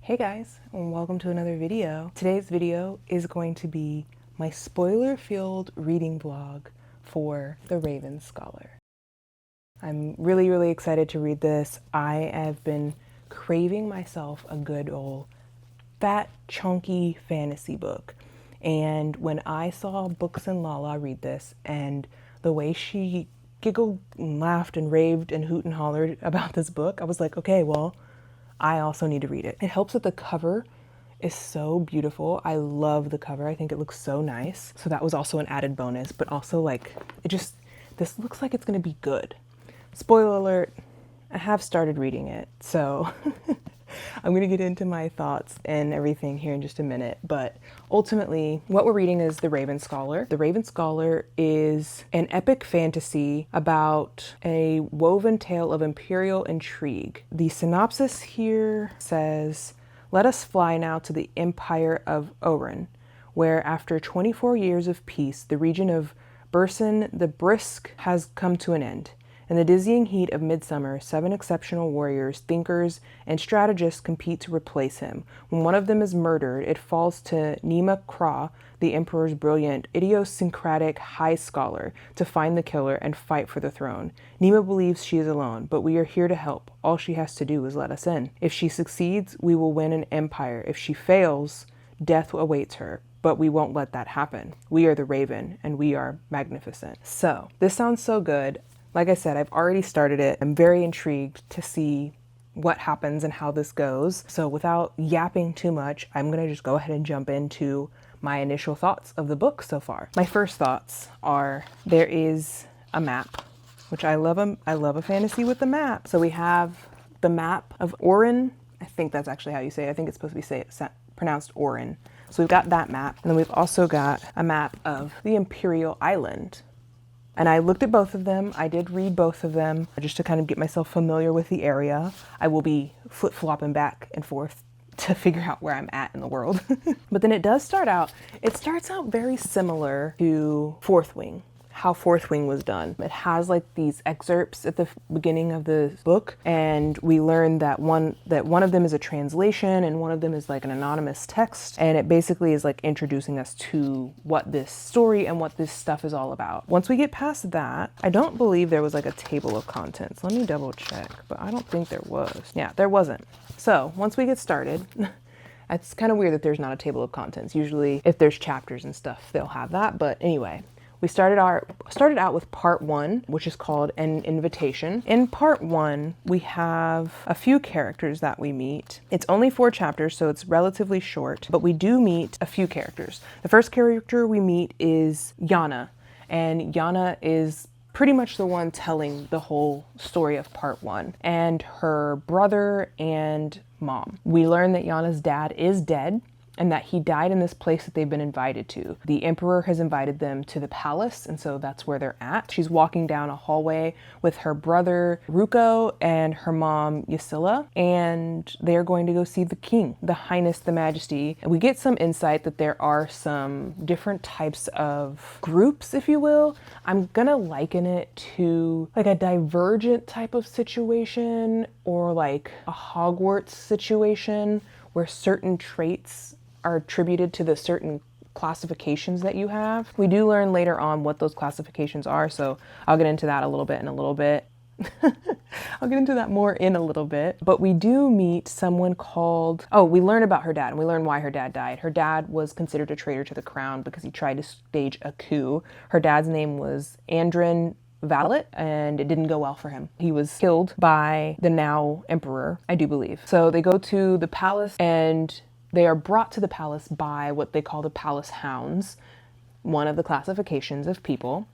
Hey guys, and welcome to another video. Today's video is going to be my spoiler-filled reading vlog for The Raven Scholar. I'm really excited to read this. I have been craving myself a good old fat, chunky fantasy book. And when I saw Books and Lala read this and the way she giggled and laughed and raved and hoot and hollered about this book, I was like, okay, well, I also need to read it. It helps that the cover is so beautiful. I love the cover. I think it looks so nice. So that was also an added bonus, but also like, this looks like it's gonna be good. Spoiler alert, I have started reading it. So I'm gonna get into my thoughts and everything here in just a minute. But ultimately, what we're reading is The Raven Scholar. The Raven Scholar is an epic fantasy about a woven tale of imperial intrigue. The synopsis here says, "Let us fly now to the Empire of Oren, where after 24 years of peace, the region of Burson the Brisk has come to an end. In the dizzying heat of midsummer, 7 exceptional warriors, thinkers, and strategists compete to replace him. When one of them is murdered, it falls to Nima Kra, the Emperor's brilliant, idiosyncratic high scholar, to find the killer and fight for the throne. Nima believes she is alone, but we are here to help. All she has to do is let us in. If she succeeds, we will win an empire. If she fails, death awaits her. But we won't let that happen. We are the Raven, and we are magnificent." So, this sounds so good. Like I said, I've already started it. I'm very intrigued to see what happens and how this goes. So without yapping too much, I'm gonna just go ahead and jump into my initial thoughts of the book so far. My first thoughts are there is a map, which I love a fantasy with the map. So we have the map of Oren. I think that's actually how you say it. I think it's supposed to be pronounced Oren. So we've got that map. And then we've also got a map of the Imperial Island. And I looked at both of them. I did read both of them just to kind of get myself familiar with the area. I will be flip-flopping back and forth to figure out where I'm at in the world. But then it starts out very similar to Fourth Wing, how Fourth Wing was done. It has like these excerpts at the beginning of the book, and we learn that one of them is a translation and one of them is like an anonymous text, and it basically is like introducing us to what this story and what this stuff is all about. Once we get past that, I don't believe there was like a table of contents. Let me double check, but I don't think there was. Yeah, there wasn't. So once we get started, it's kind of weird that there's not a table of contents. Usually if there's chapters and stuff, they'll have that, but anyway. We started out with part 1, which is called An Invitation. In part 1, we have a few characters that we meet. It's only 4 chapters, so it's relatively short, but we do meet a few characters. The first character we meet is Yana, and Yana is pretty much the one telling the whole story of part 1, and her brother and mom. We learn that Yana's dad is dead, and that he died in this place that they've been invited to. The Emperor has invited them to the palace, and so that's where they're at. She's walking down a hallway with her brother Ruko and her mom Ysilla, and they're going to go see the king, the highness, the majesty. And we get some insight that there are some different types of groups, if you will. I'm gonna liken it to like a Divergent type of situation, or like a Hogwarts situation, where certain traits are attributed to the certain classifications that you have. We do learn later on what those classifications are, so I'll get into that a little bit in a little bit. I'll get into that more in a little bit. But we do meet someone called, we learn about her dad, and we learn why her dad died. Her dad was considered a traitor to the crown because he tried to stage a coup. Her dad's name was Andrin Valet, and it didn't go well for him. He was killed by the now emperor, I do believe. So they go to the palace, and they are brought to the palace by what they call the palace hounds, one of the classifications of people.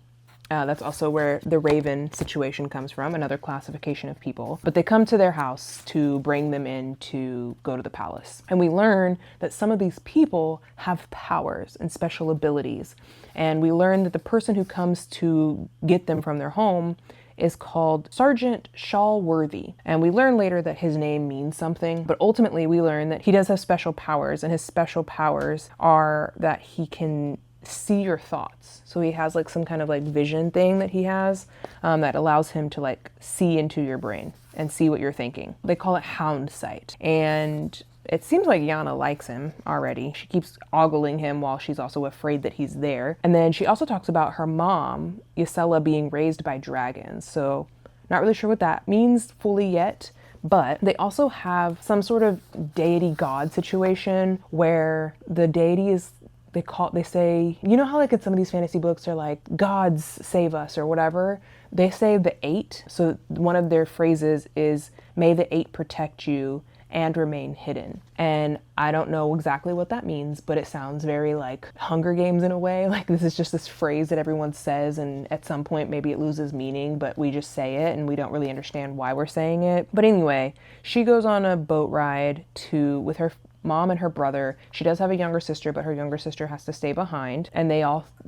That's also where the Raven situation comes from, another classification of people. But they come to their house to bring them in to go to the palace. And we learn that some of these people have powers and special abilities. And we learn that the person who comes to get them from their home is called Sergeant Shawworthy. And we learn later that his name means something, but ultimately we learn that he does have special powers, and his special powers are that he can see your thoughts. So he has like some kind of like vision thing that he has that allows him to like see into your brain and see what you're thinking. They call it hound sight. And it seems like Yana likes him already. She keeps ogling him while she's also afraid that he's there. And then she also talks about her mom, Ysella, being raised by dragons. So not really sure what that means fully yet. But they also have some sort of deity god situation where the deity is, they say, you know how like in some of these fantasy books they're like, gods save us or whatever? They say the eight. So one of their phrases is, may the eight protect you and remain hidden. And I don't know exactly what that means, but it sounds very like Hunger Games in a way. Like this is just this phrase that everyone says, and at some point maybe it loses meaning, but we just say it and we don't really understand why we're saying it. But anyway, she goes on a boat ride with her mom and her brother. She does have a younger sister, but her younger sister has to stay behind. And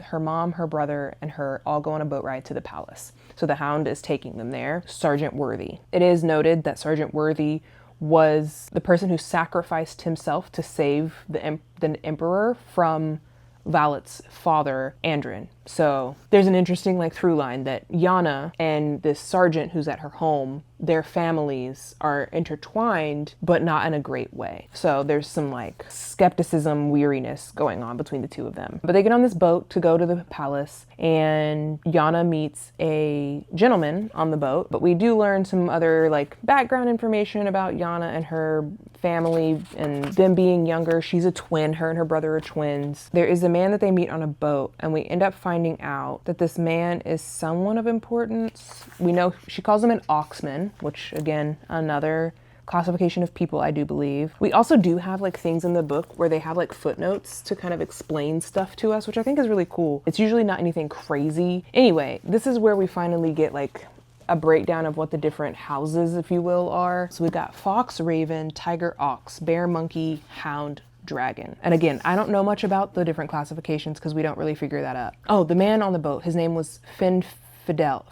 her mom, her brother, and her all go on a boat ride to the palace. So the Hound is taking them there. Sergeant Worthy. It is noted that Sergeant Worthy was the person who sacrificed himself to save the emperor from Valet's father, Andrin. So there's an interesting like through line that Yana and this sergeant who's at her home, their families are intertwined, but not in a great way. So there's some like skepticism, weariness going on between the two of them. But they get on this boat to go to the palace, and Yana meets a gentleman on the boat. But we do learn some other like background information about Yana and her family and them being younger. She's a twin. Her and her brother are twins. There is a man that they meet on a boat, and we end up finding out that this man is someone of importance. We know she calls him an oxman, which again, another classification of people, I do believe. We also do have like things in the book where they have like footnotes to kind of explain stuff to us, which I think is really cool. It's usually not anything crazy. Anyway, this is where we finally get like a breakdown of what the different houses, if you will, are. So we've got fox, raven, tiger, ox, bear, monkey, hound, dragon. And again, I don't know much about the different classifications because we don't really figure that out. Oh, the man on the boat, his name was Fidela?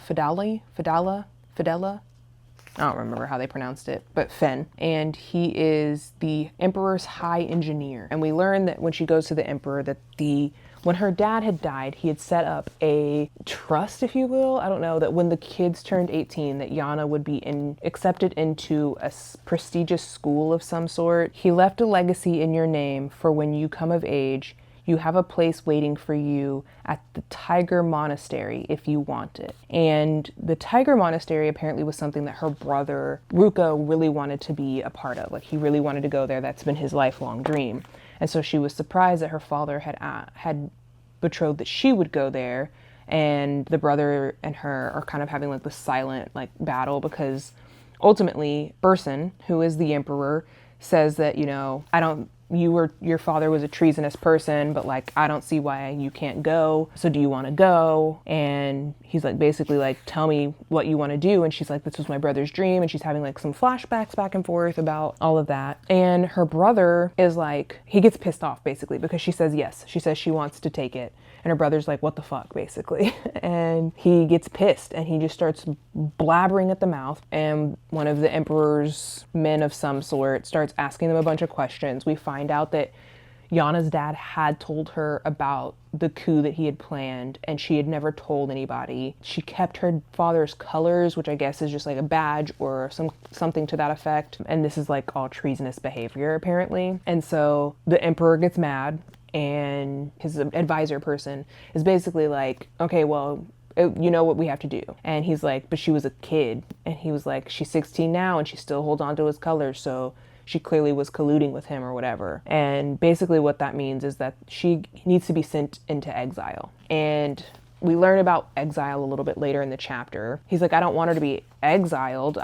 I don't remember how they pronounced it, but Fen. And he is the Emperor's high engineer. And we learn that when she goes to the Emperor that when her dad had died, he had set up a trust, if you will. I don't know, that when the kids turned 18, that Yana would be accepted into a prestigious school of some sort. He left a legacy in your name for when you come of age. You have a place waiting for you at the Tiger Monastery if you want it. And the Tiger Monastery apparently was something that her brother, Ruko, really wanted to be a part of. Like, he really wanted to go there. That's been his lifelong dream. And so she was surprised that her father had betrothed that she would go there. And the brother and her are kind of having like this silent like battle, because ultimately Burson, who is the emperor, says that, you know, your father was a treasonous person, but like, I don't see why you can't go. So do you want to go? And he's like, basically like, tell me what you want to do. And she's like, this was my brother's dream. And she's having like some flashbacks back and forth about all of that. And her brother is like, he gets pissed off basically because she says yes. She says she wants to take it. And her brother's like, what the fuck, basically. And he gets pissed and he just starts blabbering at the mouth. And one of the emperor's men of some sort starts asking them a bunch of questions. We find out that Yana's dad had told her about the coup that he had planned, and she had never told anybody. She kept her father's colors, which I guess is just like a badge or something to that effect. And this is like all treasonous behavior, apparently. And so the emperor gets mad, and his advisor person is basically like, okay, well, you know what we have to do. And he's like, but she was a kid. And he was like, she's 16 now and she still holds on to his colors, so she clearly was colluding with him or whatever. And basically what that means is that she needs to be sent into exile. And we learn about exile a little bit later in the chapter. He's like, I don't want her to be exiled.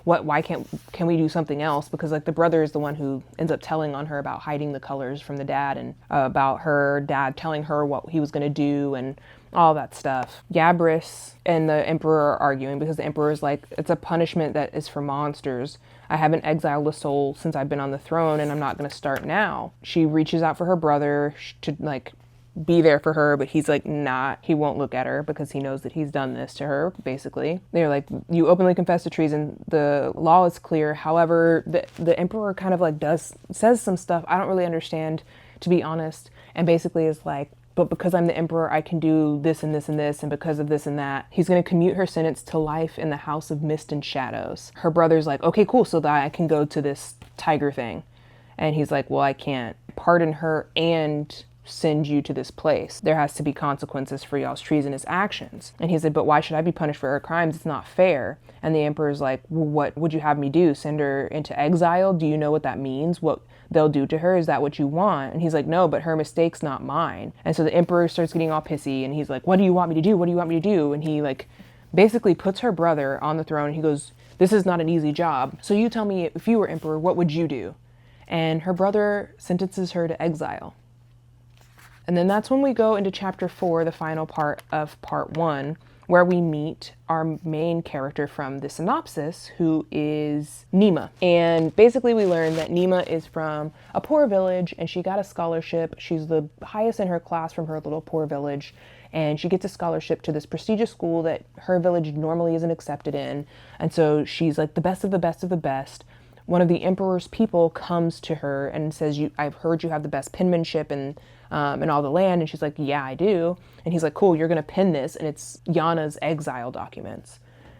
Why can we do something else? Because like the brother is the one who ends up telling on her about hiding the colors from the dad, and about her dad telling her what he was going to do and all that stuff. Gabris and the emperor are arguing because the emperor is like, it's a punishment that is for monsters. I haven't exiled a soul since I've been on the throne, and I'm not going to start now. She reaches out for her brother to like be there for her, but he's like he won't look at her because he knows that he's done this to her, basically. They're like, you openly confess to treason, the law is clear. However, the emperor kind of like says some stuff I don't really understand, to be honest, and basically is like, but because I'm the emperor, I can do this and this and this, and because of this and that, he's going to commute her sentence to life in the House of Mist and Shadows. Her brother's like, okay, cool, so that I can go to this tiger thing. And he's like, well, I can't pardon her and send you to this place. There has to be consequences for y'all's treasonous actions. And he said, but why should I be punished for her crimes? It's not fair. And the emperor's like, well, what would you have me do? Send her into exile? Do you know what that means? What they'll do to her? Is that what you want? And he's like, no, but her mistake's not mine. And so the emperor starts getting all pissy and he's like, what do you want me to do? What do you want me to do? And he like basically puts her brother on the throne. And he goes, this is not an easy job. So you tell me, if you were emperor, what would you do? And her brother sentences her to exile. And then that's when we go into chapter 4, the final part of part 1, where we meet our main character from the synopsis, who is Nima. And basically we learn that Nima is from a poor village and she got a scholarship. She's the highest in her class from her little poor village. And she gets a scholarship to this prestigious school that her village normally isn't accepted in. And so she's like the best of the best of the best. One of the emperor's people comes to her and says, I've heard you have the best penmanship in all the land. And she's like, yeah, I do. And he's like, cool, you're going to pen this. And it's Yana's exile documents.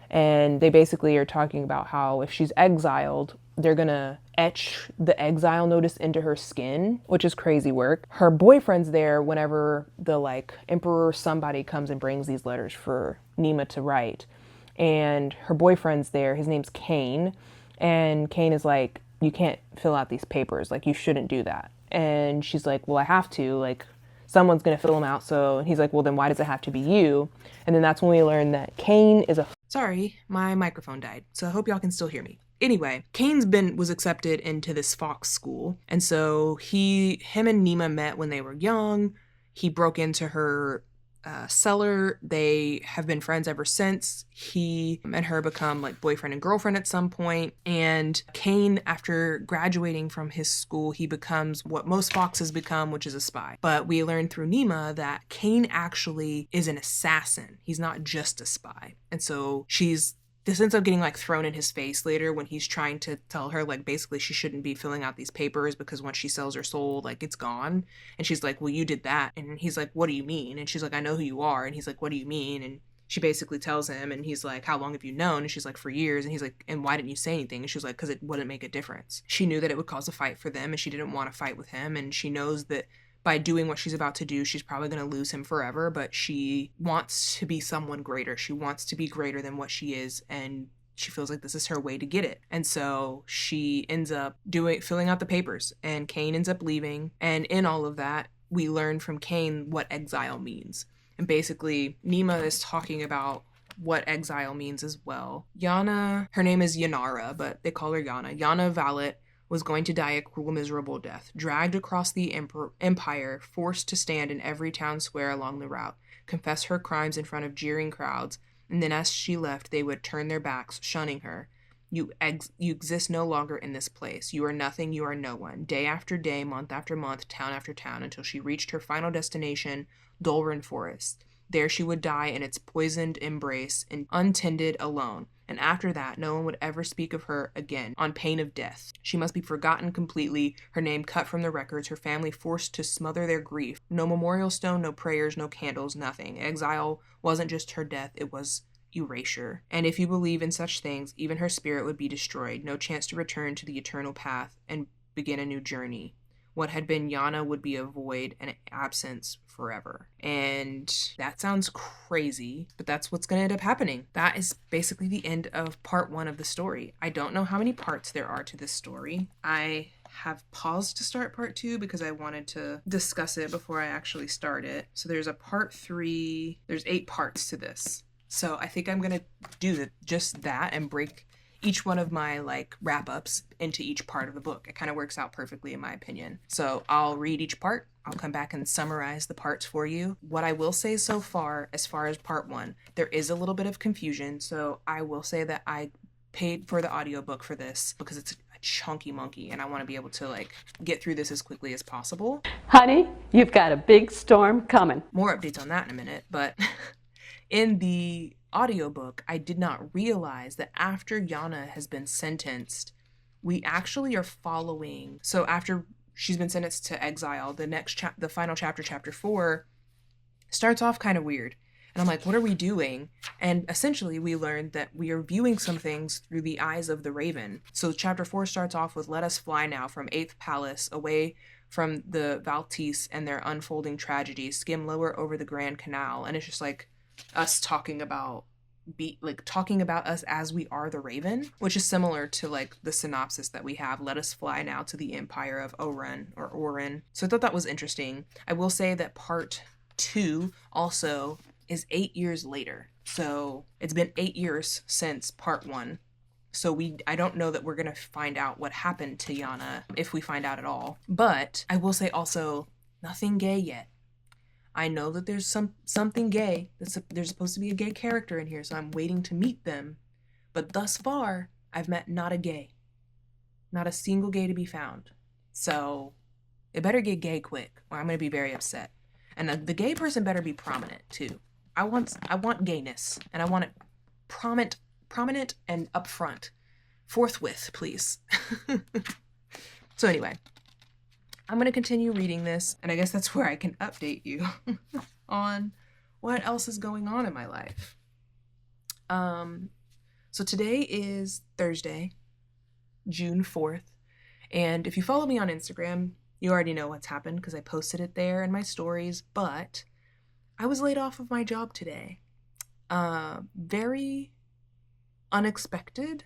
And they basically are talking about how if she's exiled, they're going to etch the exile notice into her skin, which is crazy work. Her boyfriend's there whenever the like emperor or somebody comes and brings these letters for Nima to write. And her boyfriend's there. His name's Kane. And Kane is like, you can't fill out these papers. Like, you shouldn't do that. And she's like, well, I have to. Like, someone's going to fill them out. So and he's like, well, then why does it have to be you? And then that's when we learn that Kane is a... Sorry, my microphone died. So I hope y'all can still hear me. Anyway, was accepted into this Fox school. And so him and Nima met when they were young. He broke into her cellar. They have been friends ever since. He and her become like boyfriend and girlfriend at some point. And Kane, after graduating from his school, he becomes what most Foxes become, which is a spy. But we learn through Nima that Kane actually is an assassin. He's not just a spy. And so this ends up getting like thrown in his face later when he's trying to tell her like basically she shouldn't be filling out these papers because once she sells her soul, like it's gone. And she's like, well, you did that. And he's like, what do you mean? And she's like, I know who you are. And he's like, what do you mean? And she basically tells him and he's like, how long have you known? And she's like, for years. And he's like, and why didn't you say anything? And she's like, because it wouldn't make a difference. She knew that it would cause a fight for them and she didn't want to fight with him. And she knows that by doing what she's about to do, she's probably going to lose him forever, but she wants to be someone greater. She wants to be greater than what she is, and she feels like this is her way to get it. And so she ends up filling out the papers, and Kane ends up leaving. And in all of that, we learn from Kane what exile means. And basically, Nima is talking about what exile means as well. Yana, her name is Yanara, but they call her Yana. Yana Valet was going to die a cruel, miserable death, dragged across the empire, forced to stand in every town square along the route, confess her crimes in front of jeering crowds, and then as she left, they would turn their backs, shunning her. You exist no longer in this place. You are nothing, you are no one. Day after day, month after month, town after town, until she reached her final destination, Dolren Forest. There she would die in its poisoned embrace, and untended, alone. And after that, no one would ever speak of her again, on pain of death. She must be forgotten completely, her name cut from the records, her family forced to smother their grief. No memorial stone, no prayers, no candles, nothing. Exile wasn't just her death, it was erasure. And if you believe in such things, even her spirit would be destroyed. No chance to return to the eternal path and begin a new journey. What had been Yana would be a void and absence forever. And that sounds crazy, but that's what's going to end up happening. That is basically the end of part 1 of the story. I don't know how many parts there are to this story. I have paused to start part 2 because I wanted to discuss it before I actually start it. So there's a part 3. There's 8 parts to this. So I think I'm going to do just that and break each one of my like wrap-ups into each part of the book. It kind of works out perfectly in my opinion. So I'll read each part. I'll come back and summarize the parts for you. What I will say so far, as far as part 1, there is a little bit of confusion. So I will say that I paid for the audiobook for this because it's a chunky monkey and I want to be able to like get through this as quickly as possible. Honey, you've got a big storm coming. More updates on that in a minute, but in the audiobook, I did not realize that after Yana has been sentenced, we actually are following. So after she's been sentenced to exile, the final chapter, chapter 4, starts off kind of weird. And I'm like, what are we doing? And essentially, we learned that we are viewing some things through the eyes of the raven. So chapter 4 starts off with, let us fly now from 8th Palace, away from the Valtice and their unfolding tragedies, skim lower over the Grand Canal. And it's just like us talking about talking about us as we are the raven, which is similar to like the synopsis that we have, let us fly now to the empire of Oren. So I thought that was interesting. I will say that part 2 also is 8 years later. So it's been 8 years since part 1. So I don't know that we're going to find out what happened to Yana, if we find out at all. But I will say also, nothing gay yet. I know that there's something gay. There's supposed to be a gay character in here, so I'm waiting to meet them. But thus far, I've met not a gay. Not a single gay to be found. So it better get gay quick, or I'm going to be very upset. And the gay person better be prominent, too. I want gayness, and I want it prominent and upfront. Forthwith, please. So anyway, I'm going to continue reading this, and I guess that's where I can update you on what else is going on in my life. So today is Thursday, June 4th, and if you follow me on Instagram, you already know what's happened because I posted it there in my stories, but I was laid off of my job today. Very unexpected.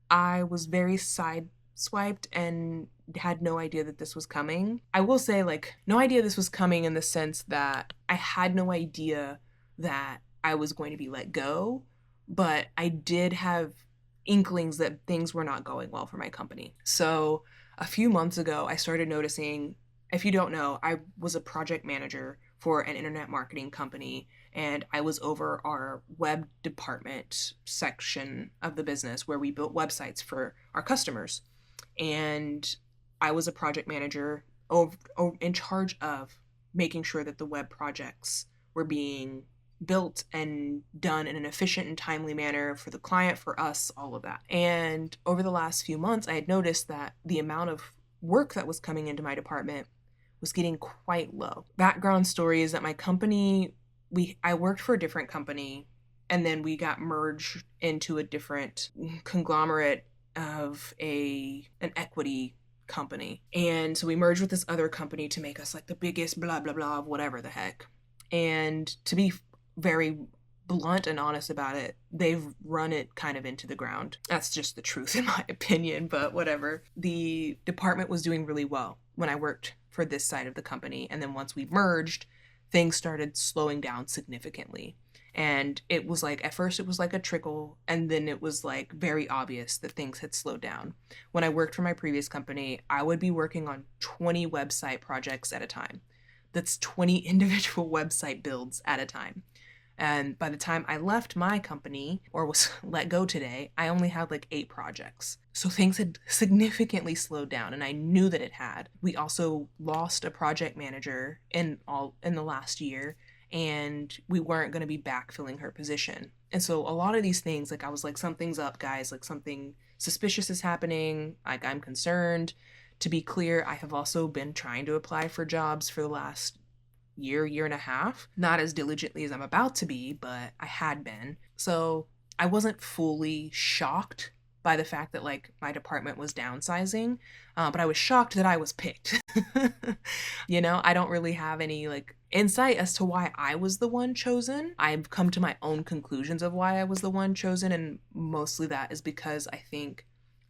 I was very sideswiped and had no idea that this was coming. I will say, like, no idea this was coming in the sense that I had no idea that I was going to be let go, but I did have inklings that things were not going well for my company. So a few months ago, I started noticing, if you don't know, I was a project manager for an internet marketing company, and I was over our web department section of the business where we built websites for our customers. And I was a project manager in charge of making sure that the web projects were being built and done in an efficient and timely manner for the client, for us, all of that. And over the last few months, I had noticed that the amount of work that was coming into my department was getting quite low. Background story is that my company, I worked for a different company, and then we got merged into a different conglomerate of an equity company. And so we merged with this other company to make us like the biggest blah, blah, blah, whatever the heck. And to be very blunt and honest about it, they've run it kind of into the ground. That's just the truth in my opinion, but whatever. The department was doing really well when I worked for this side of the company. And then once we merged, things started slowing down significantly. And it was like, at first it was like a trickle, and then it was like very obvious that things had slowed down. When I worked for my previous company, I would be working on 20 website projects at a time. That's 20 individual website builds at a time. And by the time I left my company, or was let go today, I only had like 8 projects. So things had significantly slowed down, and I knew that it had. We also lost a project manager in the last year, and we weren't going to be backfilling her position. And so a lot of these things, like I was like, something's up, guys, like something suspicious is happening, like I'm concerned. To be clear, I have also been trying to apply for jobs for the last year and a half. Not as diligently as I'm about to be, but I had been. So I wasn't fully shocked by the fact that like my department was downsizing, but I was shocked that I was picked. You know, I don't really have any like insight as to why I was the one chosen. I've come to my own conclusions of why I was the one chosen, and mostly that is because I think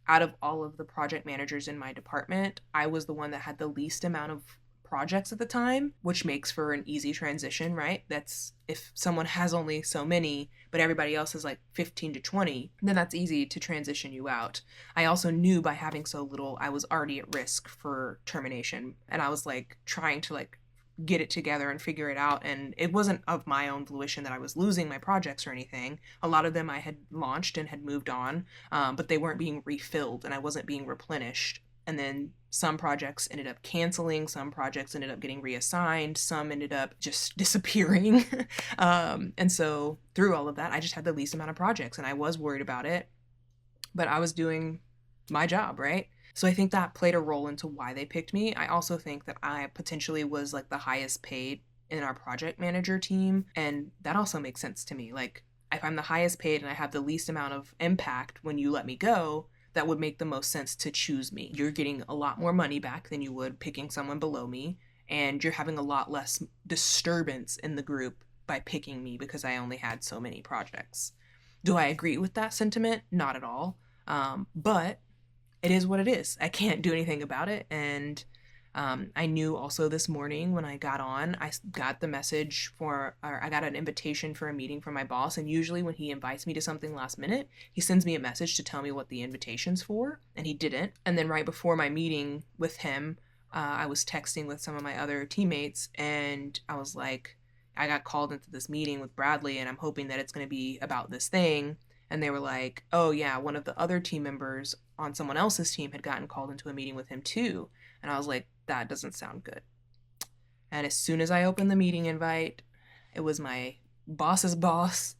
out of all of the project managers in my department, I was the one that had the least amount of projects at the time, which makes for an easy transition, right? That's if someone has only so many, but everybody else has like 15 to 20, then that's easy to transition you out. I also knew by having so little, I was already at risk for termination. And I was like trying to like get it together and figure it out. And it wasn't of my own volition that I was losing my projects or anything. A lot of them I had launched and had moved on, but they weren't being refilled and I wasn't being replenished. And then some projects ended up canceling, some projects ended up getting reassigned, some ended up just disappearing. And so through all of that, I just had the least amount of projects, and I was worried about it, but I was doing my job, right? So I think that played a role into why they picked me. I also think that I potentially was like the highest paid in our project manager team. And that also makes sense to me. Like, if I'm the highest paid and I have the least amount of impact when you let me go, that would make the most sense to choose me. You're getting a lot more money back than you would picking someone below me, and you're having a lot less disturbance in the group by picking me because I only had so many projects. Do I agree with that sentiment? Not at all. But it is what it is. I can't do anything about it. And I knew also this morning when I got on, I got the message or I got an invitation for a meeting from my boss. And usually when he invites me to something last minute, he sends me a message to tell me what the invitation's for. And he didn't. And then right before my meeting with him, I was texting with some of my other teammates, and I was like, I got called into this meeting with Bradley, and I'm hoping that it's going to be about this thing. And they were like, oh yeah, one of the other team members on someone else's team had gotten called into a meeting with him too. And I was like, that doesn't sound good. And as soon as I opened the meeting invite, it was my boss's boss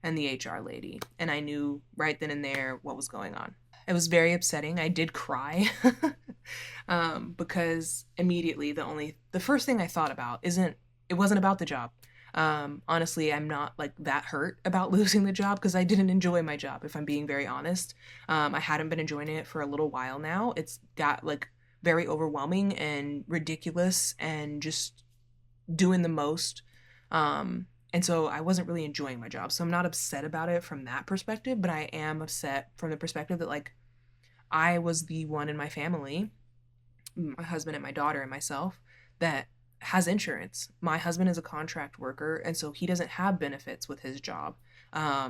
and the HR lady. And I knew right then and there what was going on. It was very upsetting. I did cry because immediately the first thing I thought about it wasn't about the job. Honestly, I'm not like that hurt about losing the job because I didn't enjoy my job, if I'm being very honest. I hadn't been enjoying it for a little while now. It's got like very overwhelming and ridiculous and just doing the most. And so I wasn't really enjoying my job. So I'm not upset about it from that perspective, but I am upset from the perspective that like I was the one in my family, my husband and my daughter and myself, that has insurance. My husband is a contract worker, and so he doesn't have benefits with his job.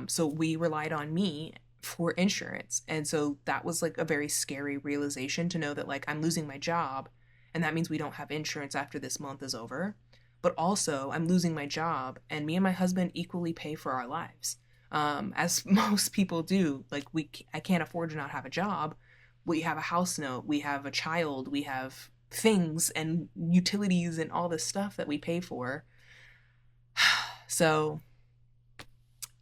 So we relied on me for insurance. And so that was like a very scary realization to know that like I'm losing my job, and that means we don't have insurance after this month is over. But also I'm losing my job, and me and my husband equally pay for our lives. As most people do. Like I can't afford to not have a job. We have a house note, we have a child, we have things and utilities and all this stuff that we pay for. So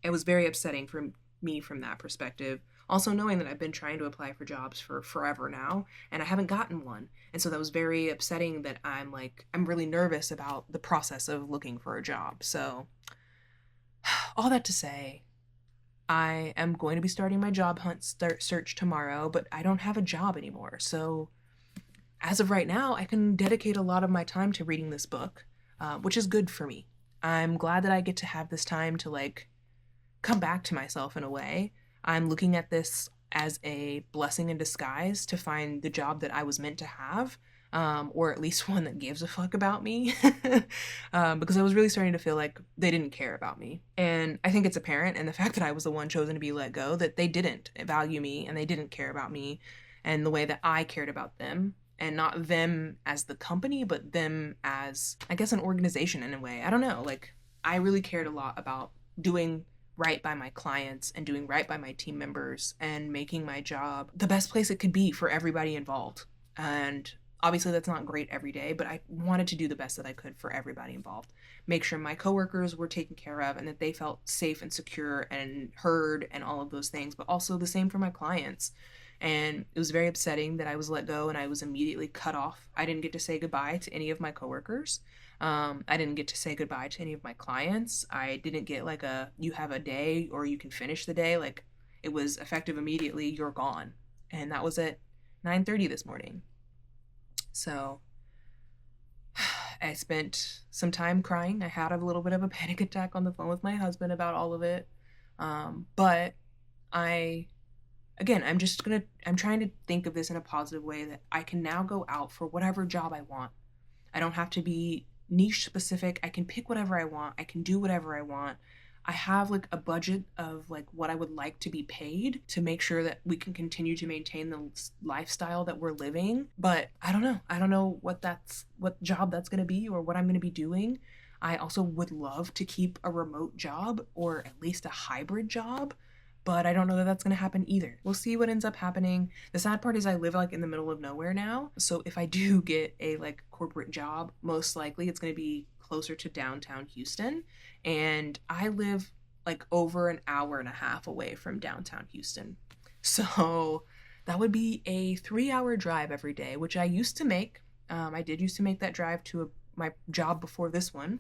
it was very upsetting for me from that perspective. Also knowing that I've been trying to apply for jobs for forever now and I haven't gotten one. And so that was very upsetting that I'm really nervous about the process of looking for a job. So all that to say, I am going to be starting my job hunt search tomorrow, but I don't have a job anymore. So as of right now, I can dedicate a lot of my time to reading this book, which is good for me. I'm glad that I get to have this time to like come back to myself in a way. I'm looking at this as a blessing in disguise to find the job that I was meant to have, or at least one that gives a fuck about me, because I was really starting to feel like they didn't care about me. And I think it's apparent in the fact that I was the one chosen to be let go, that they didn't value me and they didn't care about me and the way that I cared about them. And not them as the company, but them as, I guess, an organization in a way. I don't know. Like, I really cared a lot about doing right by my clients and doing right by my team members and making my job the best place it could be for everybody involved. And obviously that's not great every day, but I wanted to do the best that I could for everybody involved. Make sure my coworkers were taken care of and that they felt safe and secure and heard and all of those things, but also the same for my clients. And it was very upsetting that I was let go and I was immediately cut off. I didn't get to say goodbye to any of my coworkers. I didn't get to say goodbye to any of my clients. I didn't get like you have a day or you can finish the day. Like, it was effective immediately, you're gone. And that was at 9:30 this morning. So I spent some time crying. I had a little bit of a panic attack on the phone with my husband about all of it. But I'm trying to think of this in a positive way, that I can now go out for whatever job I want. I don't have to be niche specific. I can pick whatever I want. I can do whatever I want. I have like a budget of like what I would like to be paid to make sure that we can continue to maintain the lifestyle that we're living. But I don't know. I don't know what job that's going to be or what I'm going to be doing. I also would love to keep a remote job or at least a hybrid job, but I don't know that that's going to happen either. We'll see what ends up happening. The sad part is I live like in the middle of nowhere now. So if I do get a like corporate job, most likely it's going to be closer to downtown Houston. And I live like over an hour and a half away from downtown Houston. So that would be a 3-hour drive every day, which I used to make. I did used to make that drive to my job before this one.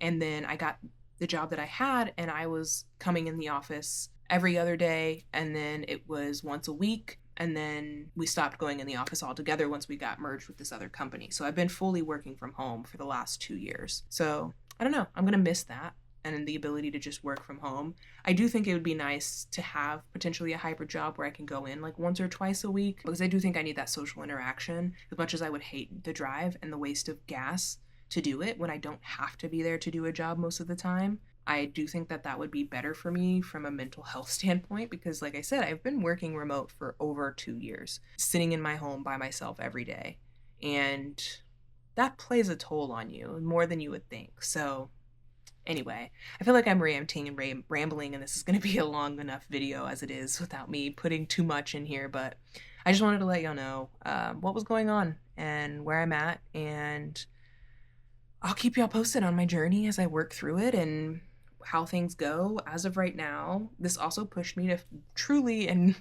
And then I got the job that I had, and I was coming in the office every other day, and then it was once a week, and then we stopped going in the office altogether once we got merged with this other company. So I've been fully working from home for the last 2 years. So I don't know, I'm gonna miss that and the ability to just work from home. I do think it would be nice to have potentially a hybrid job where I can go in like once or twice a week, because I do think I need that social interaction. As much as I would hate the drive and the waste of gas to do it when I don't have to be there to do a job most of the time, I do think that that would be better for me from a mental health standpoint, because like I said, I've been working remote for over 2 years, sitting in my home by myself every day. And that plays a toll on you more than you would think. So anyway, I feel like I'm ranting and rambling, and this is going to be a long enough video as it is without me putting too much in here, but I just wanted to let y'all know what was going on and where I'm at, and I'll keep y'all posted on my journey as I work through it and how things go. As of right now, this also pushed me to truly and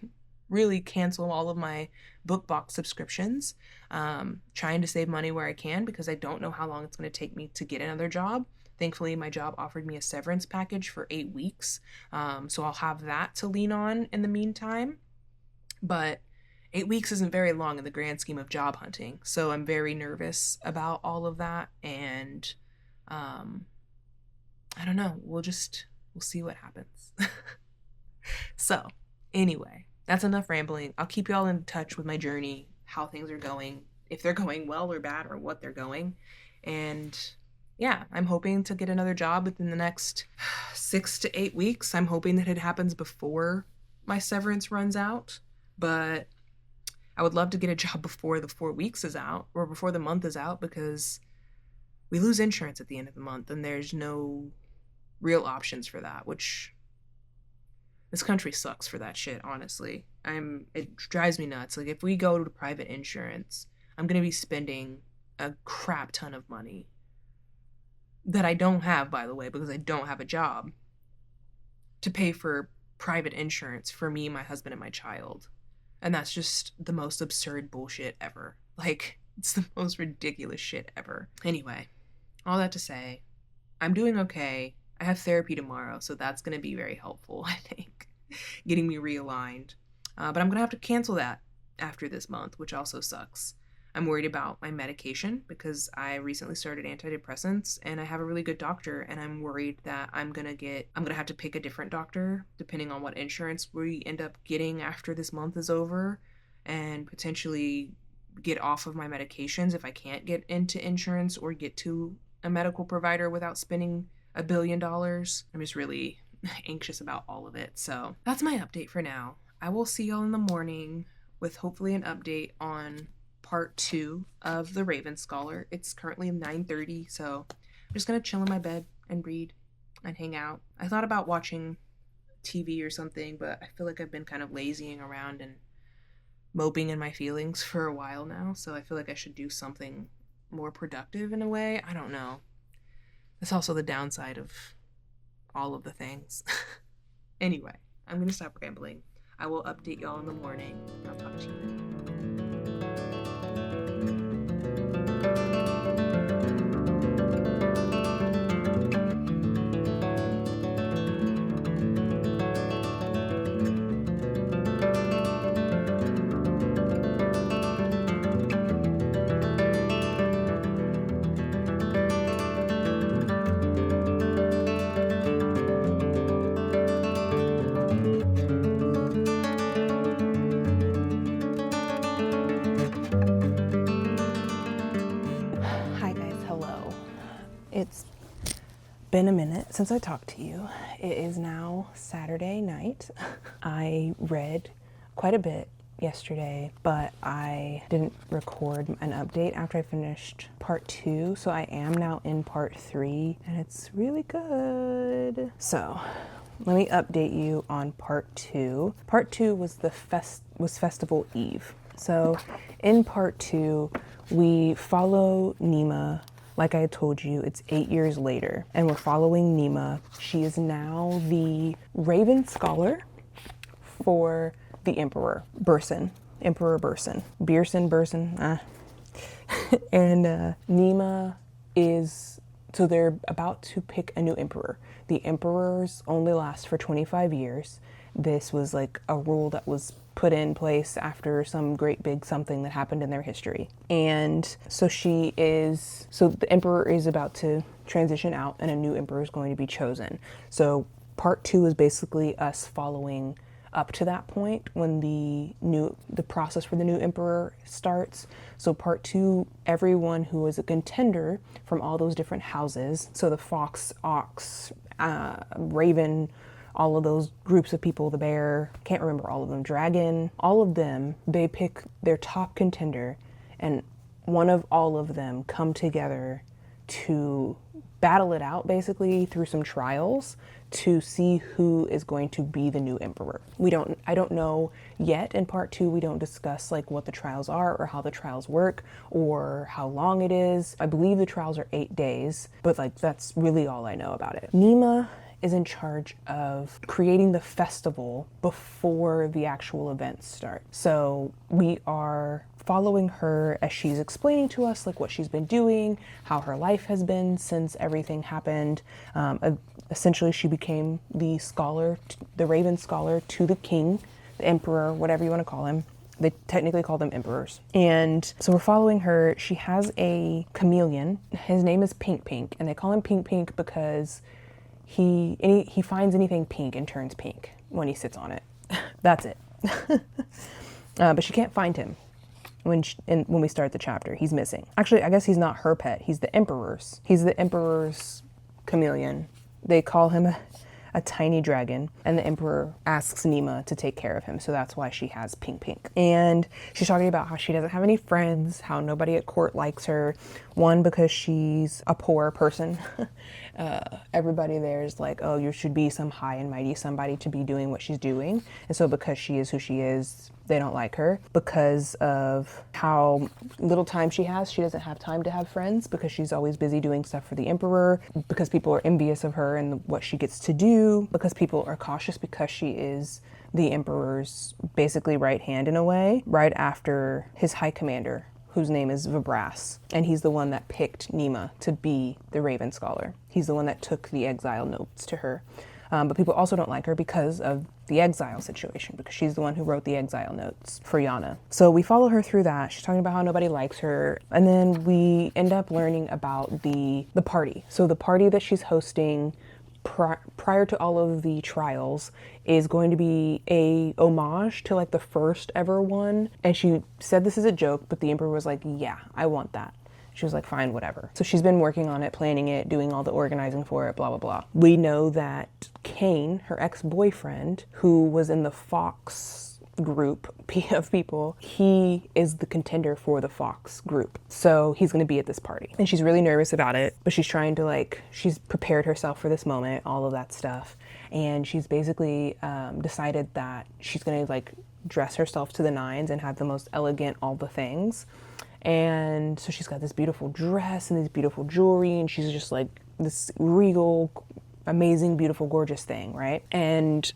really cancel all of my BookBox subscriptions, trying to save money where I can, because I don't know how long it's going to take me to get another job. Thankfully, my job offered me a severance package for 8 weeks, so I'll have that to lean on in the meantime. But 8 weeks isn't very long in the grand scheme of job hunting, so I'm very nervous about all of that, and I don't know, we'll see what happens. So anyway, that's enough rambling. I'll keep y'all in touch with my journey, how things are going, if they're going well or bad, or what they're going. And yeah, I'm hoping to get another job within the next 6 to 8 weeks. I'm hoping that it happens before my severance runs out, but I would love to get a job before the 4 weeks is out, or before the month is out, because we lose insurance at the end of the month and there's no real options for that, which this country sucks for that shit, honestly. It drives me nuts. Like, if we go to private insurance, I'm going to be spending a crap ton of money that I don't have, by the way, because I don't have a job, to pay for private insurance for me, my husband, and my child. And that's just the most absurd bullshit ever. Like, it's the most ridiculous shit ever. Anyway, all that to say, I'm doing okay. I have therapy tomorrow, so that's going to be very helpful, I think, getting me realigned. But I'm going to have to cancel that after this month, which also sucks. I'm worried about my medication because I recently started antidepressants, and I have a really good doctor, and I'm worried that I'm going to have to pick a different doctor depending on what insurance we end up getting after this month is over, and potentially get off of my medications if I can't get into insurance or get to a medical provider without spending $1 billion. I'm just really anxious about all of it. So that's my update for now. I will see y'all in the morning with hopefully an update on part 2 of The Raven Scholar. It's currently 9:30, so I'm just gonna chill in my bed and read and hang out. I thought about watching TV or something, but I feel like I've been kind of lazying around and moping in my feelings for a while now, so I feel like I should do something more productive in a way. I don't know. That's also the downside of all of the things. Anyway, I'm gonna stop rambling. I will update y'all in the morning. I'll talk to you then. It's been a minute since I talked to you. It is now Saturday night. I read quite a bit yesterday, but I didn't record an update after I finished part 2, so I am now in part 3, and it's really good. So let me update you on part 2. Part 2 was Festival Eve. So in part 2, we follow Nima. Like I had told you, it's 8 years later, and we're following Nima. She is now the Raven Scholar for the Emperor Burson. Emperor Burson. Burson. And Nima is so they're about to pick a new emperor. The emperors only last for 25 years. This was like a rule that was put in place after some great big something that happened in their history. And so the emperor is about to transition out and a new emperor is going to be chosen. So part 2 is basically us following up to that point when the process for the new emperor starts. So part 2, everyone who was a contender from all those different houses, so the fox, ox, raven, all of those groups of people, the bear, can't remember all of them, dragon, all of them, they pick their top contender, and one of all of them come together to battle it out basically through some trials to see who is going to be the new emperor. I don't know yet. In part 2, we don't discuss like what the trials are or how the trials work or how long it is. I believe the trials are 8 days, but like that's really all I know about it. Nima is in charge of creating the festival before the actual events start. So we are following her as she's explaining to us like what she's been doing, how her life has been since everything happened. Essentially, she became the scholar, the Raven scholar to the king, the emperor, whatever you want to call him. They technically call them emperors. And so we're following her. She has a chameleon. His name is Pink Pink, and they call him Pink Pink because he finds anything pink and turns pink when he sits on it. That's it. But she can't find him when we start the chapter. He's missing. Actually, I guess he's not her pet. He's the emperor's. He's the emperor's chameleon. They call him a tiny dragon, and the emperor asks Nima to take care of him, so that's why she has Pink Pink. And she's talking about how she doesn't have any friends, how nobody at court likes her. One, because she's a poor person. Everybody there is like, oh, you should be some high and mighty somebody to be doing what she's doing. And so because she is who she is, they don't like her. Because of how little time she has, she doesn't have time to have friends because she's always busy doing stuff for the emperor, because people are envious of her and what she gets to do, because people are cautious because she is the emperor's basically right hand in a way, right after his high commander, whose name is Vibras. And he's the one that picked Nima to be the Raven Scholar. He's the one that took the exile notes to her. But people also don't like her because of the exile situation, because she's the one who wrote the exile notes for Yana. So we follow her through that. She's talking about how nobody likes her. And then we end up learning about the party. So the party that she's hosting prior to all of the trials is going to be a homage to like the first ever one. And she said this is a joke, but the emperor was like, yeah, I want that. She was like, fine, whatever. So she's been working on it, planning it, doing all the organizing for it, blah, blah, blah. We know that Kane, her ex-boyfriend, who was in the Fox group of people, he is the contender for the Fox group. So he's going to be at this party. And she's really nervous about it, but she's trying to she's prepared herself for this moment, all of that stuff. And she's basically decided that she's going to dress herself to the nines and have the most elegant all the things. And so she's got this beautiful dress and this beautiful jewelry, and she's just like this regal, amazing, beautiful, gorgeous thing, right? And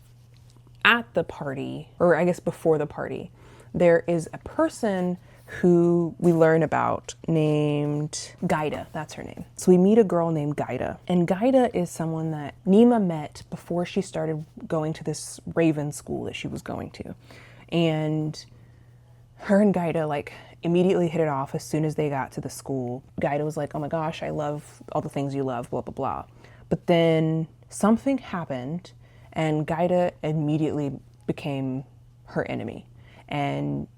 at the party, or I guess before the party, there is a person who we learn about named Gaida. That's her name. So we meet a girl named Gaida. And Gaida is someone that Nima met before she started going to this Raven school that she was going to. And her and Gaida immediately hit it off as soon as they got to the school. Gaida was like, oh my gosh, I love all the things you love, blah, blah, blah. But then something happened and Gaida immediately became her enemy. And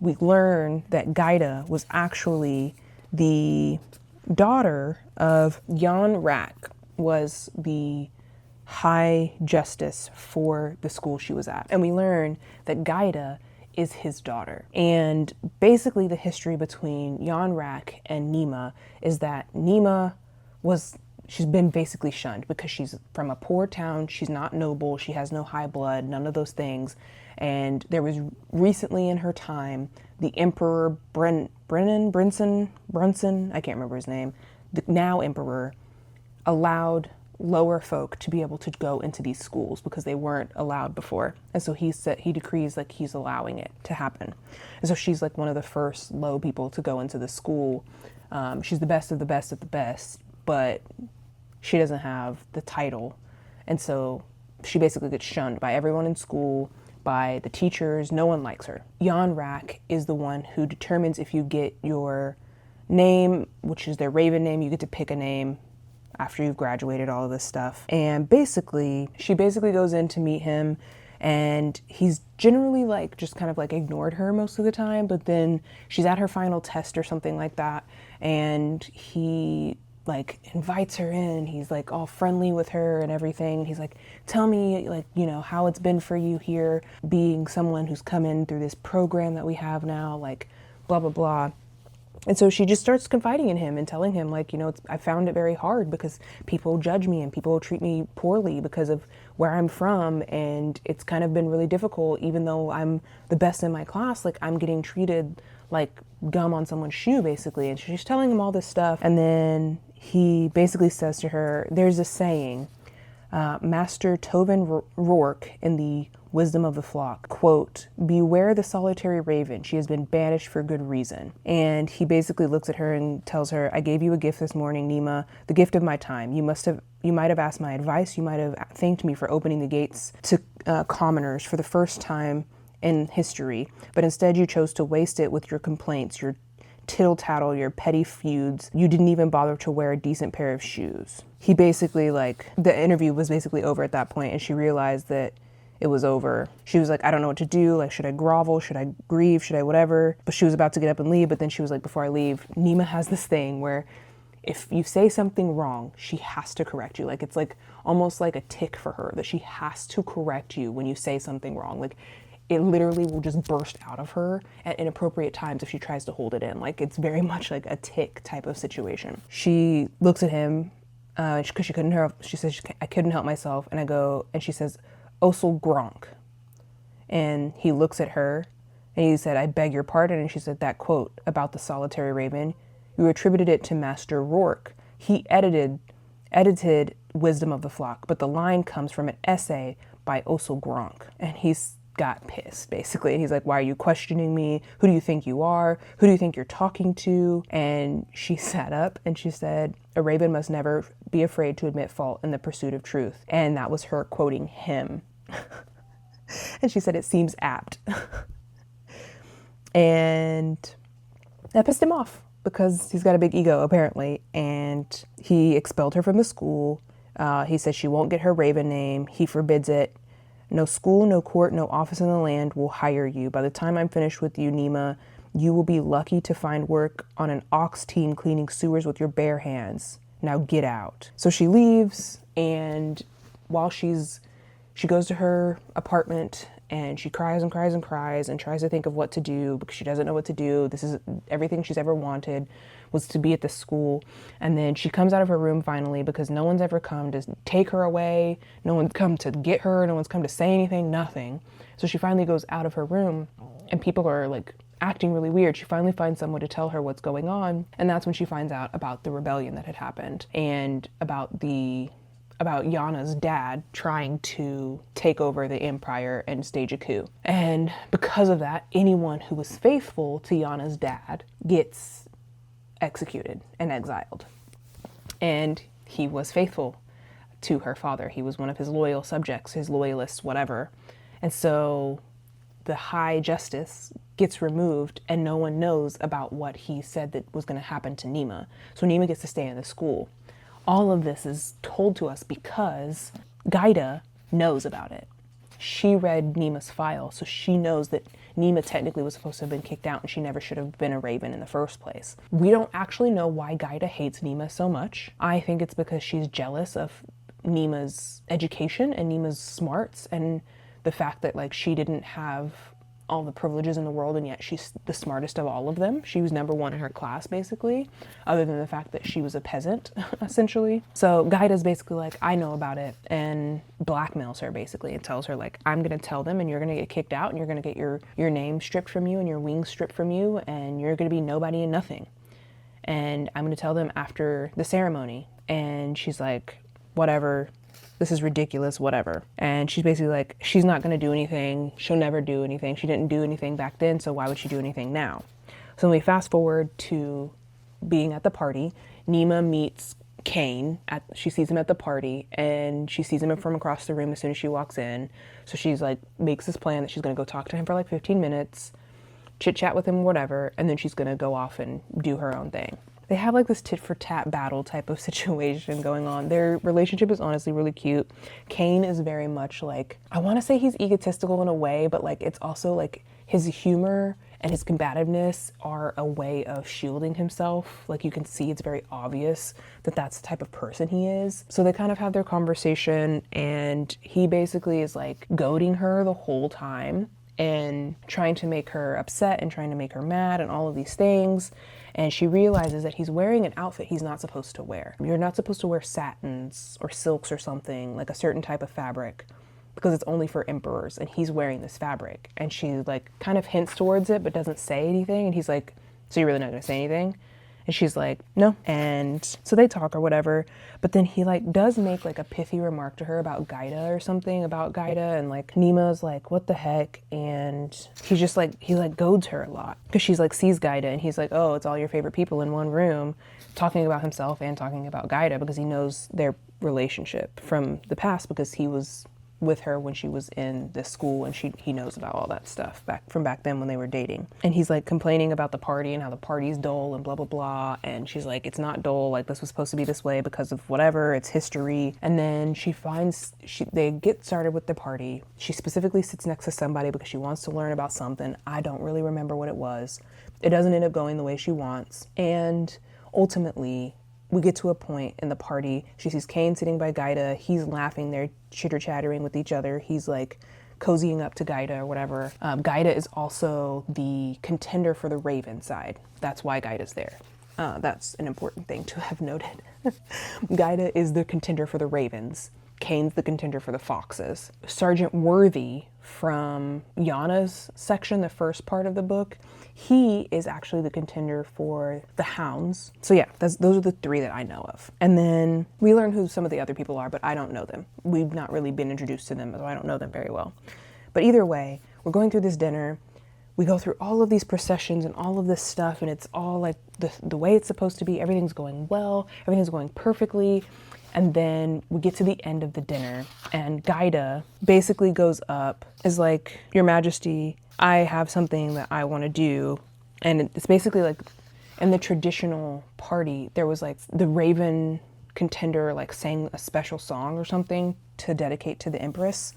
we learned that Gaida was actually the daughter of Jan Rack, was the high justice for the school she was at. And we learned that Gaida is his daughter. And basically the history between Jan Rack and Nima is that Nima she's been basically shunned because she's from a poor town, she's not noble, she has no high blood, none of those things. And there was recently in her time, the Emperor Brunson, I can't remember his name, the now Emperor, allowed lower folk to be able to go into these schools because they weren't allowed before. And so he decrees he's allowing it to happen. And so she's one of the first low people to go into the school. She's the best of the best of the best, but she doesn't have the title. And so she basically gets shunned by everyone in school, by the teachers. No one likes her. Jan Rack is the one who determines if you get your name, which is their Raven name. You get to pick a name after you've graduated, all of this stuff. And basically, she basically goes in to meet him, and he's generally like just kind of like ignored her most of the time, but then she's at her final test or something like that, and he like invites her in. He's like all friendly with her and everything. He's like, tell me, like, you know, how it's been for you here being someone who's come in through this program that we have now, like blah blah blah. And so she just starts confiding in him and telling him, like, you know, I found it very hard because people judge me and people treat me poorly because of where I'm from. And it's kind of been really difficult, even though I'm the best in my class, like I'm getting treated like gum on someone's shoe, basically. And she's telling him all this stuff. And then he basically says to her, there's a saying, Master Tovin Rourke in the Wisdom of the Flock, quote, beware the solitary raven. She has been banished for good reason. And he basically looks at her and tells her, I gave you a gift this morning, Nima, the gift of my time. You might have asked my advice. You might have thanked me for opening the gates to commoners for the first time in history. But instead you chose to waste it with your complaints, your tittle-tattle, your petty feuds. You didn't even bother to wear a decent pair of shoes. He basically, like, the interview was basically over at that point, and she realized that it was over. She was like, I don't know what to do. Like, should I grovel? Should I grieve? Should I whatever? But she was about to get up and leave, but then she was like, before I leave, Nima has this thing where if you say something wrong, she has to correct you. Like, it's like almost like a tick for her that she has to correct you when you say something wrong. Like, it literally will just burst out of her at inappropriate times if she tries to hold it in. Like, it's very much like a tick type of situation. She looks at him because she says, I couldn't help myself. And she says, Osel Gronk. And he looks at her and he said, I beg your pardon. And she said, that quote about the solitary raven, you attributed it to Master Rourke. He edited Wisdom of the Flock, but the line comes from an essay by Osel Gronk. And he's got pissed, basically. And he's like, why are you questioning me? Who do you think you are? Who do you think you're talking to? And she sat up and she said, a raven must never be afraid to admit fault in the pursuit of truth. And that was her quoting him. And she said, it seems apt. And that pissed him off because he's got a big ego, apparently. And he expelled her from the school. He said she won't get her raven name. He forbids it. No school, no court, no office in the land will hire you. By the time I'm finished with you, Nima, you will be lucky to find work on an ox team cleaning sewers with your bare hands. Now get out. So she leaves, and while she goes to her apartment and she cries and cries and cries and tries to think of what to do because she doesn't know what to do. This is everything she's ever wanted was to be at this school. And then she comes out of her room finally because no one's ever come to take her away. No one's come to get her. No one's come to say anything, nothing. So she finally goes out of her room and people are like acting really weird. She finally finds someone to tell her what's going on. And that's when she finds out about the rebellion that had happened and about Yana's dad trying to take over the empire and stage a coup. And because of that, anyone who was faithful to Yana's dad gets executed and exiled. And he was faithful to her father. He was one of his loyal subjects, his loyalists, whatever. And so the high justice gets removed and no one knows about what he said that was going to happen to Nima. So Nima gets to stay in the school. All of this is told to us because Gaida knows about it. She read Nima's file, so she knows that Nima technically was supposed to have been kicked out and she never should have been a raven in the first place. We don't actually know why Gaida hates Nima so much. I think it's because she's jealous of Nima's education and Nima's smarts and the fact that like she didn't have all the privileges in the world and yet she's the smartest of all of them. She was number one in her class basically, other than the fact that she was a peasant essentially. So Gaida's basically like, I know about it, and blackmails her basically and tells her like, I'm gonna tell them and you're gonna get kicked out and you're gonna get your name stripped from you and your wings stripped from you and you're gonna be nobody and nothing. And I'm gonna tell them after the ceremony. And she's like, whatever, this is ridiculous, whatever. And she's basically like, she's not going to do anything. She'll never do anything. She didn't do anything back then, so why would she do anything now? So when we fast forward to being at the party, Nima meets Kane. She sees him at the party, and she sees him from across the room as soon as she walks in. So she's like, makes this plan that she's gonna go talk to him for like 15 minutes, chit chat with him, whatever, and then she's gonna go off and do her own thing. They have like this tit for tat battle type of situation going on. Their relationship is honestly really cute. Kane is very much like, I want to say he's egotistical in a way, but like it's also like his humor and his combativeness are a way of shielding himself. Like you can see it's very obvious that that's the type of person he is. So they kind of have their conversation, and he basically is like goading her the whole time and trying to make her upset and trying to make her mad and all of these things. And she realizes that he's wearing an outfit he's not supposed to wear. You're not supposed to wear satins or silks or something, like a certain type of fabric, because it's only for emperors, and he's wearing this fabric. And she like kind of hints towards it but doesn't say anything, and he's like, so you're really not gonna say anything? And she's like, no. And so they talk or whatever, but then he like does make like a pithy remark to her about Gaida or something about Gaida, and like Nima's like, what the heck? And he's just like, he like goads her a lot because she's like sees Gaida, and he's like, oh, it's all your favorite people in one room, talking about himself and talking about Gaida because he knows their relationship from the past because he was with her when she was in this school, and he knows about all that stuff back then when they were dating. And he's like complaining about the party and how the party's dull and blah blah blah, and she's like, it's not dull, like this was supposed to be this way because of whatever, it's history. And then they get started with the party. She specifically sits next to somebody because she wants to learn about something. I don't really remember what it was. It doesn't end up going the way she wants, and ultimately we get to a point in the party. She sees Kane sitting by Gaida. He's laughing. They're chitter-chattering with each other. He's like cozying up to Gaida or whatever. Gaida is also the contender for the Raven side. That's why Gaida's there. That's an important thing to have noted. Gaida is the contender for the Ravens. Kane's the contender for the Foxes. Sergeant Worthy from Yana's section, the first part of the book, he is actually the contender for the Hounds. So yeah, those are the three that I know of. And then we learn who some of the other people are, but I don't know them. We've not really been introduced to them, so I don't know them very well. But either way, we're going through this dinner. We go through all of these processions and all of this stuff, and it's all like the way it's supposed to be. Everything's going well. Everything's going perfectly. And then we get to the end of the dinner, and Gaida basically goes up, is like, Your Majesty, I have something that I want to do. And it's basically like, in the traditional party, there was like the Raven contender like sang a special song or something to dedicate to the Empress.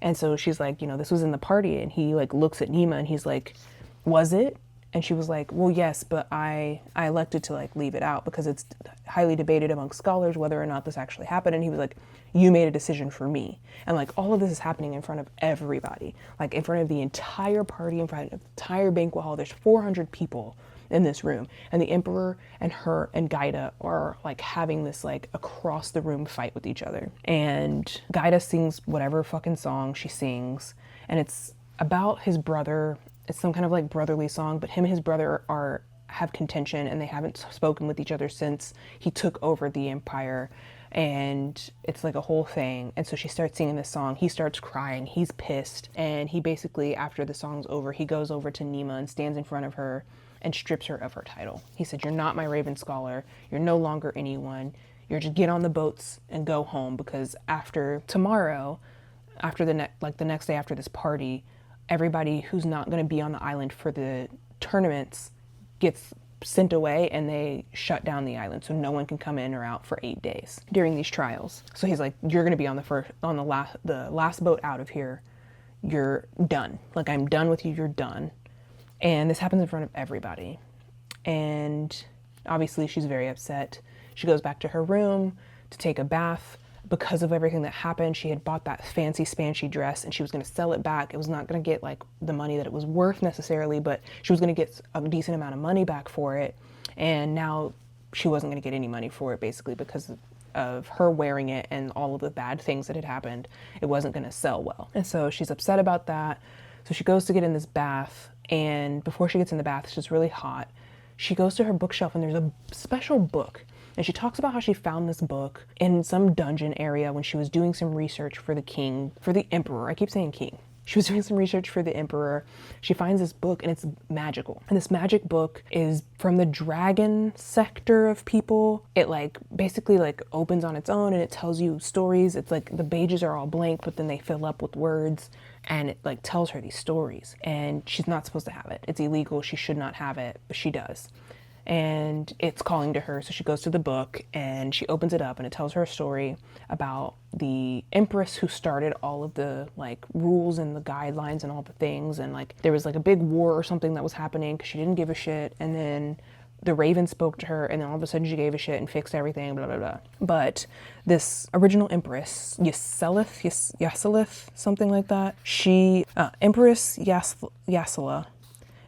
And so she's like, this was in the party, and he like looks at Nima and he's like, was it? And she was like, well, yes, but I elected to like leave it out because it's highly debated among scholars whether or not this actually happened. And he was like, you made a decision for me. And like all of this is happening in front of everybody, like in front of the entire party, in front of the entire banquet hall. There's 400 people in this room, and the Emperor and her and Gaida are like having this like across the room fight with each other. And Gaida sings whatever fucking song she sings, and it's about his brother. It's some kind of like brotherly song, but him and his brother have contention, and they haven't spoken with each other since he took over the empire, and it's like a whole thing. And so she starts singing this song. He starts crying. He's pissed, and he basically, after the song's over, he goes over to Nima and stands in front of her and strips her of her title. He said, you're not my Raven Scholar. You're no longer anyone. You're just get on the boats and go home, because after tomorrow, after the next day after this party, everybody who's not going to be on the island for the tournaments gets sent away, and they shut down the island, so no one can come in or out for 8 days during these trials. So he's like, you're going to be on the last boat out of here. You're done. Like, I'm done with you. You're done. And this happens in front of everybody. And obviously she's very upset. She goes back to her room to take a bath. Because of everything that happened, she had bought that fancy spancy dress, and she was going to sell it back. It was not going to get like the money that it was worth necessarily, but she was going to get a decent amount of money back for it. And now she wasn't going to get any money for it, basically because of her wearing it and all of the bad things that had happened. It wasn't going to sell well. And so she's upset about that. So she goes to get in this bath, and before she gets in the bath, it's just really hot. She goes to her bookshelf, and there's a special book. And she talks about how she found this book in some dungeon area when she was doing some research for the king, for the emperor. I keep saying king. She was doing some research for the emperor. She finds this book and it's magical. And this magic book is from the dragon sector of people. It like basically like opens on its own and it tells you stories. It's like the pages are all blank, but then they fill up with words and it like tells her these stories. And she's not supposed to have it. It's illegal. She should not have it, but she does. And it's calling to her. So she goes to the book and she opens it up and it tells her a story about the empress who started all of the like rules and the guidelines and all the things. And like there was like a big war or something that was happening because she didn't give a shit. And then the raven spoke to her and then all of a sudden she gave a shit and fixed everything, blah, blah, blah. But this original empress, Yaselith, something like that. Empress Yasala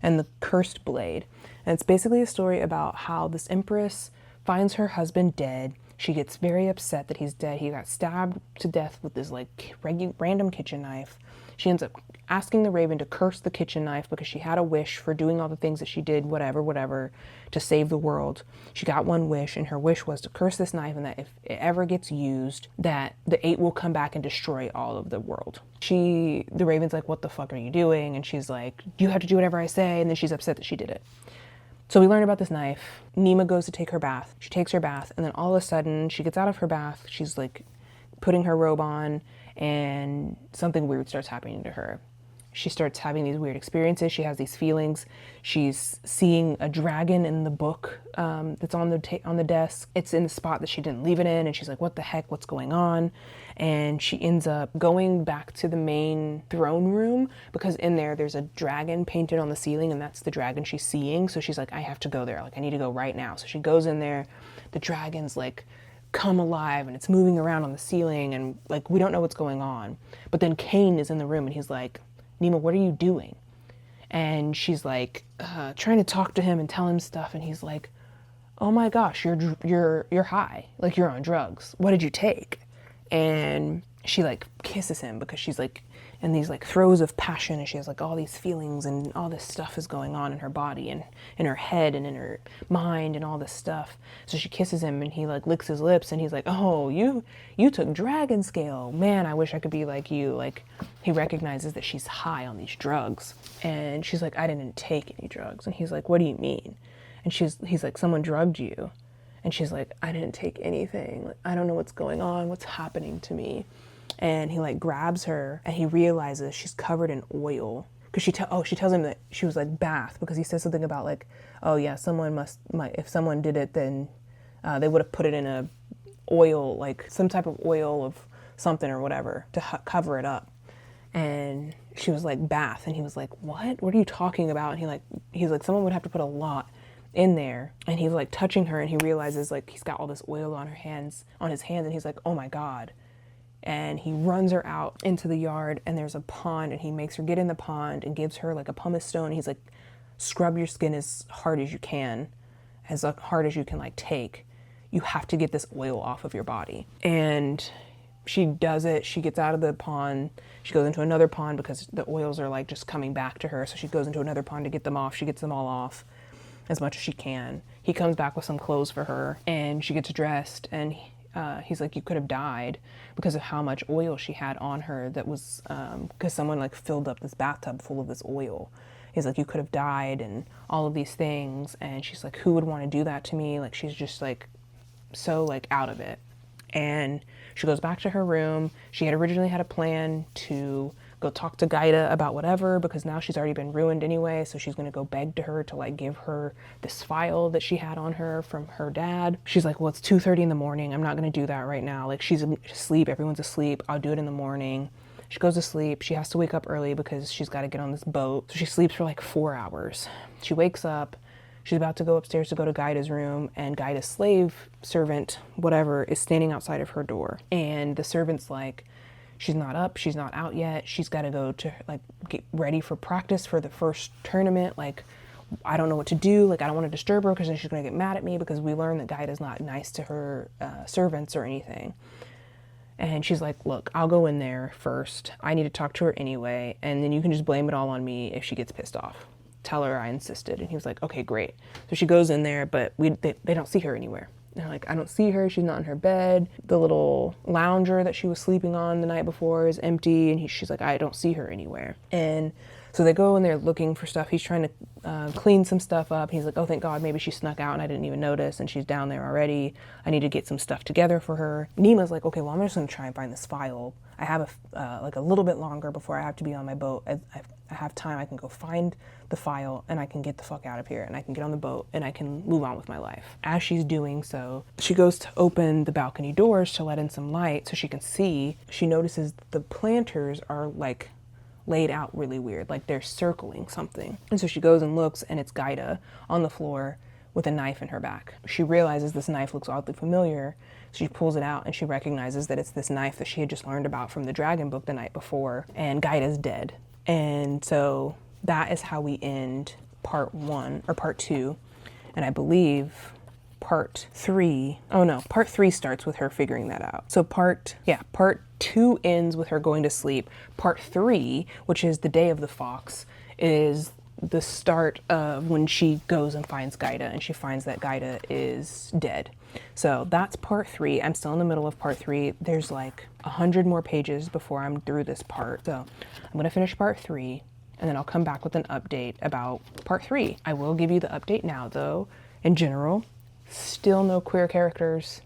and the Cursed Blade. And it's basically a story about how this empress finds her husband dead. She gets very upset that he's dead. He got stabbed to death with this like random kitchen knife. She ends up asking the raven to curse the kitchen knife because she had a wish for doing all the things that she did, whatever, to save the world. She got one wish, and her wish was to curse this knife, and that if it ever gets used, that the eight will come back and destroy all of the world. The raven's like, what the fuck are you doing? And she's like, you have to do whatever I say. And then she's upset that she did it. So we learn about this knife. Nima goes to take her bath. She takes her bath, and then all of a sudden, she gets out of her bath. She's like putting her robe on, and something weird starts happening to her. She starts having these weird experiences. She has these feelings. She's seeing a dragon in the book that's on the desk. It's in the spot that she didn't leave it in, and she's like, what the heck, what's going on? And she ends up going back to the main throne room because in there's a dragon painted on the ceiling, and that's the dragon she's seeing. So she's like, I have to go there. Like, I need to go right now. So she goes in there. The dragon's like come alive and it's moving around on the ceiling, and like we don't know what's going on. But then Cain is in the room and he's like, Nima, what are you doing? And she's like trying to talk to him and tell him stuff, and he's like, oh my gosh, you're high, like you're on drugs. What did you take? And she like kisses him because she's like in these like throes of passion, and she has like all these feelings and all this stuff is going on in her body and in her head and in her mind and all this stuff. So she kisses him and he like licks his lips and he's like, oh, you took dragon scale. Man, I wish I could be like you. Like he recognizes that she's high on these drugs, and she's like, I didn't take any drugs. And he's like, what do you mean? And he's like, someone drugged you. And she's like, I didn't take anything. Like, I don't know what's going on. What's happening to me? And he like grabs her and he realizes she's covered in oil. Because she tells him that she was like bath, because he says something about like, oh yeah, if someone did it, then they would have put it in a oil, like some type of oil of something or whatever to cover it up. And she was like bath, and he was like, what are you talking about? And he's like, someone would have to put a lot in there. And he's like touching her and he realizes like he's got all this oil on his hands, and he's like, oh my God. And he runs her out into the yard, and there's a pond, and he makes her get in the pond and gives her like a pumice stone. He's like, scrub your skin as hard as you can like take. You have to get this oil off of your body. And she does it. She gets out of the pond. She goes into another pond because the oils are like just coming back to her. So she goes into another pond to get them off. She gets them all off as much as she can. He comes back with some clothes for her, and she gets dressed, and he's like, you could have died because of how much oil she had on her. That was because someone like filled up this bathtub full of this oil. He's like, you could have died and all of these things. And she's like, who would want to do that to me? Like, she's just like so like out of it. And she goes back to her room. She had originally had a plan to go talk to Gaida about whatever, because now she's already been ruined anyway. So she's going to go beg to her to like give her this file that she had on her from her dad. She's like, well, it's 2:30 in the morning. I'm not going to do that right now. Like, she's asleep. Everyone's asleep. I'll do it in the morning. She goes to sleep. She has to wake up early because she's got to get on this boat. So she sleeps for like 4 hours. She wakes up. She's about to go upstairs to go to Gaida's room, and Gaida's slave servant, whatever, is standing outside of her door. And the servant's like, she's not up, she's not out yet. She's got to go to like get ready for practice for the first tournament. Like, I don't know what to do. Like, I don't want to disturb her because then she's going to get mad at me, because we learned that Gaida's not nice to her servants or anything. And she's like, look, I'll go in there first. I need to talk to her anyway, and then you can just blame it all on me if she gets pissed off. Tell her I insisted. And he was like, okay, great. So she goes in there, but they don't see her anywhere. And like, I don't see her, she's not in her bed. The little lounger that she was sleeping on the night before is empty, and she's like, I don't see her anywhere. And so they go and they're looking for stuff. He's trying to clean some stuff up. He's like, oh, thank God, maybe she snuck out and I didn't even notice, and she's down there already. I need to get some stuff together for her. Nima's like, okay, well, I'm just gonna try and find this file. I have like a little bit longer before I have to be on my boat. I have time. I can go find the file and I can get the fuck out of here and I can get on the boat and I can move on with my life. As she's doing so, she goes to open the balcony doors to let in some light so she can see. She notices the planters are like laid out really weird, like they're circling something. And so she goes and looks, and it's Gaida on the floor with a knife in her back. She realizes this knife looks oddly familiar. She pulls it out and she recognizes that it's this knife that she had just learned about from the dragon book the night before, and Gaida's dead. And so that is how we end part 1 or part 2. And I believe part 3 starts with her figuring that out. So part 2 ends with her going to sleep. Part 3, which is the day of the fox, is the start of when she goes and finds Gaida, and she finds that Gaida is dead. So that's part 3. I'm still in the middle of part 3. There's like 100 more pages before I'm through this part. So I'm gonna finish part 3, and then I'll come back with an update about part 3. I will give you the update now though. In general, still no queer characters.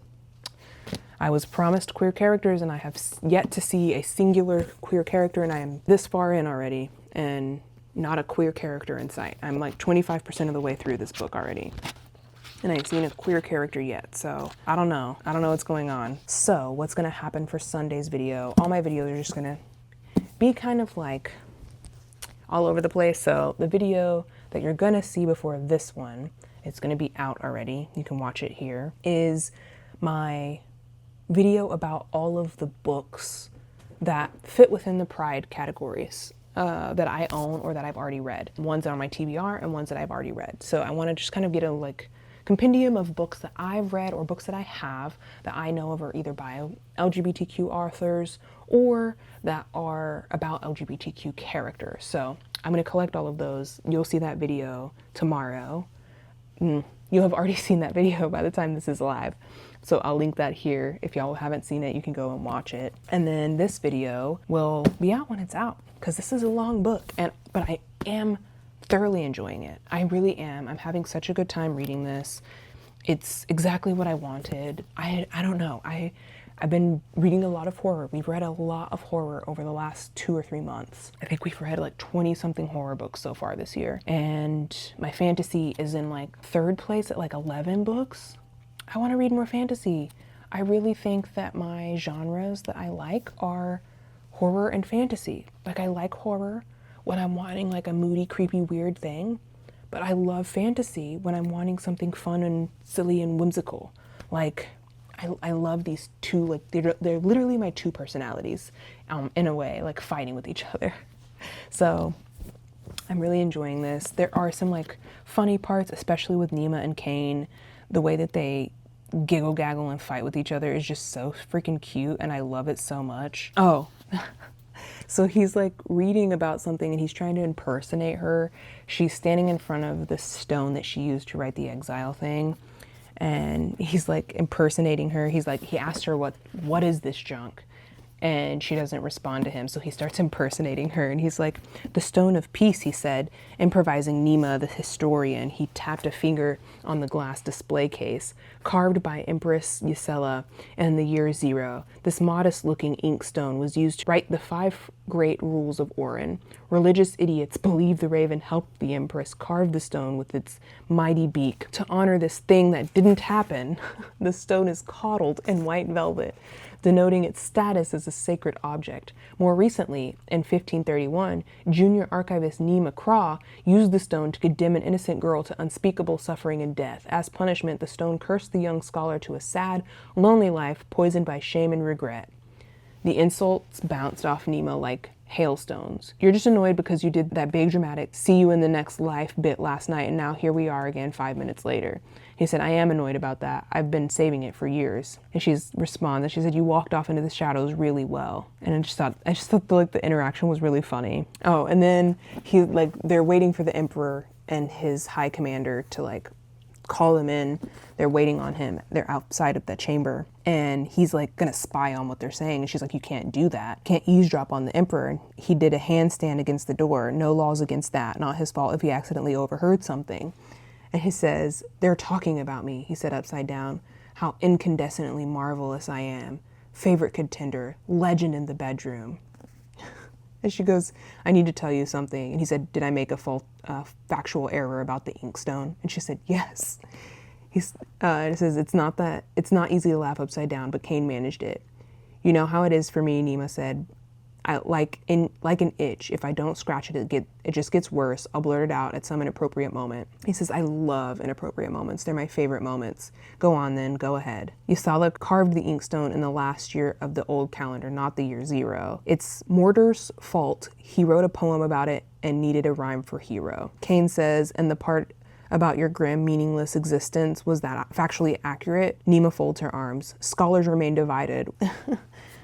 I was promised queer characters and I have yet to see a singular queer character, and I am this far in already and not a queer character in sight. I'm like 25% of the way through this book already, and I ain't seen a queer character yet, so I don't know what's going on. So what's gonna happen for Sunday's video? All my videos are just gonna be kind of like all over the place. So the video that you're gonna see before this one, it's gonna be out already, you can watch it here, is my video about all of the books that fit within the Pride categories that I own or that I've already read. Ones that are on my TBR and ones that I've already read. So I want to just kind of get a like compendium of books that I've read or books that I have that I know of are either by LGBTQ authors or that are about LGBTQ characters. So I'm going to collect all of those. You'll see that video tomorrow. You'll have already seen that video by the time this is live. So I'll link that here. If y'all haven't seen it, you can go and watch it. And then this video will be out when it's out, because this is a long book, but I am thoroughly enjoying it. I really am. I'm having such a good time reading this. It's exactly what I wanted. I don't know. I've been reading a lot of horror. We've read a lot of horror over the last 2 or 3 months. I think we've read like 20 something horror books so far this year. And my fantasy is in like 3rd place at like 11 books. I want to read more fantasy. I really think that my genres that I like are horror and fantasy. Like, I like horror when I'm wanting like a moody, creepy, weird thing, but I love fantasy when I'm wanting something fun and silly and whimsical. Like, I love these two, like they're literally my 2 personalities, in a way, like fighting with each other. So I'm really enjoying this. There are some like funny parts, especially with Nima and Kane. The way that they giggle, gaggle, and fight with each other is just so freaking cute, and I love it so much. Oh, so he's like reading about something and he's trying to impersonate her. She's standing in front of the stone that she used to write the exile thing, and he's like impersonating her. He's like, he asked her, what is this junk? And she doesn't respond to him, so he starts impersonating her, and he's like, the stone of peace, he said, improvising Nima the historian. He tapped a finger on the glass display case, carved by Empress Ysela in the year 0. This modest-looking inkstone was used to write the 5 great rules of Orin. Religious idiots believe the raven helped the Empress carve the stone with its mighty beak. To honor this thing that didn't happen, the stone is coddled in white velvet, denoting its status as a sacred object. More recently, in 1531, junior archivist Nima Craw used the stone to condemn an innocent girl to unspeakable suffering and death. As punishment, the stone cursed the young scholar to a sad, lonely life poisoned by shame and regret. The insults bounced off Nima like hailstones. You're just annoyed because you did that big dramatic "see you in the next life" bit last night, and now here we are again 5 minutes later. He said, I am annoyed about that. I've been saving it for years. And she responded, she said, you walked off into the shadows really well. And I just thought like the interaction was really funny. Oh, and then they're waiting for the emperor and his high commander to like call him in. They're waiting on him. They're outside of the chamber. And he's like gonna spy on what they're saying. And she's like, you can't do that. Can't eavesdrop on the emperor. And he did a handstand against the door. No laws against that. Not his fault if he accidentally overheard something. And he says, they're talking about me. He said upside down, how incandescently marvelous I am. Favorite contender, legend in the bedroom. And she goes, I need to tell you something. And he said, did I make a factual error about the inkstone? And she said, yes. And it says, it's not easy to laugh upside down, but Cain managed it. You know how it is for me, Nima said. Like an itch. If I don't scratch it, it just gets worse. I'll blurt it out at some inappropriate moment. He says, I love inappropriate moments. They're my favorite moments. Go on then, go ahead. Yasala carved the inkstone in the last year of the old calendar, not the year 0. It's Mortar's fault. He wrote a poem about it and needed a rhyme for hero. Cain says, and the part about your grim, meaningless existence, was that factually accurate? Nima folds her arms. Scholars remain divided.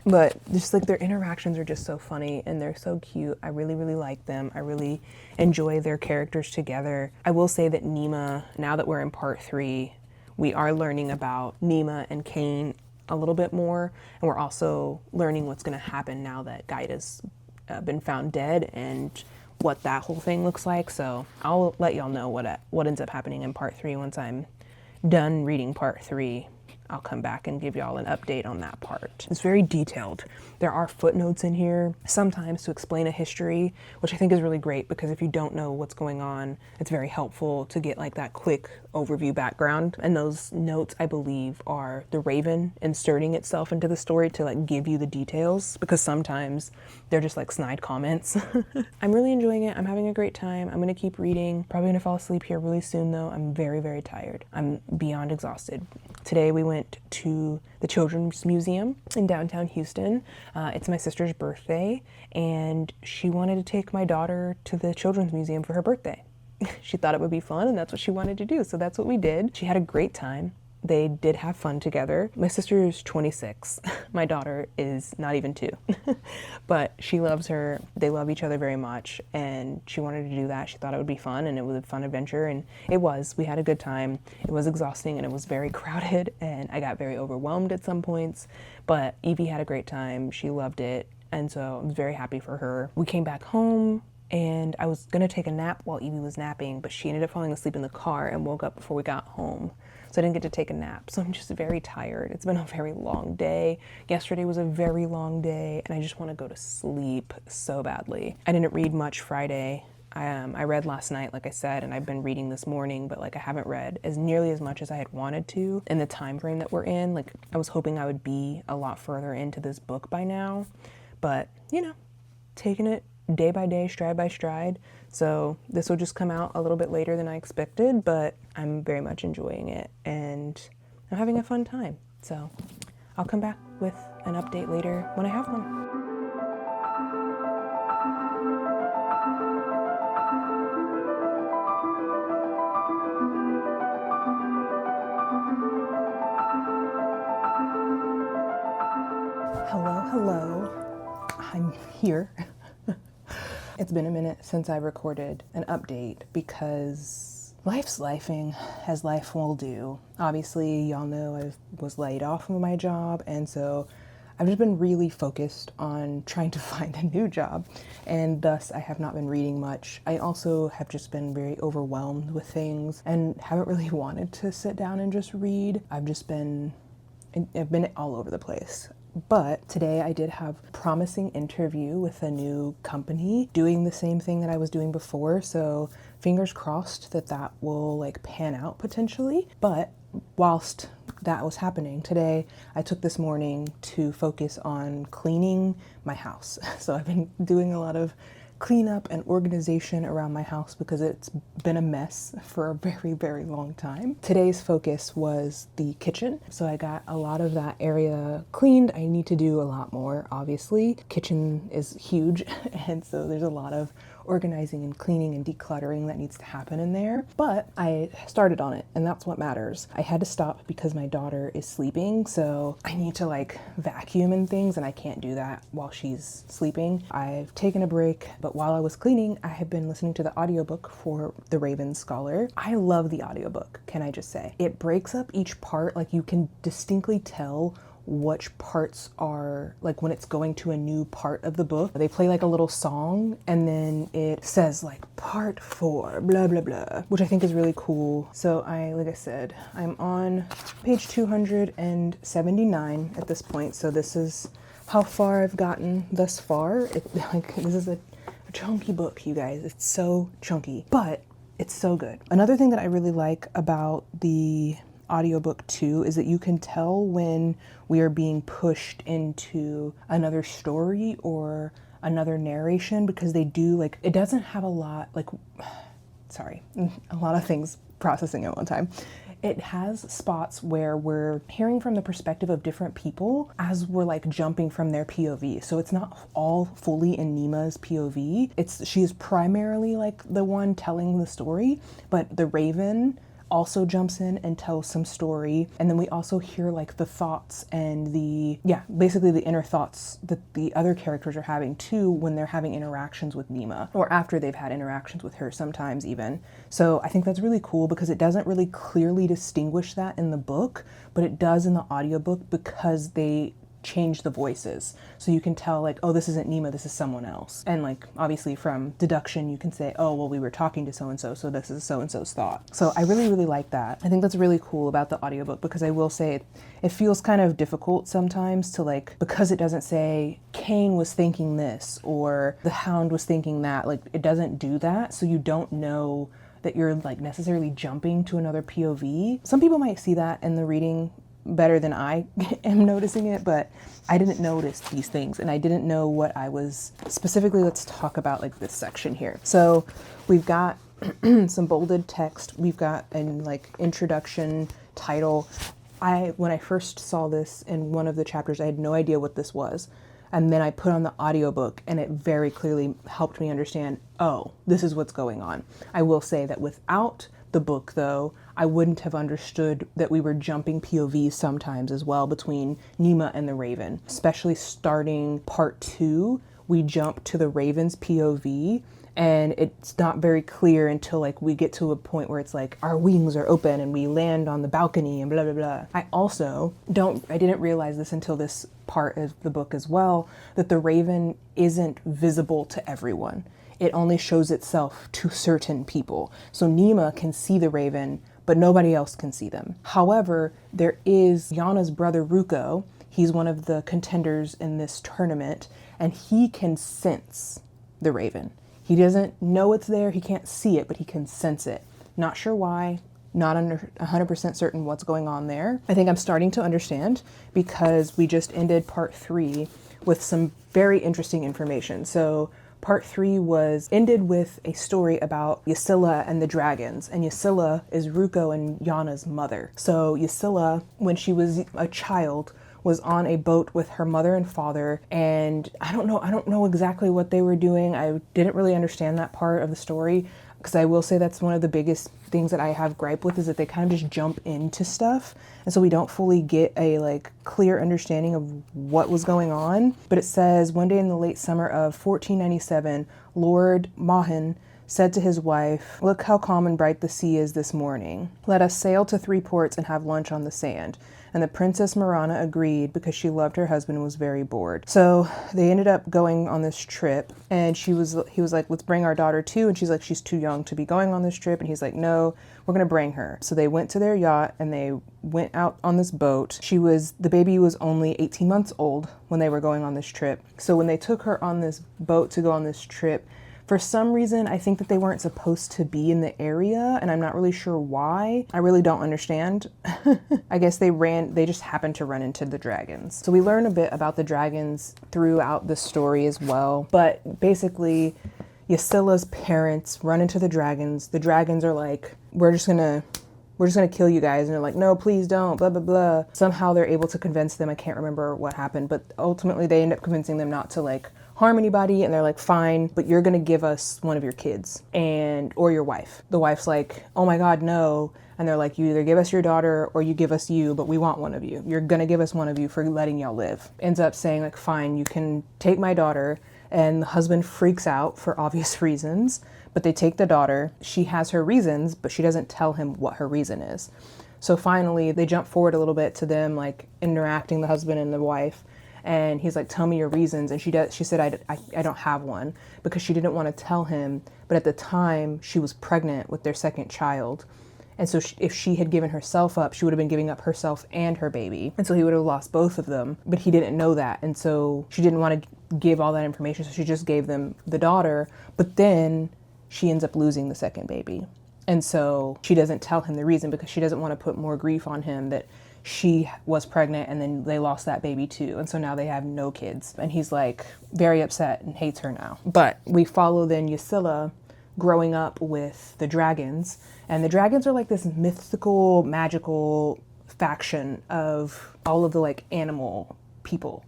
But just like their interactions are just so funny and they're so cute. I really, really like them. I really enjoy their characters together. I will say that Nima, now that we're in part 3, we are learning about Nima and Cain a little bit more. And we're also learning what's going to happen now that Gaida's been found dead and what that whole thing looks like. So I'll let y'all know what ends up happening in part 3 once I'm done reading part 3. I'll come back and give y'all an update on that part. It's very detailed. There are footnotes in here sometimes to explain a history, which I think is really great because if you don't know what's going on, it's very helpful to get like that quick overview background. And those notes, I believe, are the Raven inserting itself into the story to like give you the details, because sometimes they're just like snide comments. I'm really enjoying it. I'm having a great time. I'm gonna keep reading. Probably gonna fall asleep here really soon though. I'm very, very tired. I'm beyond exhausted. Today we went to the Children's Museum in downtown Houston. It's my sister's birthday and she wanted to take my daughter to the Children's Museum for her birthday. She thought it would be fun and that's what she wanted to do. So that's what we did. She had a great time. They did have fun together. My sister is 26. My daughter is not even 2. But she loves her. They love each other very much. And she wanted to do that. She thought it would be fun and it was a fun adventure. And it was. We had a good time. It was exhausting and it was very crowded. And I got very overwhelmed at some points. But Evie had a great time. She loved it. And so I was very happy for her. We came back home. And I was gonna take a nap while Evie was napping, but she ended up falling asleep in the car and woke up before we got home. So I didn't get to take a nap. So I'm just very tired. It's been a very long day. Yesterday was a very long day and I just wanna go to sleep so badly. I didn't read much Friday. I read last night, like I said, and I've been reading this morning, but like I haven't read as nearly as much as I had wanted to in the time frame that we're in. Like I was hoping I would be a lot further into this book by now, but you know, taking it day by day, stride by stride. So this will just come out a little bit later than I expected, but I'm very much enjoying it and I'm having a fun time. So I'll come back with an update later when I have one. Hello. I'm here. It's been a minute since I recorded an update because life's lifing as life will do. Obviously, y'all know I was laid off from my job, and so I've just been really focused on trying to find a new job, and thus I have not been reading much. I also have just been very overwhelmed with things and haven't really wanted to sit down and just read. I've been all over the place. But today I did have a promising interview with a new company doing the same thing that I was doing before. So fingers crossed that will like pan out potentially. But whilst that was happening today, I took this morning to focus on cleaning my house. So I've been doing a lot of cleanup and organization around my house because it's been a mess for a very, very long time. Today's focus was the kitchen. So I got a lot of that area cleaned. I need to do a lot more, obviously. Kitchen is huge, and so there's a lot of organizing and cleaning and decluttering that needs to happen in there. But I started on it, and that's what matters. I had to stop because my daughter is sleeping, so I need to like vacuum and things, and I can't do that while she's sleeping. I've taken a break, but while I was cleaning, I have been listening to the audiobook for The Raven Scholar. I love the audiobook, can I just say. It breaks up each part, like you can distinctly tell which parts are like when it's going to a new part of the book. They play like a little song and then it says like part 4, blah, blah, blah, which I think is really cool. So like I said, I'm on page 279 at this point. So this is how far I've gotten thus far. This is a chunky book, you guys. It's so chunky, but it's so good. Another thing that I really like about the audiobook too is that you can tell when we are being pushed into another story or another narration, because they do like, it doesn't have a lot of things processing at one time. It has spots where we're hearing from the perspective of different people as we're like jumping from their POV. So it's not all fully in Nima's POV. She is primarily like the one telling the story, but the Raven also jumps in and tells some story. And then we also hear like the thoughts and basically the inner thoughts that the other characters are having too when they're having interactions with Nima, or after they've had interactions with her sometimes even. So I think that's really cool because it doesn't really clearly distinguish that in the book, but it does in the audiobook because they change the voices. So you can tell like, oh, this isn't Nima, this is someone else. And like, obviously from deduction, you can say, oh, well, we were talking to so-and-so, so this is so-and-so's thought. So I really, really like that. I think that's really cool about the audiobook because I will say it feels kind of difficult sometimes to like, because it doesn't say Cain was thinking this or the Hound was thinking that, like it doesn't do that. So you don't know that you're like necessarily jumping to another POV. Some people might see that in the reading better than I am noticing it, but I didn't notice these things and I didn't know what I was specifically. Let's talk about like this section here. So we've got some bolded text. We've got an like introduction title. When I first saw this in one of the chapters, I had no idea what this was. And then I put on the audiobook and it very clearly helped me understand, oh, this is what's going on. I will say that without the book though, I wouldn't have understood that we were jumping POVs sometimes as well between Nima and the Raven. Especially starting part 2, we jump to the Raven's POV and it's not very clear until like we get to a point where it's like our wings are open and we land on the balcony and blah, blah, blah. I didn't realize this until this part of the book as well, that the Raven isn't visible to everyone. It only shows itself to certain people. So Nima can see the Raven, but nobody else can see them. However, there is Yana's brother Ruko. He's one of the contenders in this tournament, and he can sense the Raven. He doesn't know it's there, he can't see it, but he can sense it. Not sure why, not 100% certain what's going on there. I think I'm starting to understand because we just ended part 3 with some very interesting information. So part 3 ended with a story about Ysilla and the dragons, and Ysilla is Ruko and Yana's mother. So Ysilla, when she was a child, was on a boat with her mother and father, and I don't know exactly what they were doing. I didn't really understand that part of the story, because I will say that's one of the biggest things that I have gripe with, is that they kind of just jump into stuff, and so we don't fully get a like clear understanding of what was going on. But it says, one day in the late summer of 1497, Lord Mahan said to his wife, "Look how calm and bright the sea is this morning. Let us sail to 3 ports and have lunch on the sand." And the Princess Marana agreed because she loved her husband and was very bored. So they ended up going on this trip, and he was like, "Let's bring our daughter too." And she's like, "She's too young to be going on this trip." And he's like, "No, we're gonna bring her." So they went to their yacht and they went out on this boat. The baby was only 18 months old when they were going on this trip. So when they took her on this boat to go on this trip, for some reason, I think that they weren't supposed to be in the area, and I'm not really sure why. I really don't understand. I guess they just happened to run into the dragons. So we learn a bit about the dragons throughout the story as well. But basically, Ysilla's parents run into the dragons. The dragons are like, "We're just gonna we're just gonna kill you guys. And they're like, no, please don't, blah, blah, blah. Somehow they're able to convince them. I can't remember what happened, but ultimately they end up convincing them not to like harm anybody. And they're like, fine, but you're gonna give us one of your kids or your wife. The wife's like, oh my God, no. And they're like, you either give us your daughter or you give us you, but we want one of you. You're gonna give us one of you for letting y'all live. Ends up saying like, fine, you can take my daughter. And the husband freaks out for obvious reasons, but they take the daughter. She has her reasons, but she doesn't tell him what her reason is. So finally they jump forward a little bit to them like interacting, the husband and the wife. And he's like, tell me your reasons. And she said, I don't have one, because she didn't want to tell him. But at the time she was pregnant with their second child. And so if she had given herself up, she would have been giving up herself and her baby. And so he would have lost both of them, but he didn't know that. And so she didn't want to give all that information. So she just gave them the daughter, but then she ends up losing the second baby. And so she doesn't tell him the reason, because she doesn't want to put more grief on him that she was pregnant and then they lost that baby too. And so now they have no kids. And he's like very upset and hates her now. But we follow then Ysilla growing up with the dragons. And the dragons are like this mythical, magical faction of all of the like animal people.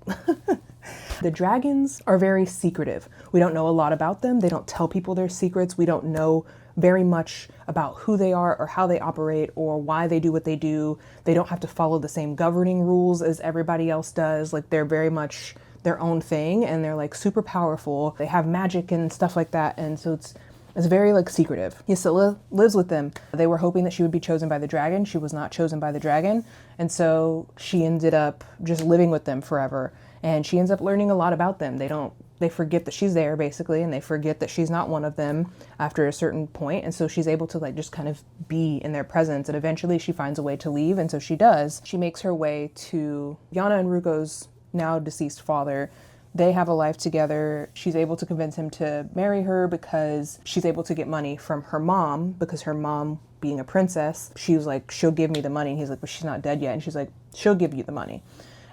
The dragons are very secretive. We don't know a lot about them. They don't tell people their secrets. We don't know very much about who they are or how they operate or why they do what they do. They don't have to follow the same governing rules as everybody else does. Like they're very much their own thing, and they're like super powerful. They have magic and stuff like that. And so it's very like secretive. Ysilla lives with them. They were hoping that she would be chosen by the dragon. She was not chosen by the dragon. And so she ended up just living with them forever. And she ends up learning a lot about them. They forget that she's there basically, and they forget that she's not one of them after a certain point. And so she's able to like just kind of be in their presence. And eventually she finds a way to leave. And so she does. She makes her way to Yana and Ruko's now deceased father. They have a life together. She's able to convince him to marry her because she's able to get money from her mom, because her mom, being a princess, she was like, she'll give me the money. And he's like, but she's not dead yet. And she's like, she'll give you the money.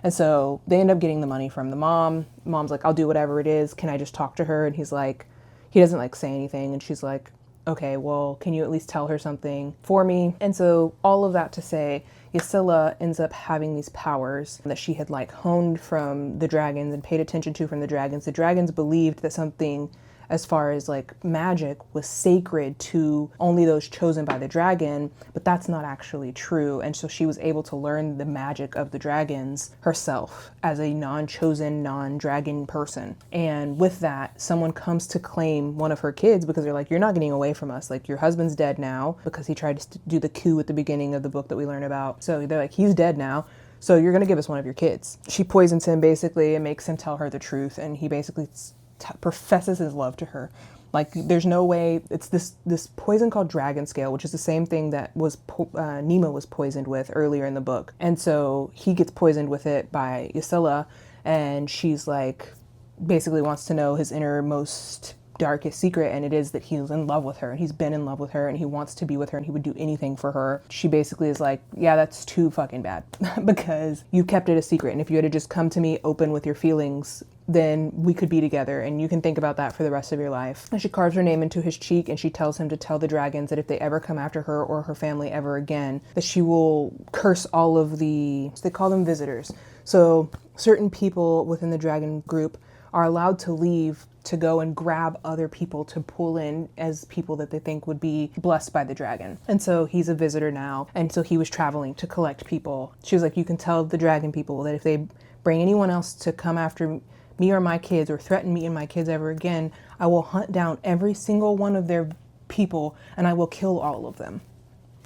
And so they end up getting the money from the mom. Mom's like, I'll do whatever it is. Can I just talk to her? And he's like, he doesn't like say anything. And she's like, okay, well, can you at least tell her something for me? And so all of that to say, Ysilla ends up having these powers that she had like honed from the dragons and paid attention to from the dragons. The dragons believed that something as far as like magic was sacred to only those chosen by the dragon, but that's not actually true. And so she was able to learn the magic of the dragons herself as a non-chosen, non-dragon person. And with that, someone comes to claim one of her kids because they're like, you're not getting away from us. Like, your husband's dead now, because he tried to do the coup at the beginning of the book that we learn about. So they're like, he's dead now, so you're gonna give us one of your kids. She poisons him basically and makes him tell her the truth. And he basically professes his love to her. Like, there's no way. It's this poison called dragon scale, which is the same thing that was Nima was poisoned with earlier in the book. And so he gets poisoned with it by Ysilla, and she's like, basically wants to know his innermost darkest secret, and it is that he's in love with her, and he's been in love with her, and he wants to be with her, and he would do anything for her. She basically is like, yeah, that's too fucking bad because you kept it a secret, and if you had to just come to me open with your feelings, then we could be together, and you can think about that for the rest of your life. And she carves her name into his cheek, and she tells him to tell the dragons that if they ever come after her or her family ever again, that she will curse all of they call them visitors. So certain people within the dragon group are allowed to leave to go and grab other people to pull in as people that they think would be blessed by the dragon. And so he's a visitor now. And so he was traveling to collect people. She was like, you can tell the dragon people that if they bring anyone else to come after me or my kids or threaten me and my kids ever again, I will hunt down every single one of their people and I will kill all of them.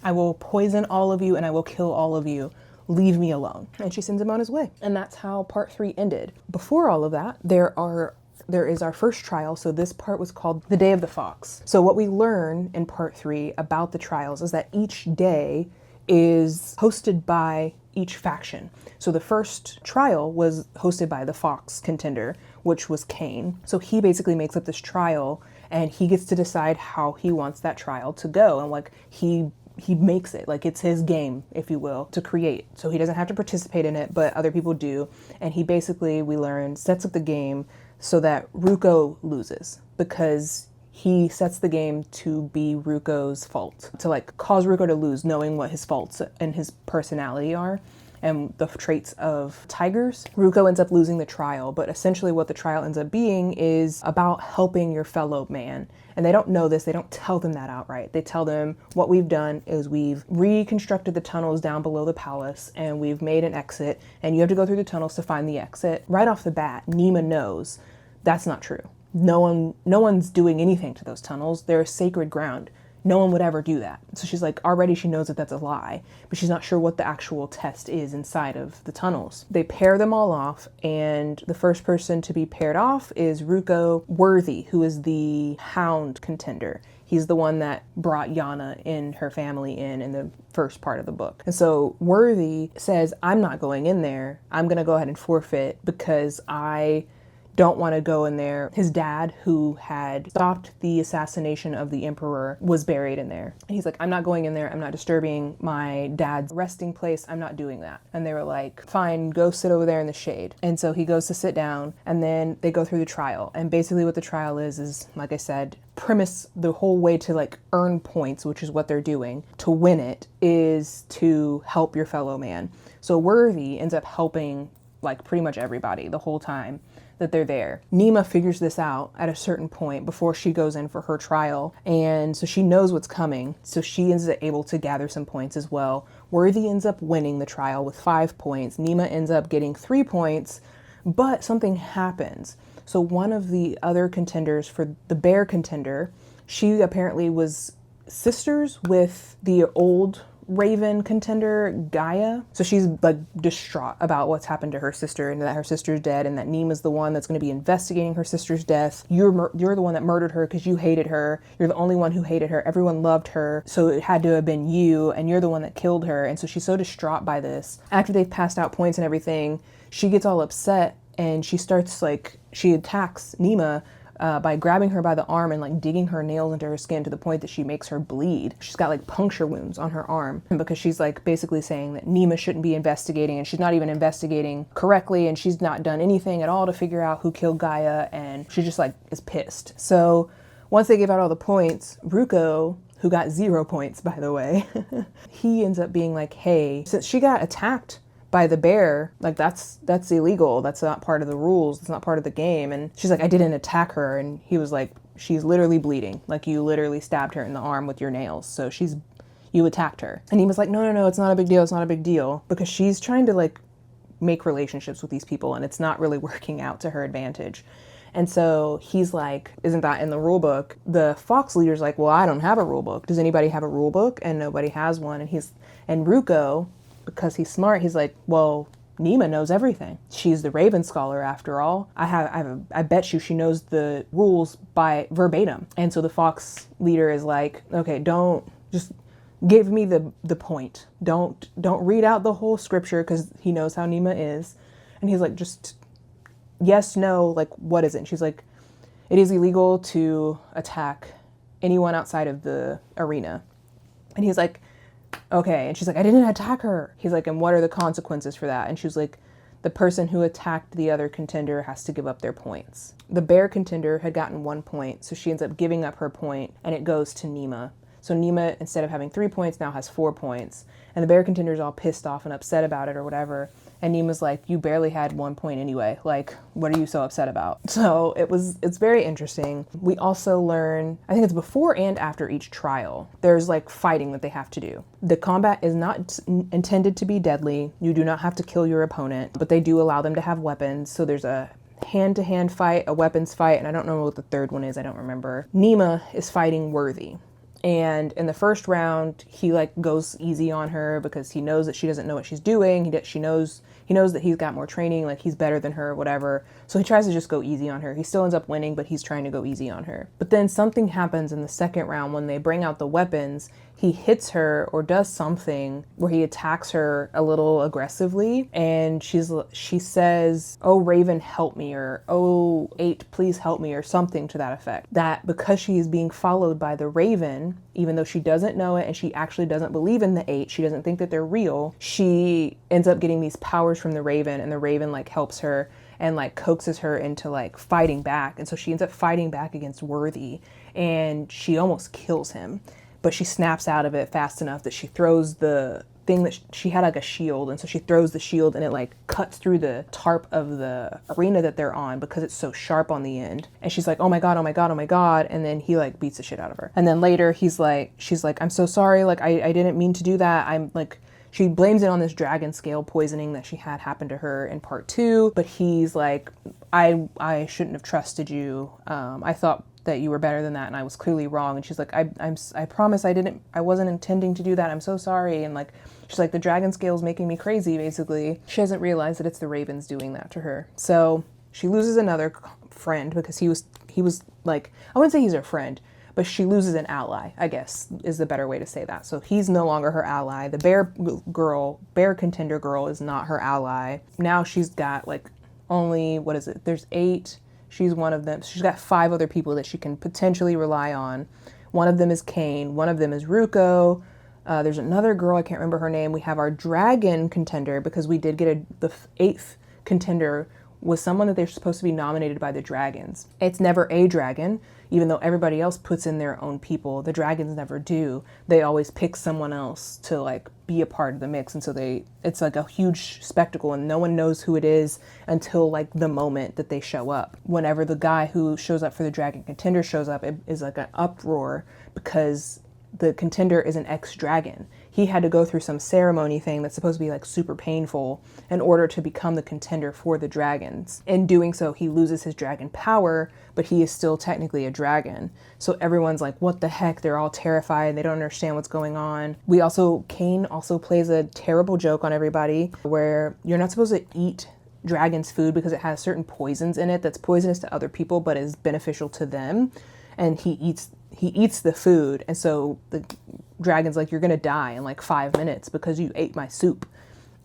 I will poison all of you and I will kill all of you. Leave me alone. And she sends him on his way. And that's how part 3 ended. Before all of that, there is our first trial. So this part was called the Day of the Fox. So what we learn in part 3 about the trials is that each day is hosted by each faction. So the first trial was hosted by the Fox contender, which was Cain. So he basically makes up this trial and he gets to decide how he wants that trial to go. And like he makes it, like it's his game, if you will, to create. So he doesn't have to participate in it, but other people do. And he basically, we learn, sets up the game so that Ruko loses because he sets the game to be Ruko's fault, to like cause Ruko to lose, knowing what his faults and his personality are and the traits of tigers. Ruko ends up losing the trial, but essentially what the trial ends up being is about helping your fellow man. And they don't know this, they don't tell them that outright. They tell them, what we've done is we've reconstructed the tunnels down below the palace and we've made an exit, and you have to go through the tunnels to find the exit. Right off the bat, Nima knows that's not true. No one's doing anything to those tunnels. They're sacred ground. No one would ever do that. So she's like, already she knows that that's a lie, but she's not sure what the actual test is inside of the tunnels. They pair them all off, and the first person to be paired off is Ruko Worthy, who is the hound contender. He's the one that brought Yana and her family in the first part of the book. And so Worthy says, I'm not going in there. I'm gonna go ahead and forfeit because I don't want to go in there. His dad, who had stopped the assassination of the emperor, was buried in there. And he's like, I'm not going in there. I'm not disturbing my dad's resting place. I'm not doing that. And they were like, fine, go sit over there in the shade. And so he goes to sit down, and then they go through the trial. And basically what the trial is like I said, premise the whole way to like earn points, which is what they're doing to win it, is to help your fellow man. So Worthy ends up helping like pretty much everybody the whole time that they're there. Nima figures this out at a certain point before she goes in for her trial, and so she knows what's coming, so she is able to gather some points as well. Worthy ends up winning the trial with 5 points. Nima ends up getting 3 points, but something happens. So one of the other contenders for the bear contender, she apparently was sisters with the old Raven contender Gaia. So she's like distraught about what's happened to her sister and that her sister's dead, and that Nima's the one that's going to be investigating her sister's death. You're the one that murdered her because you hated her. You're the only one who hated her. Everyone loved her, so it had to have been you, and you're the one that killed her. And so she's so distraught by this. After they've passed out points and everything, she gets all upset and she attacks Nima by grabbing her by the arm and like digging her nails into her skin to the point that she makes her bleed. She's got like puncture wounds on her arm, and because she's like basically saying that Nima shouldn't be investigating, and she's not even investigating correctly, and she's not done anything at all to figure out who killed Gaia, and she just like is pissed. So once they give out all the points, Ruko, who got 0 points by the way, he ends up being like, hey, since she got attacked by the bear, like that's illegal. That's not part of the rules. It's not part of the game. And she's like, I didn't attack her. And he was like, she's literally bleeding. Like you literally stabbed her in the arm with your nails. So you attacked her. And he was like, no, it's not a big deal. It's not a big deal. Because she's trying to like make relationships with these people, and it's not really working out to her advantage. And so he's like, isn't that in the rule book? The Fox leader's like, well, I don't have a rule book. Does anybody have a rule book? And nobody has one. And Ruko, because he's smart, he's like, well, Nima knows everything. She's the Raven Scholar after all. I bet you she knows the rules by verbatim. And so the Fox leader is like, okay, don't just give me the point. Don't read out the whole scripture, because he knows how Nima is. And he's like, just yes, no, like what is it? And she's like, it is illegal to attack anyone outside of the arena. And he's like, okay. And she's like, I didn't attack her. He's like, and what are the consequences for that? And she was like, the person who attacked the other contender has to give up their points. The bear contender had gotten 1 point, so she ends up giving up her point, and it goes to Nima. So Nima, instead of having 3 points, now has 4 points. And the bear contender's all pissed off and upset about it or whatever. And Nima's like, you barely had 1 point anyway. Like, what are you so upset about? So it's very interesting. We also learn, I think it's before and after each trial, there's like fighting that they have to do. The combat is not intended to be deadly. You do not have to kill your opponent, but they do allow them to have weapons. So there's a hand-to-hand fight, a weapons fight, and I don't know what the third one is. I don't remember. Nima is fighting Worthy. And in the first round, he like goes easy on her because he knows that she doesn't know what she's doing. He knows that he's got more training, like he's better than her or whatever. So he tries to just go easy on her. He still ends up winning, but he's trying to go easy on her. But then something happens in the second round when they bring out the weapons. He hits her or does something where he attacks her a little aggressively, and she says, "Oh, Raven, help me," or "Oh, 8, please help me," or something to that effect. That because she is being followed by the Raven, even though she doesn't know it and she actually doesn't believe in the 8, she doesn't think that they're real, she ends up getting these powers from the Raven, and the Raven like helps her and like coaxes her into like fighting back. And so she ends up fighting back against Worthy, and she almost kills him. But she snaps out of it fast enough that she throws the thing that she had like a shield, and so she throws the shield and it like cuts through the tarp of the arena that they're on because it's so sharp on the end. And she's like, oh my god, oh my god, oh my god, and then he like beats the shit out of her. And then later she's like, I'm so sorry, like I didn't mean to do that. I'm like, she blames it on this dragon scale poisoning that she had happen to her in part 2, but he's like, I shouldn't have trusted you. I thought that you were better than that, and I was clearly wrong. And she's like, I promise I wasn't intending to do that. I'm so sorry. And like, she's like, the dragon scale's making me crazy, basically. She doesn't realize that it's the ravens doing that to her. So she loses another friend because he was like, I wouldn't say he's her friend, but she loses an ally, I guess is the better way to say that. So he's no longer her ally. The bear contender girl is not her ally. Now she's got like only, what is it? There's 8. She's one of them. She's got 5 other people that she can potentially rely on. One of them is Kane. One of them is Ruko. There's another girl, I can't remember her name. We have our dragon contender, because we did get the 8th contender was someone that they're supposed to be nominated by the dragons. It's never a dragon, even though everybody else puts in their own people. The dragons never do. They always pick someone else to like be a part of the mix. And so it's like a huge spectacle, and no one knows who it is until like the moment that they show up. Whenever the guy who shows up for the dragon contender shows up, it is like an uproar because the contender is an ex-dragon. He had to go through some ceremony thing that's supposed to be like super painful in order to become the contender for the dragons. In doing so, he loses his dragon power, but he is still technically a dragon. So everyone's like, what the heck? They're all terrified. They don't understand what's going on. Kane also plays a terrible joke on everybody where you're not supposed to eat dragon's food because it has certain poisons in it that's poisonous to other people but is beneficial to them. And he eats the food, and so the dragon's like, you're gonna die in like 5 minutes because you ate my soup.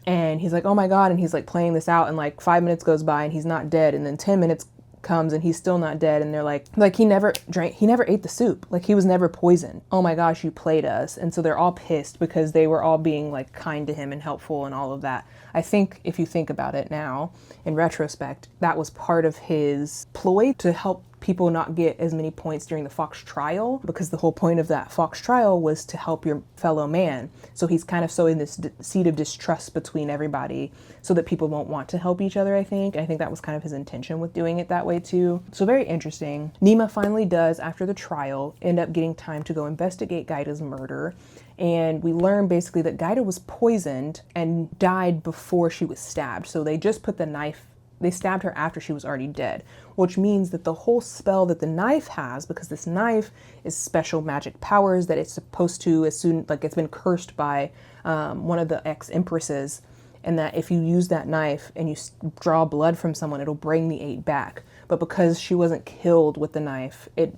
And he's like, oh my god, and he's like playing this out, and like 5 minutes goes by and he's not dead, and then 10 minutes comes and he's still not dead, and they're like he never ate the soup, like he was never poisoned. Oh my gosh, you played us. And so they're all pissed because they were all being like kind to him and helpful and all of that. I think if you think about it now in retrospect, that was part of his ploy to help people not get as many points during the Fox trial, because the whole point of that Fox trial was to help your fellow man. So he's kind of sowing this seed of distrust between everybody so that people won't want to help each other, I think. I think that was kind of his intention with doing it that way too. So very interesting. Nima finally does, after the trial, end up getting time to go investigate Gaida's murder. And we learn basically that Gaida was poisoned and died before she was stabbed. So they just put the knife, they stabbed her after she was already dead, which means that the whole spell that the knife has, because this knife is special magic powers that it's supposed to, as soon, like it's been cursed by one of the ex-empresses, and that if you use that knife and you draw blood from someone, it'll bring the 8 back. But because she wasn't killed with the knife, it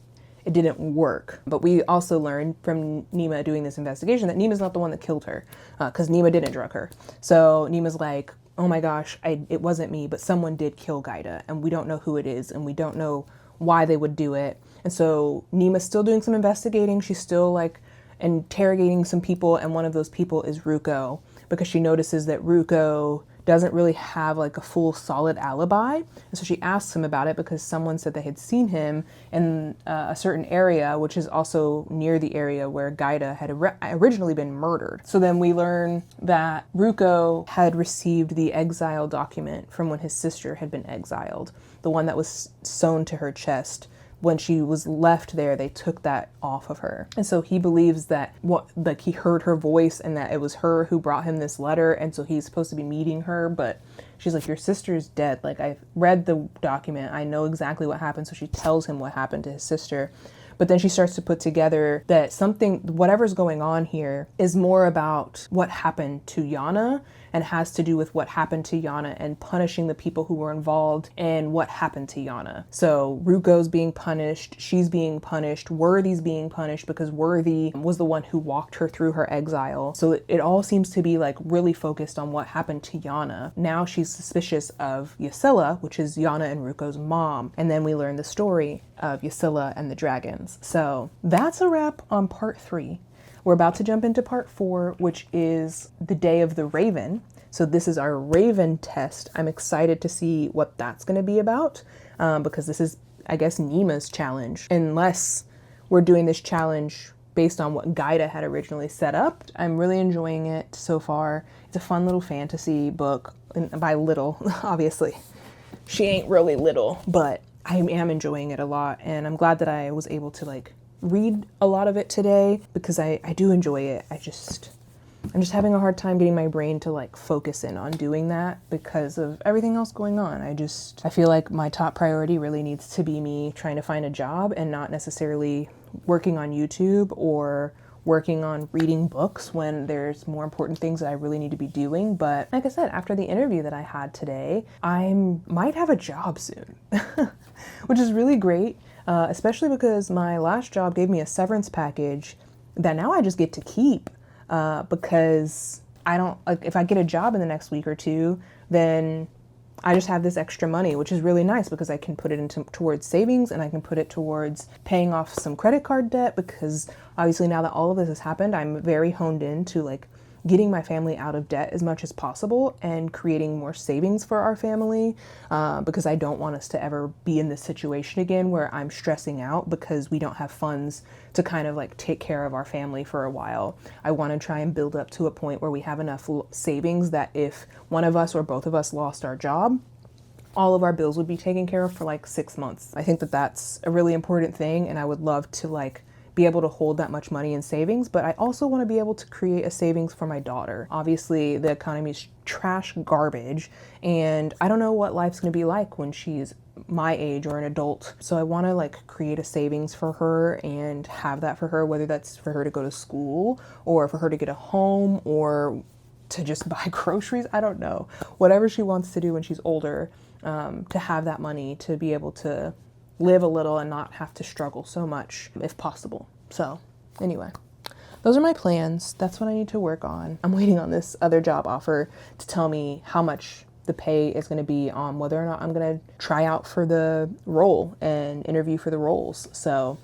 didn't work. But we also learned from Nima doing this investigation that Nima's not the one that killed her, because Nima didn't drug her. So Nima's like, oh my gosh, it wasn't me, but someone did kill Gaida, and we don't know who it is, and we don't know why they would do it. And so Nima's still doing some investigating. She's still like interrogating some people, and one of those people is Ruko, because she notices that Ruko doesn't really have like a full solid alibi. And so she asks him about it because someone said they had seen him in a certain area, which is also near the area where Gaida had originally been murdered. So then we learn that Ruko had received the exile document from when his sister had been exiled, the one that was sewn to her chest. When she was left there, they took that off of her. And so he believes that he heard her voice and that it was her who brought him this letter. And so he's supposed to be meeting her, but she's like, your sister's dead. Like, I've read the document. I know exactly what happened. So she tells him what happened to his sister. But then she starts to put together that whatever's going on here is more about what happened to Yana, and has to do with what happened to Yana and punishing the people who were involved and what happened to Yana. So Ruko's being punished, she's being punished, Worthy's being punished because Worthy was the one who walked her through her exile. So it all seems to be like really focused on what happened to Yana. Now she's suspicious of Ysilla, which is Yana and Ruko's mom. And then we learn the story of Ysilla and the dragons. So that's a wrap on part 3. We're about to jump into part 4, which is the Day of the Raven. So this is our Raven test. I'm excited to see what that's going to be about, because this is, I guess, Nima's challenge. Unless we're doing this challenge based on what guide I had originally set up. I'm really enjoying it so far. It's a fun little fantasy book, and by little, obviously. She ain't really little, but I am enjoying it a lot, and I'm glad that I was able to like read a lot of it today because I do enjoy it. I'm just having a hard time getting my brain to like focus in on doing that because of everything else going on. I feel like my top priority really needs to be me trying to find a job and not necessarily working on YouTube or working on reading books when there's more important things that I really need to be doing. But like I said, after the interview that I had today, I might have a job soon, which is really great, especially because my last job gave me a severance package that now I just get to keep because I don't, like, if I get a job in the next week or two, then I just have this extra money, which is really nice because I can put it towards savings, and I can put it towards paying off some credit card debt, because obviously now that all of this has happened, I'm very honed in to like getting my family out of debt as much as possible and creating more savings for our family, because I don't want us to ever be in this situation again where I'm stressing out because we don't have funds to kind of like take care of our family for a while. I want to try and build up to a point where we have enough savings that if one of us or both of us lost our job, all of our bills would be taken care of for like 6 months. I think that that's a really important thing, and I would love to like be able to hold that much money in savings, but I also want to be able to create a savings for my daughter. Obviously, the economy is trash garbage, and I don't know what life's going to be like when she's my age or an adult. So I want to like create a savings for her and have that for her, whether that's for her to go to school or for her to get a home or to just buy groceries. I don't know. Whatever she wants to do when she's older, to have that money to be able to live a little and not have to struggle so much if possible. So anyway, those are my plans. That's what I need to work on. I'm waiting on this other job offer to tell me how much the pay is going to be on whether or not I'm going to try out for the role and interview for the roles. So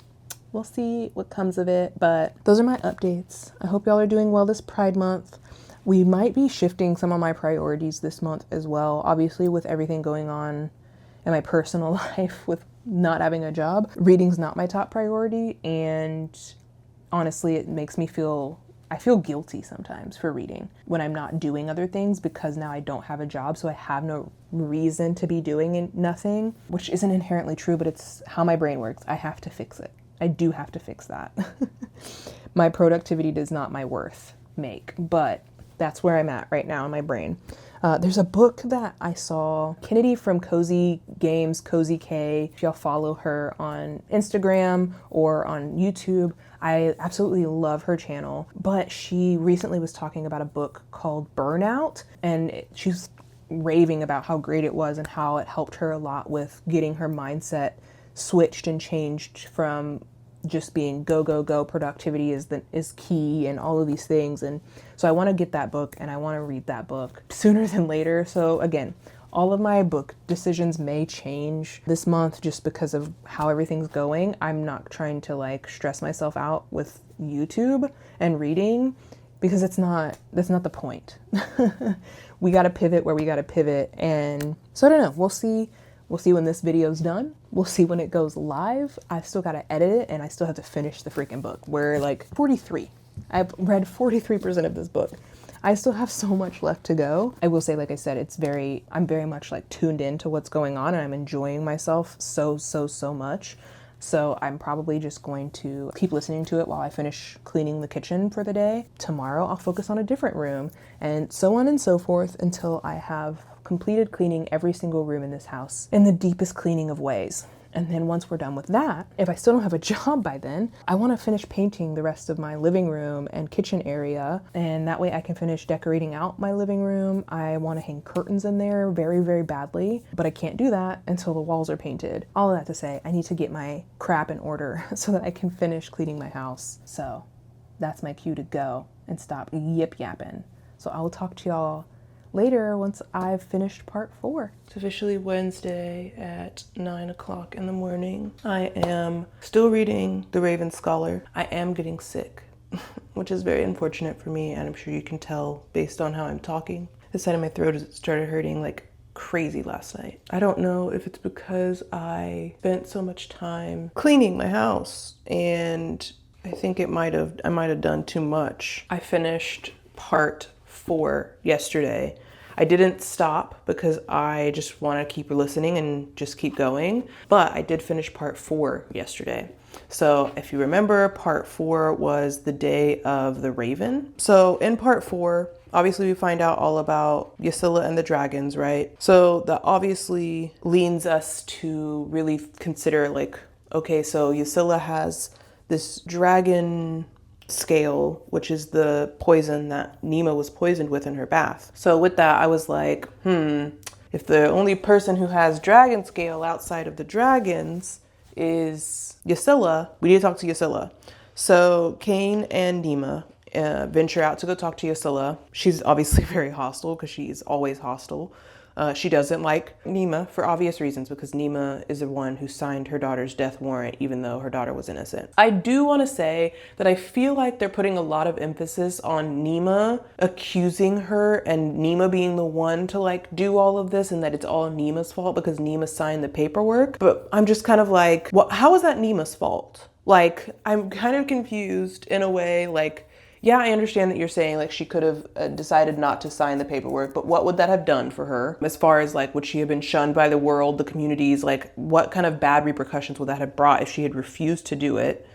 we'll see what comes of it. But those are my updates. I hope y'all are doing well this Pride Month. We might be shifting some of my priorities this month as well. Obviously, with everything going on in my personal life with not having a job, reading's not my top priority, and honestly it makes me I feel guilty sometimes for reading when I'm not doing other things, because now I don't have a job, so I have no reason to be doing nothing, which isn't inherently true, but it's how my brain works. I have to fix it. I do have to fix that. My productivity does not my worth make, but that's where I'm at right now in my brain. There's a book that I saw, Kennedy from Cozy Games, Cozy K. If y'all follow her on Instagram or on YouTube, I absolutely love her channel. But she recently was talking about a book called Burnout, and she's raving about how great it was and how it helped her a lot with getting her mindset switched and changed from just being go, go, go, productivity is key and all of these things. And so I want to get that book, and I want to read that book sooner than later. So again, all of my book decisions may change this month just because of how everything's going. I'm not trying to like stress myself out with YouTube and reading, because that's not the point. We got to pivot where we got to pivot. And so I don't know, we'll see when this video's done. We'll see when it goes live. I still gotta edit it, and I still have to finish the freaking book. We're like 43. I've read 43% of this book. I still have so much left to go. I will say, like I said, I'm very much like tuned into what's going on, and I'm enjoying myself so much. So I'm probably just going to keep listening to it while I finish cleaning the kitchen for the day. Tomorrow I'll focus on a different room, and so on and so forth until I have completed cleaning every single room in this house in the deepest cleaning of ways. And then once we're done with that, if I still don't have a job by then, I want to finish painting the rest of my living room and kitchen area, and that way I can finish decorating out my living room. I want to hang curtains in there very, very badly, but I can't do that until the walls are painted. All of that to say, I need to get my crap in order so that I can finish cleaning my house. So that's my cue to go and stop yip yapping. So I will talk to y'all later once I've finished part 4. It's officially Wednesday at 9 o'clock in the morning. I am still reading The Raven Scholar. I am getting sick, which is very unfortunate for me, and I'm sure you can tell based on how I'm talking. The side of my throat started hurting like crazy last night. I don't know if it's because I spent so much time cleaning my house, and I think I might have done too much. I finished part 4 yesterday. I didn't stop because I just want to keep listening and just keep going, but I did finish part 4 yesterday. So if you remember, part 4 was the day of the raven. So in part 4, obviously we find out all about Ysilla and the dragons, right? So that obviously leads us to really consider like, okay, so Ysilla has this dragon scale, which is the poison that Nima was poisoned with in her bath. So with that, I was like, if the only person who has dragon scale outside of the dragons is Ysilla, we need to talk to Ysilla. So Cain and Nima venture out to go talk to Ysilla. She's obviously very hostile because she's always hostile. She doesn't like Nima for obvious reasons because Nima is the one who signed her daughter's death warrant even though her daughter was innocent. I do want to say that I feel like they're putting a lot of emphasis on Nima accusing her and Nima being the one to like do all of this and that it's all Nima's fault because Nima signed the paperwork. But I'm just kind of like, well, how is that Nima's fault? Like, I'm kind of confused in a way, like, yeah, I understand that you're saying like she could have decided not to sign the paperwork, but what would that have done for her? As far as like, would she have been shunned by the world, the communities? Like, what kind of bad repercussions would that have brought if she had refused to do it?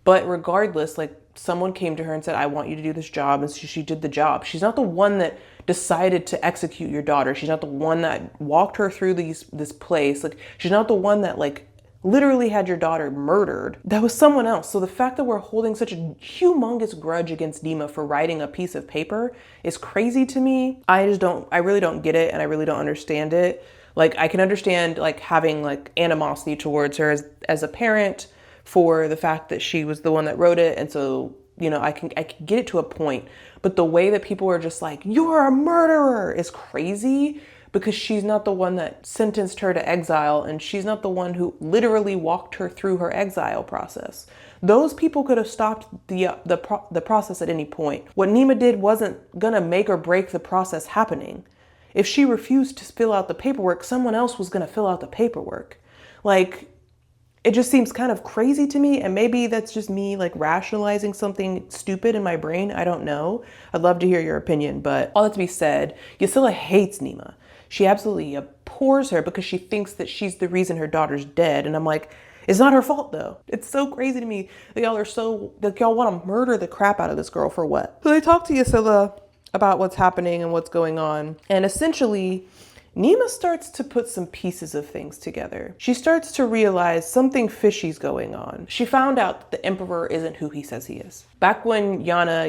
But regardless, like someone came to her and said, I want you to do this job. And she did the job. She's not the one that decided to execute your daughter. She's not the one that walked her through this place. Like, she's not the one that like literally had your daughter murdered. That was someone else. So the fact that we're holding such a humongous grudge against Nima for writing a piece of paper is crazy to me. I really don't get it and I really don't understand it. Like, I can understand like having like animosity towards her as a parent for the fact that she was the one that wrote it. And so, you know, I can get it to a point, but the way that people are just like, you're a murderer is crazy. Because she's not the one that sentenced her to exile and she's not the one who literally walked her through her exile process. Those people could have stopped the process at any point. What Nima did wasn't gonna make or break the process happening. If she refused to fill out the paperwork, someone else was gonna fill out the paperwork. Like, it just seems kind of crazy to me, and maybe that's just me like rationalizing something stupid in my brain. I don't know. I'd love to hear your opinion, but all that to be said, Ysilla hates Nima. She absolutely abhors her because she thinks that she's the reason her daughter's dead. And I'm like, it's not her fault though. It's so crazy to me that y'all want to murder the crap out of this girl for what? So they talk to Ysilla about what's happening and what's going on. And essentially, Nima starts to put some pieces of things together. She starts to realize something fishy's going on. She found out that the emperor isn't who he says he is. Back when Yana's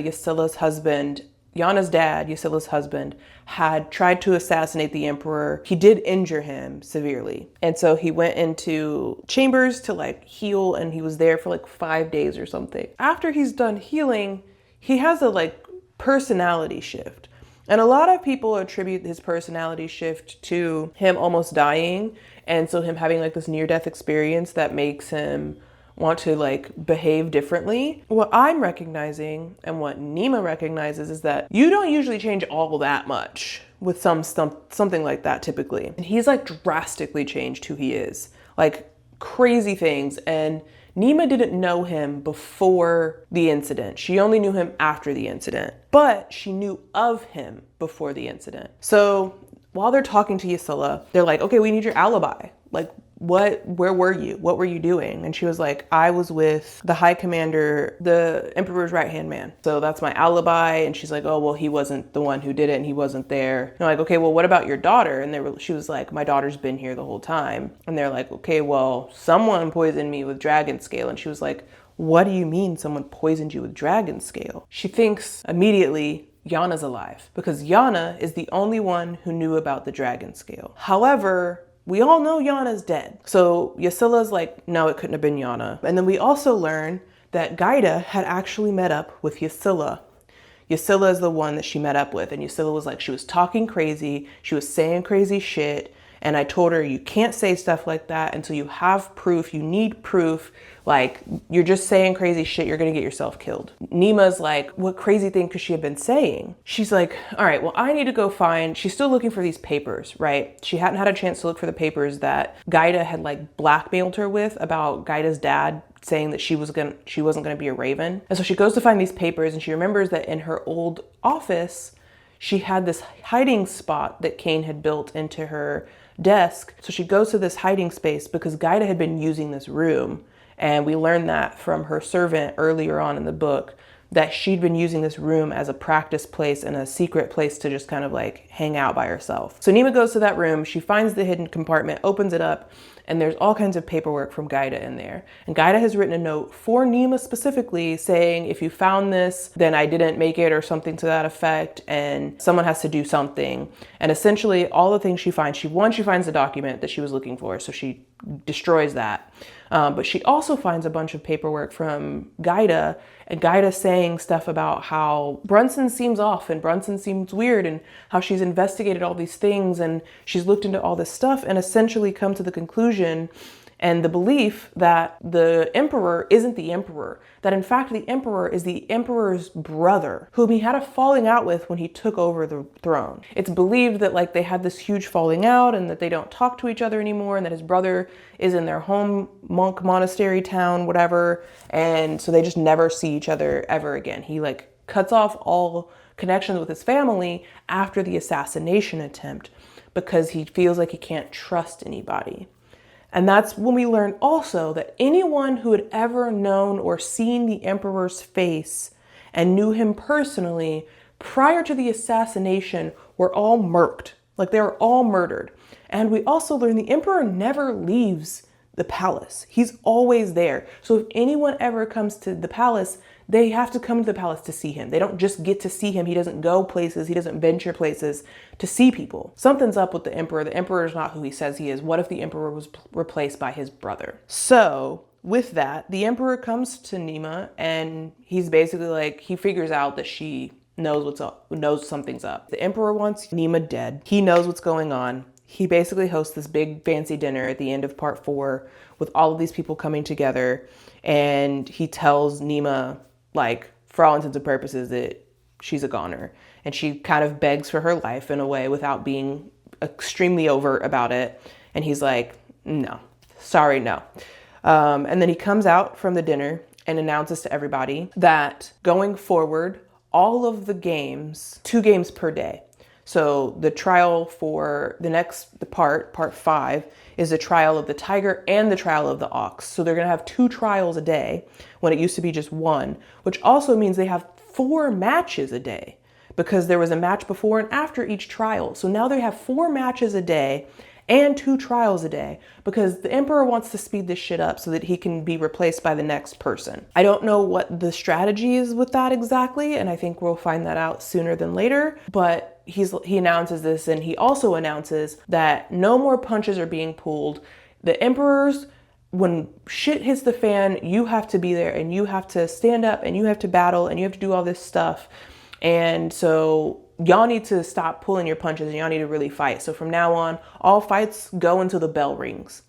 dad, Ysilla's husband, had tried to assassinate the emperor, he did injure him severely. And so he went into chambers to like heal, and he was there for like 5 days or something. After he's done healing, he has a like personality shift. And a lot of people attribute his personality shift to him almost dying. And so him having like this near-death experience that makes him want to like behave differently. What I'm recognizing and what Nima recognizes is that you don't usually change all that much with something like that typically. And he's like drastically changed who he is, like crazy things. And Nima didn't know him before the incident. She only knew him after the incident, but she knew of him before the incident. So while they're talking to Ysilla, they're like, okay, we need your alibi. Like, where were you? What were you doing? And she was like, I was with the high commander, the emperor's right-hand man. So that's my alibi. And she's like, oh, well, he wasn't the one who did it and he wasn't there. And they're like, okay, well, what about your daughter? And she was like, my daughter's been here the whole time. And they're like, okay, well, someone poisoned me with dragon scale. And she was like, what do you mean someone poisoned you with dragon scale? She thinks immediately Yana's alive because Yana is the only one who knew about the dragon scale. However, we all know Yana's dead. So Ysilla's like, no, it couldn't have been Yana. And then we also learn that Gaida had actually met up with Ysilla. Ysilla is the one that she met up with. And Ysilla was like, she was talking crazy. She was saying crazy shit. And I told her, you can't say stuff like that until you have proof. You need proof. Like, you're just saying crazy shit. You're going to get yourself killed. Nima's like, what crazy thing could she have been saying? She's like, all right, well, I need to go find, she's still looking for these papers, right? She hadn't had a chance to look for the papers that Gaida had like blackmailed her with about Gaida's dad saying that she wasn't going to be a raven. And so she goes to find these papers, and she remembers that in her old office, she had this hiding spot that Kane had built into her desk. So she goes to this hiding space because Gaida had been using this room. And we learned that from her servant earlier on in the book, that she'd been using this room as a practice place and a secret place to just kind of like hang out by herself. So Nima goes to that room, she finds the hidden compartment, opens it up, and there's all kinds of paperwork from Gaida in there. And Gaida has written a note for Nima specifically saying, if you found this, then I didn't make it, or something to that effect, and someone has to do something. And essentially all the things she finds, she finds the document that she was looking for, so she destroys that. But she also finds a bunch of paperwork from Gaida, and Gaida saying stuff about how Brunson seems off and Brunson seems weird, and how she's investigated all these things and she's looked into all this stuff, and essentially come to the conclusion and the belief that the emperor isn't the emperor, that in fact the emperor is the emperor's brother, whom he had a falling out with when he took over the throne. It's believed that like they had this huge falling out and that they don't talk to each other anymore, and that his brother is in their home monk monastery town, whatever, and so they just never see each other ever again. He like cuts off all connections with his family after the assassination attempt because he feels like he can't trust anybody. And that's when we learn also that anyone who had ever known or seen the emperor's face and knew him personally prior to the assassination were all murked. Like, they were all murdered. And we also learn the emperor never leaves the palace. He's always there. So if anyone ever comes to the palace, they have to come to the palace to see him. They don't just get to see him. He doesn't go places. He doesn't venture places to see people. Something's up with the emperor. The emperor is not who he says he is. What if the emperor was replaced by his brother? So with that, the emperor comes to Nima, and he's basically like, he figures out that she knows what's up, knows something's up. The emperor wants Nima dead. He knows what's going on. He basically hosts this big fancy dinner at the end of part 4 with all of these people coming together. And he tells Nima, like, for all intents and purposes, that she's a goner. And she kind of begs for her life in a way without being extremely overt about it. And he's like, no, sorry, no. And then he comes out from the dinner and announces to everybody that going forward, all of the games, 2 games per day. So the trial for the next part 5, is the trial of the tiger and the trial of the ox. So they're gonna have 2 trials a day when it used to be just 1, which also means they have 4 matches a day because there was a match before and after each trial. So now they have 4 matches a day and 2 trials a day because the emperor wants to speed this shit up so that he can be replaced by the next person. I don't know what the strategy is with that exactly, and I think we'll find that out sooner than later, but he announces this, and he also announces that no more punches are being pulled. The emperors, when shit hits the fan, you have to be there, and you have to stand up, and you have to battle, and you have to do all this stuff. And so y'all need to stop pulling your punches, and y'all need to really fight. So from now on, all fights go until the bell rings.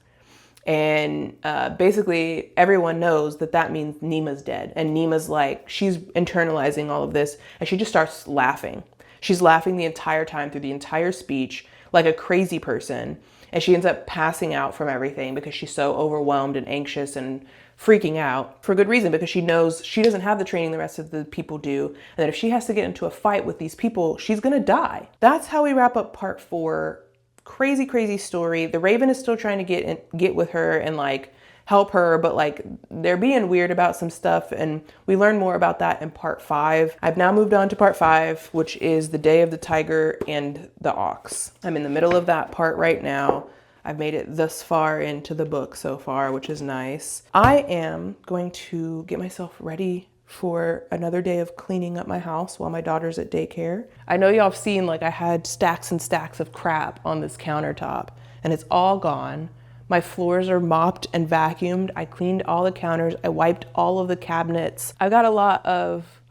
And basically everyone knows that that means Nima's dead. And Nima's like, she's internalizing all of this, and she just starts laughing. She's laughing the entire time through the entire speech like a crazy person. And she ends up passing out from everything because she's so overwhelmed and anxious and freaking out for good reason, because she knows she doesn't have the training the rest of the people do. And that if she has to get into a fight with these people, she's going to die. That's how we wrap up part 4. Crazy, crazy story. The Raven is still trying to get with her and like help her, but like they're being weird about some stuff, and we learn more about that in part 5. I've now moved on to part 5, which is the day of the tiger and the ox. I'm in the middle of that part right now. I've made it thus far into the book so far, which is nice. I am going to get myself ready for another day of cleaning up my house while my daughter's at daycare. I know y'all have seen like I had stacks and stacks of crap on this countertop, and it's all gone. My floors are mopped and vacuumed. I cleaned all the counters. I wiped all of the cabinets. I've got a lot of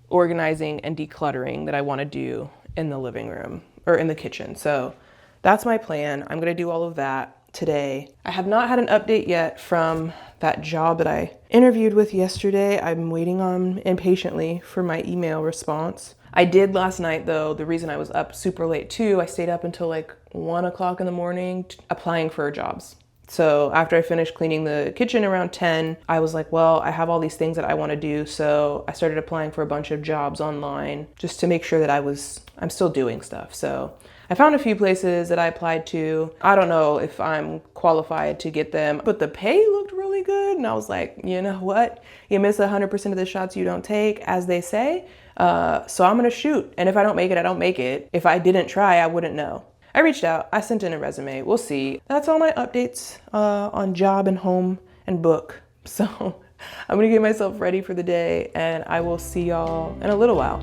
organizing and decluttering that I want to do in the living room or in the kitchen. So that's my plan. I'm gonna do all of that today. I have not had an update yet from that job that I interviewed with yesterday. I'm waiting on impatiently for my email response. I did last night though. The reason I was up super late too, I stayed up until like 1 o'clock in the morning applying for jobs. So after I finished cleaning the kitchen around 10, I was like, well, I have all these things that I want to do. So I started applying for a bunch of jobs online just to make sure that I'm still doing stuff. So I found a few places that I applied to. I don't know if I'm qualified to get them, but the pay looked really good. And I was like, you know what? You miss 100% of the shots you don't take, as they say. So I'm gonna shoot. And if I don't make it, I don't make it. If I didn't try, I wouldn't know. I reached out, I sent in a resume, we'll see. That's all my updates on job and home and book. So I'm gonna get myself ready for the day and I will see y'all in a little while.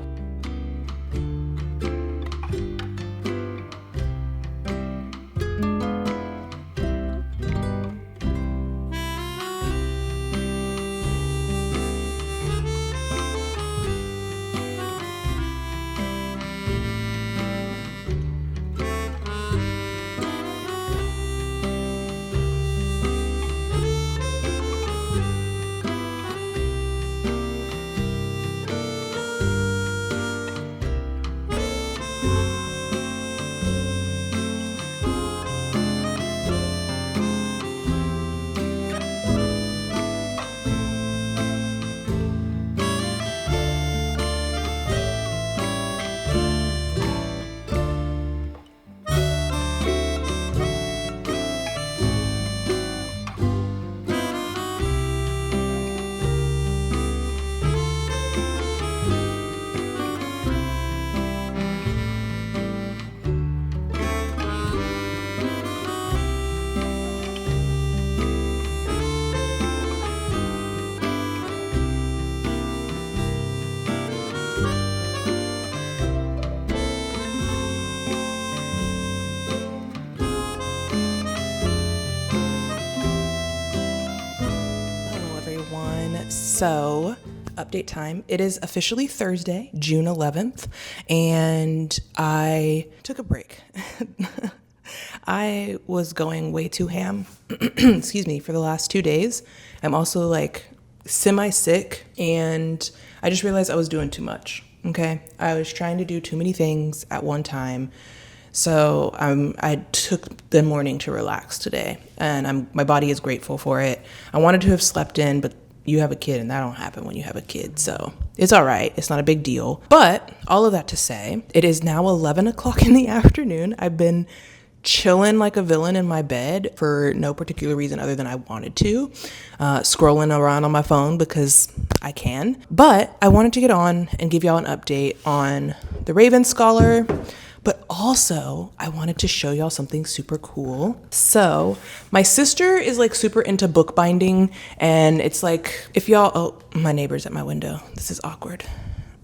So, update time. It is officially Thursday, June 11th, and I took a break. I was going way too ham, excuse me, for the last 2 days. I'm also like semi-sick, and I just realized I was doing too much, okay? I was trying to do too many things at one time. So I took the morning to relax today, and my body is grateful for it. I wanted to have slept in, but you have a kid and that don't happen when you have a kid. So it's all right. It's not a big deal. But all of that to say, it is now 11 o'clock in the afternoon. I've been chilling like a villain in my bed for no particular reason other than I wanted to, scrolling around on my phone because I can. But I wanted to get on and give y'all an update on the Raven Scholar. But also, I wanted to show y'all something super cool. So, my sister is like super into bookbinding, and it's like, if y'all, oh, my neighbor's at my window. This is awkward.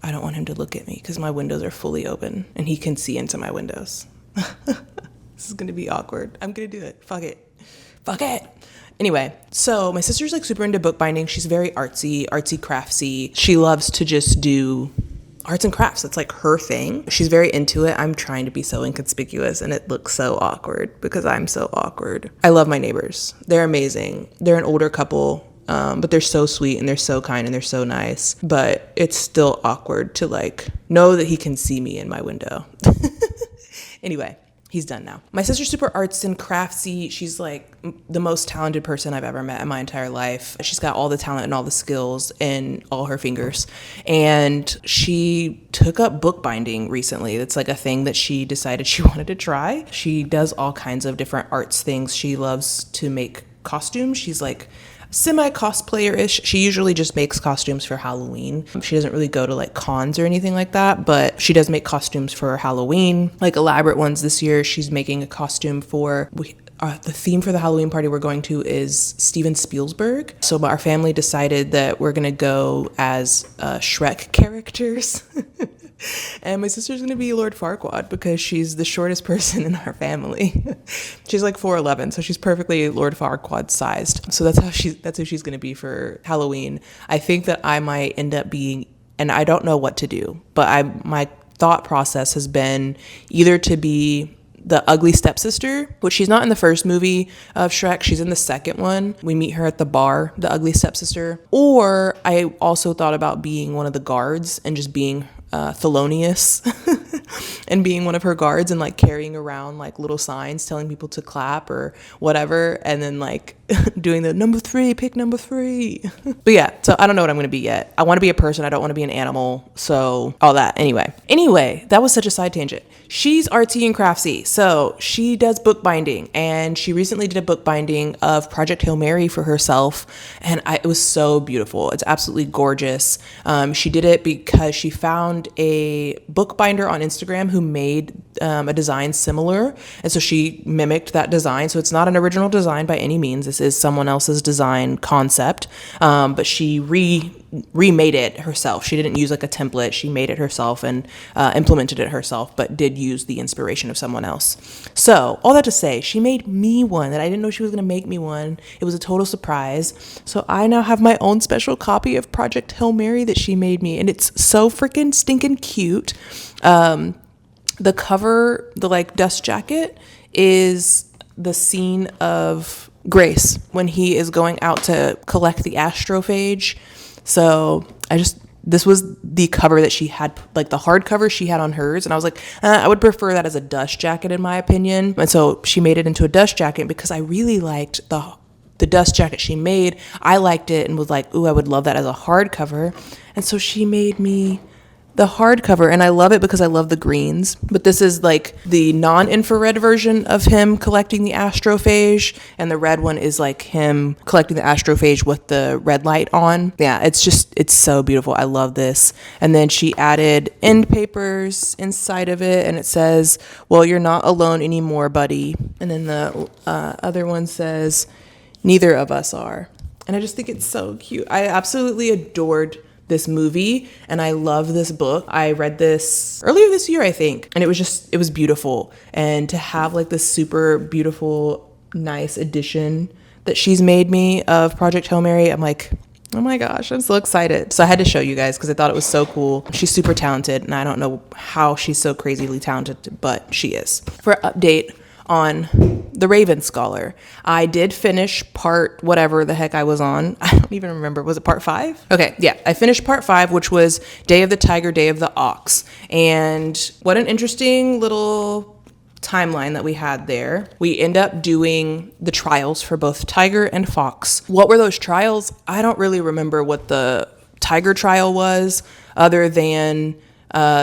I don't want him to look at me because my windows are fully open and he can see into my windows. This is gonna be awkward. I'm gonna do it. Fuck it. Anyway, so my sister's like super into bookbinding. She's very artsy craftsy. She loves to just do arts and crafts. That's like her thing. She's very into it. I'm trying to be so inconspicuous and it looks so awkward because I'm so awkward. I love my neighbors. They're amazing. They're an older couple, but they're so sweet and they're so kind and they're so nice. But it's still awkward to like know that he can see me in my window. Anyway, he's done now. My sister's super arts and craftsy. She's like the most talented person I've ever met in my entire life. She's got all the talent and all the skills in all her fingers. And she took up bookbinding recently. It's like a thing that she decided she wanted to try. She does all kinds of different arts things. She loves to make costumes. She's like semi-cosplayer-ish. She usually just makes costumes for Halloween. She doesn't really go to like cons or anything like that, but she does make costumes for Halloween, like elaborate ones. This year she's making a costume for the theme for the Halloween party we're going to is Steven Spielberg. So our family decided that we're gonna go as Shrek characters. And my sister's gonna be Lord Farquaad because she's the shortest person in our family. She's like 4'11", so she's perfectly Lord Farquaad sized. So that's who she's gonna be for Halloween. I think that I might end up being, and I don't know what to do, but my thought process has been either to be the ugly stepsister, which she's not in the first movie of Shrek. She's in the second one. We meet her at the bar, the ugly stepsister. Or I also thought about being one of the guards and just being Thelonious and being one of her guards and like carrying around like little signs telling people to clap or whatever, and then like doing the number 3, pick number 3. But yeah, so I don't know what I'm gonna be yet. I want to be a person. I don't want to be an animal. So all that. Anyway, that was such a side tangent. She's artsy and craftsy, so she does bookbinding, and she recently did a bookbinding of Project Hail Mary for herself, and it was so beautiful. It's absolutely gorgeous. She did it because she found a bookbinder on Instagram who made a design similar, and so she mimicked that design. So it's not an original design by any means. This is someone else's design concept, but she remade it herself. She didn't use like a template. She made it herself and implemented it herself, but did use the inspiration of someone else. So all that to say, she made me one that I didn't know she was going to make me one. It was a total surprise. So I now have my own special copy of Project Hail Mary that she made me, and it's so freaking stinking cute. The cover, the like dust jacket, is the scene of Grace when he is going out to collect the astrophage. So this was the cover that she had, like the hardcover she had on hers. And I was like, I would prefer that as a dust jacket in my opinion. And so she made it into a dust jacket because I really liked the dust jacket she made. I liked it and was like, ooh, I would love that as a hardcover. And so she made me the hardcover, and I love it because I love the greens. But this is like the non-infrared version of him collecting the astrophage, and the red one is like him collecting the astrophage with the red light on. Yeah, it's so beautiful. I love this. And then she added end papers inside of it, and it says, well, you're not alone anymore, buddy. And then the other one says, neither of us are. And I just think it's so cute. I absolutely adored this movie, and I love this book. I read this earlier this year, I think, and it was beautiful. And to have like this super beautiful, nice edition that she's made me of Project Hail Mary, I'm like, oh my gosh, I'm so excited. So I had to show you guys because I thought it was so cool. She's super talented, and I don't know how she's so crazily talented, but she is. For an update on The Raven Scholar, I did finish part whatever the heck I was on. I don't even remember. Was it part 5? Okay, yeah, I finished part 5, which was Day of the Tiger, Day of the Ox. And what an interesting little timeline that we had there. We end up doing the trials for both tiger and fox. What were those trials? I don't really remember what the tiger trial was, other than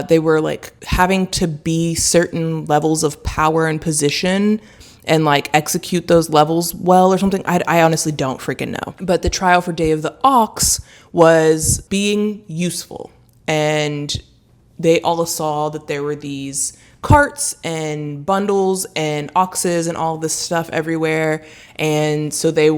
they were like having to be certain levels of power and position and like execute those levels well or something. I honestly don't freaking know. But the trial for Day of the Ox was being useful. And they all saw that there were these carts and bundles and oxes and all this stuff everywhere. And so they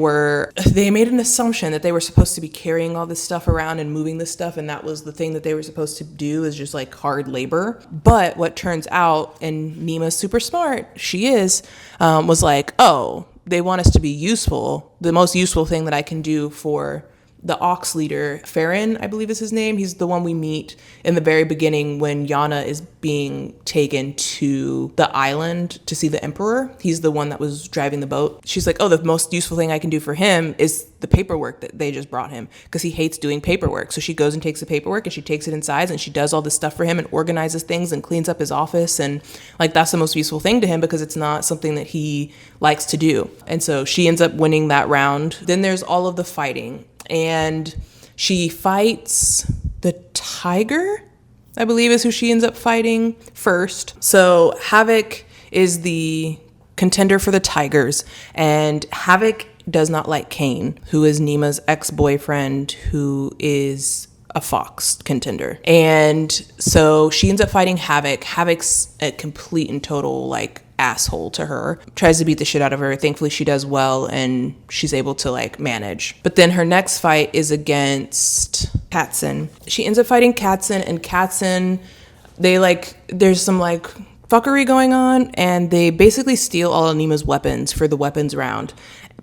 made an assumption that they were supposed to be carrying all this stuff around and moving this stuff, and that was the thing that they were supposed to do, is just like hard labor. But what turns out, and Nima's super smart, she is, was like, oh, they want us to be useful. The most useful thing that I can do for the ox leader, Farron, I believe is his name. He's the one we meet in the very beginning when Yana is being taken to the island to see the emperor. He's the one that was driving the boat. She's like, oh, the most useful thing I can do for him is the paperwork that they just brought him, because he hates doing paperwork. So she goes and takes the paperwork, and she takes it inside, and she does all this stuff for him and organizes things and cleans up his office. And like, that's the most useful thing to him because it's not something that he likes to do. And so she ends up winning that round. Then there's all of the fighting. And she fights the tiger, I believe is who she ends up fighting first. So Havoc is the contender for the tigers, and Havoc does not like Kane, who is Nima's ex-boyfriend, who is a fox contender. And so she ends up fighting Havoc. Havoc's a complete and total like asshole to her, tries to beat the shit out of her. Thankfully she does well, and she's able to like manage. But then her next fight is against Katzen. She ends up fighting Katzen, and Katzen, there's some like fuckery going on, and they basically steal all of Nima's weapons for the weapons round.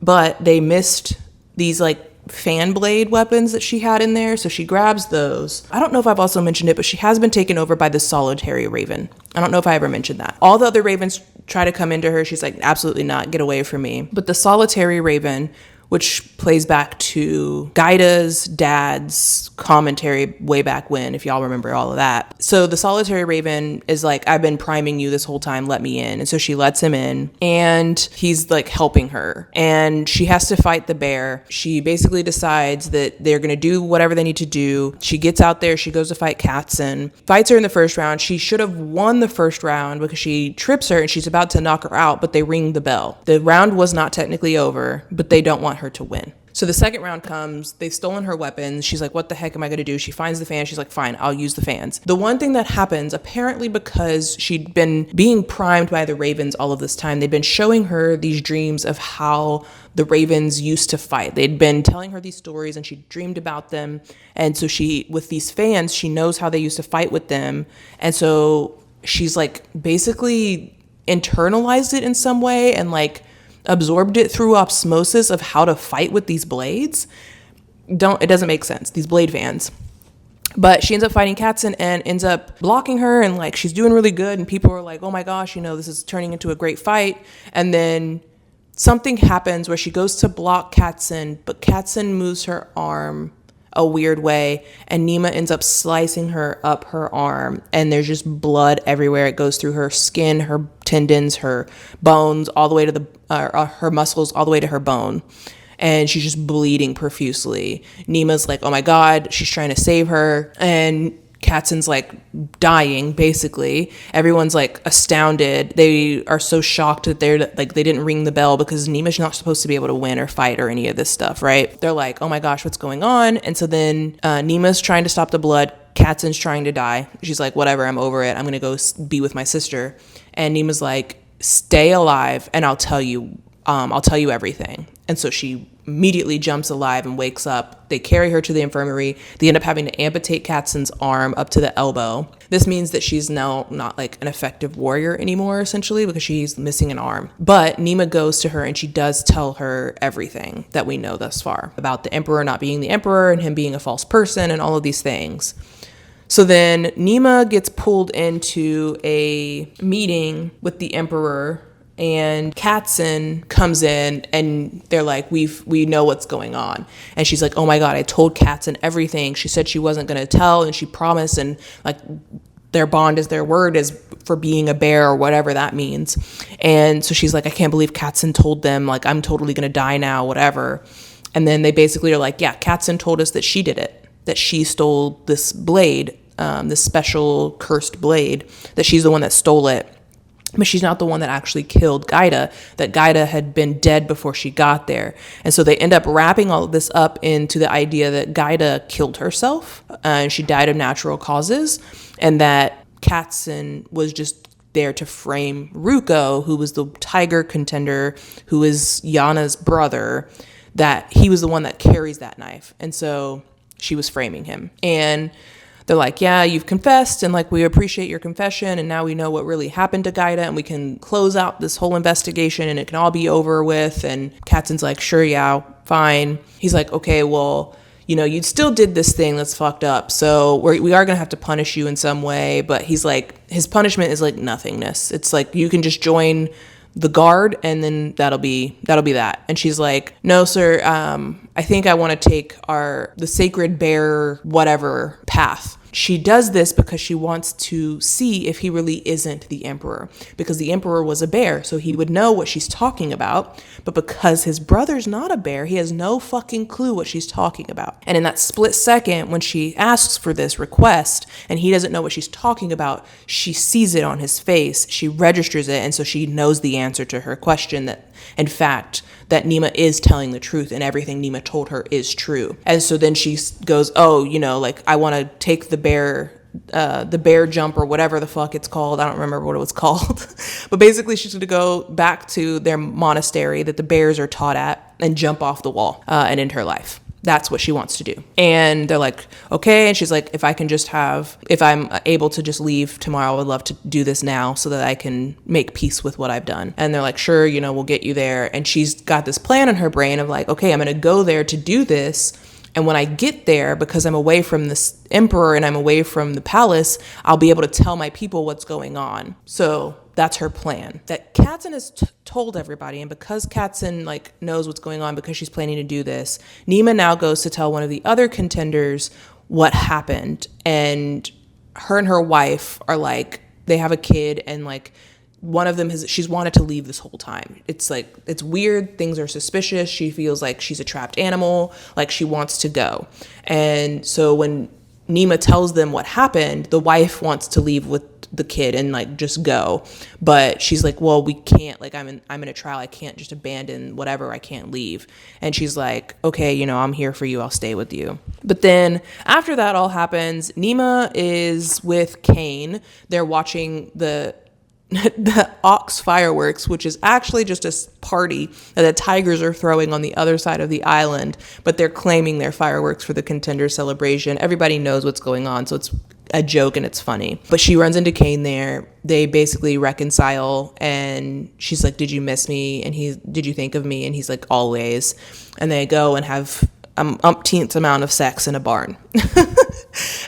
But they missed these like fan blade weapons that she had in there, so she grabs those. I don't know if I've also mentioned it, but she has been taken over by the solitary raven. I don't know if I ever mentioned that. All the other ravens try to come into her. She's like, absolutely not, get away from me. But the solitary raven, which plays back to Gaida's dad's commentary way back when, if y'all remember all of that. So the solitary raven is like, I've been priming you this whole time, let me in. And so she lets him in, and he's like helping her, and she has to fight the bear. She basically decides that they're going to do whatever they need to do. She gets out there, she goes to fight Katzen, fights her in the first round. She should have won the first round because she trips her and she's about to knock her out, but they ring the bell. The round was not technically over, but they don't want her to win. So the second round comes, they've stolen her weapons. She's like, what the heck am I going to do? She finds the fan. She's like, fine, I'll use the fans. The one thing that happens, apparently because she'd been being primed by the ravens all of this time, they'd been showing her these dreams of how the ravens used to fight. They'd been telling her these stories and she dreamed about them. And so she, with these fans, she knows how they used to fight with them. And so she's like basically internalized it in some way and like absorbed it through osmosis of how to fight with these blades. It doesn't make sense, these blade fans. But she ends up fighting Katzen and ends up blocking her, and like she's doing really good, and people are like, oh my gosh, this is turning into a great fight. And then something happens where she goes to block Katzen, but Katzen moves her arm a weird way, and Nima ends up slicing her up her arm, and there's just blood everywhere. It goes through her skin, her tendons, her bones, all the way to her muscles, all the way to her bone, and she's just bleeding profusely. Nima's like, oh my god, she's trying to save her, and Katzen's like dying, basically. Everyone's like astounded. They are so shocked that they're like, they didn't ring the bell because Nima's not supposed to be able to win or fight or any of this stuff, right? They're like, oh my gosh, what's going on? And so then Nima's trying to stop the blood. Katzen's trying to die. She's like, whatever, I'm over it. I'm going to go be with my sister. And Nima's like, stay alive and I'll tell you everything. And so she immediately jumps alive and wakes up. They carry her to the infirmary. They end up having to amputate Katzen's arm up to the elbow. This means that she's now not like an effective warrior anymore, essentially, because she's missing an arm. But Nima goes to her and she does tell her everything that we know thus far about the emperor not being the emperor and him being a false person and all of these things. So then Nima gets pulled into a meeting with the emperor, and Katzen comes in and they're like, we know what's going on. And she's like, oh my god, I told Katzen everything. She said she wasn't going to tell, and she promised, and like their bond is their word is for being a bear or whatever that means. And so she's like, I can't believe Katzen told them, like, I'm totally going to die now, whatever. And then they basically are like, yeah, Katzen told us that she did it, that she stole this blade, this special cursed blade, that she's the one that stole it. But she's not the one that actually killed Gaida, that Gaida had been dead before she got there. And so they end up wrapping all of this up into the idea that Gaida killed herself, and she died of natural causes, and that Katzen was just there to frame Ruko, who was the tiger contender, who is Yana's brother, that he was the one that carries that knife. And so she was framing him. And they're like, yeah, you've confessed, and like, we appreciate your confession, and now we know what really happened to Gaida, and we can close out this whole investigation and it can all be over with. And Katzen's like, sure, yeah, fine. He's like, okay, well, you still did this thing that's fucked up, so we are gonna have to punish you in some way. But he's like, his punishment is like nothingness. It's like, you can just join the guard and then that'll be that. And she's like, no, sir, I think I want to take the sacred bear whatever path. She does this because she wants to see if he really isn't the emperor, because the emperor was a bear, so he would know what she's talking about. But because his brother's not a bear, he has no fucking clue what she's talking about. And in that split second when she asks for this request and he doesn't know what she's talking about, she sees it on his face, she registers it, and so she knows the answer to her question, that in fact that Nima is telling the truth and everything Nima told her is true. And so then she goes, oh, like, I want to take the bear jump or whatever the fuck it's called. I don't remember what it was called. But basically she's going to go back to their monastery that the bears are taught at and jump off the wall and end her life. That's what she wants to do. And they're like, okay. And she's like, if I'm able to just leave tomorrow, I would love to do this now so that I can make peace with what I've done. And they're like, sure, we'll get you there. And she's got this plan in her brain of like, okay, I'm going to go there to do this. And when I get there, because I'm away from this emperor and I'm away from the palace, I'll be able to tell my people what's going on. So that's her plan. That Katzen has told everybody, and because Katzen like knows what's going on because she's planning to do this, Nima now goes to tell one of the other contenders what happened, and her wife are like, they have a kid, and like one of them she's wanted to leave this whole time. It's like, it's weird, things are suspicious, she feels like she's a trapped animal, like she wants to go. And so when Nima tells them what happened, the wife wants to leave with the kid and like just go, but she's like, well, we can't, like I'm in a trial, I can't just abandon whatever, I can't leave. And she's like, okay, you know, I'm here for you, I'll stay with you. But then after that all happens, Nima is with Kane. They're watching the Ox fireworks, which is actually just a party that the tigers are throwing on the other side of the island, but they're claiming they're fireworks for the contender celebration. Everybody knows what's going on, so it's a joke and it's funny. But she runs into Kane there. They basically reconcile, and she's like, did you miss me? And did you think of me? And he's like, always. And they go and have umpteenth amount of sex in a barn.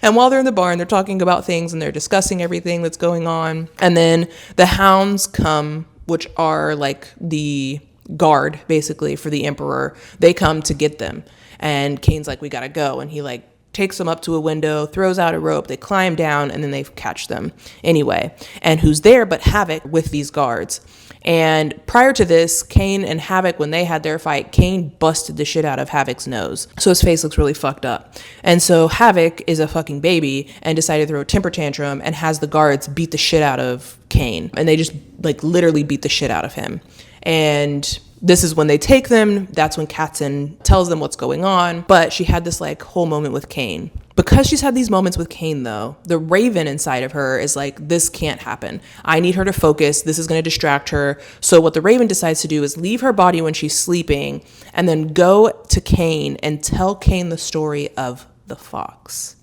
And while they're in the barn, they're talking about things and they're discussing everything that's going on. And then the hounds come, which are like the guard basically for the emperor. They come to get them. And Kane's like, we gotta go. And he like takes them up to a window, throws out a rope, they climb down, and then they catch them anyway. And who's there but Havoc with these guards. And prior to this, Kane and Havoc, when they had their fight, Kane busted the shit out of Havoc's nose. So his face looks really fucked up. And so Havoc is a fucking baby and decided to throw a temper tantrum and has the guards beat the shit out of Kane. And they just like literally beat the shit out of him. And this is when they take them. That's when Katzen tells them what's going on. But she had this like whole moment with Kane. Because she's had these moments with Kane, though, the Raven inside of her is like, this can't happen. I need her to focus. This is going to distract her. So what the Raven decides to do is leave her body when she's sleeping and then go to Kane and tell Kane the story of the fox.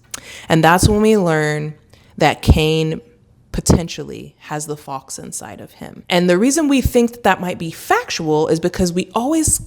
And that's when we learn that Kane potentially has the fox inside of him. And the reason we think that that might be factual is because we always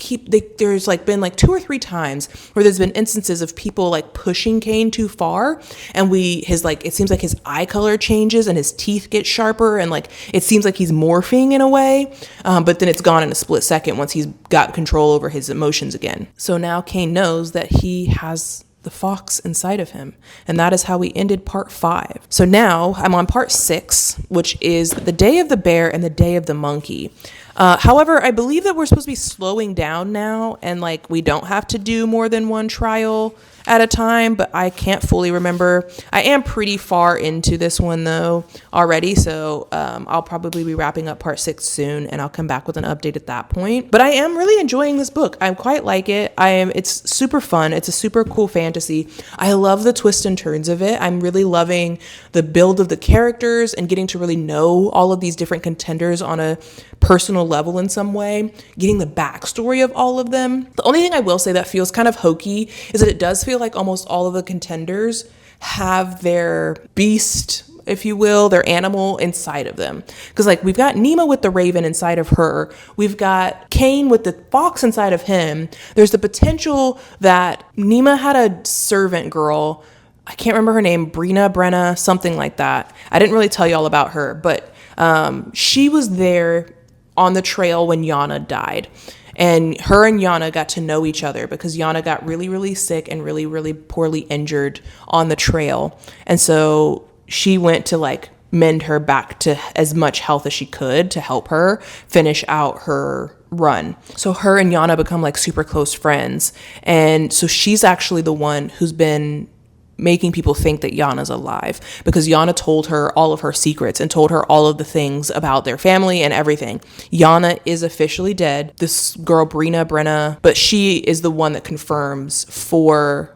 there's like been like 2 or 3 times where there's been instances of people like pushing Kane too far, and it seems like his eye color changes and his teeth get sharper, and like it seems like he's morphing in a way, but then it's gone in a split second once he's got control over his emotions again. So now Kane knows that he has the fox inside of him. And that is how we ended part 5. So now I'm on part 6, which is the day of the bear and the day of the monkey. However, I believe that we're supposed to be slowing down now, and like we don't have to do more than one trial at a time, but I can't fully remember. I am pretty far into this one though already, so I'll probably be wrapping up part 6 soon, and I'll come back with an update at that point. But I am really enjoying this book. I quite like it. It's super fun. It's a super cool fantasy. I love the twists and turns of it. I'm really loving the build of the characters and getting to really know all of these different contenders on a personal level in some way, getting the backstory of all of them. The only thing I will say that feels kind of hokey is that it does feel like almost all of the contenders have their beast, if you will, their animal inside of them. Because like we've got Nima with the raven inside of her. We've got Kane with the fox inside of him. There's the potential that Nima had a servant girl. I can't remember her name, Brenna, something like that. I didn't really tell you all about her, but she was there on the trail when Yana died. And her and Yana got to know each other because Yana got really, really sick and really, really poorly injured on the trail. And so she went to like mend her back to as much health as she could to help her finish out her run. So her and Yana become like super close friends. And so she's actually the one who's been making people think that Yana's alive, because Yana told her all of her secrets and told her all of the things about their family and everything. Yana is officially dead. This girl, Brenna, but she is the one that confirms for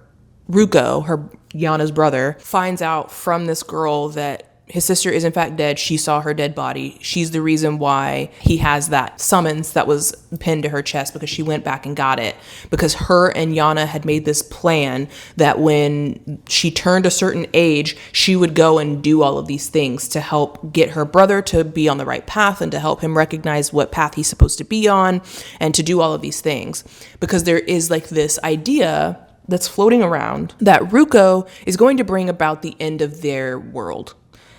Ruko, Yana's brother, finds out from this girl that his sister is in fact dead. She saw her dead body. She's the reason why he has that summons that was pinned to her chest, because she went back and got it. Because her and Yana had made this plan that when she turned a certain age, she would go and do all of these things to help get her brother to be on the right path and to help him recognize what path he's supposed to be on and to do all of these things. Because there is like this idea that's floating around that Ruko is going to bring about the end of their world.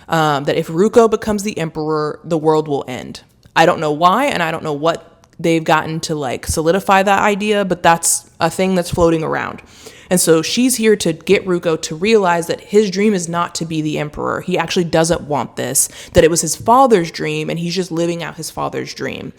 that if Ruko becomes the emperor, the world will end. I don't know why, and I don't know what they've gotten to like solidify that idea, but that's a thing that's floating around. And so she's here to get Ruko to realize that his dream is not to be the emperor. He actually doesn't want this, that it was his father's dream, and he's just living out his father's dream.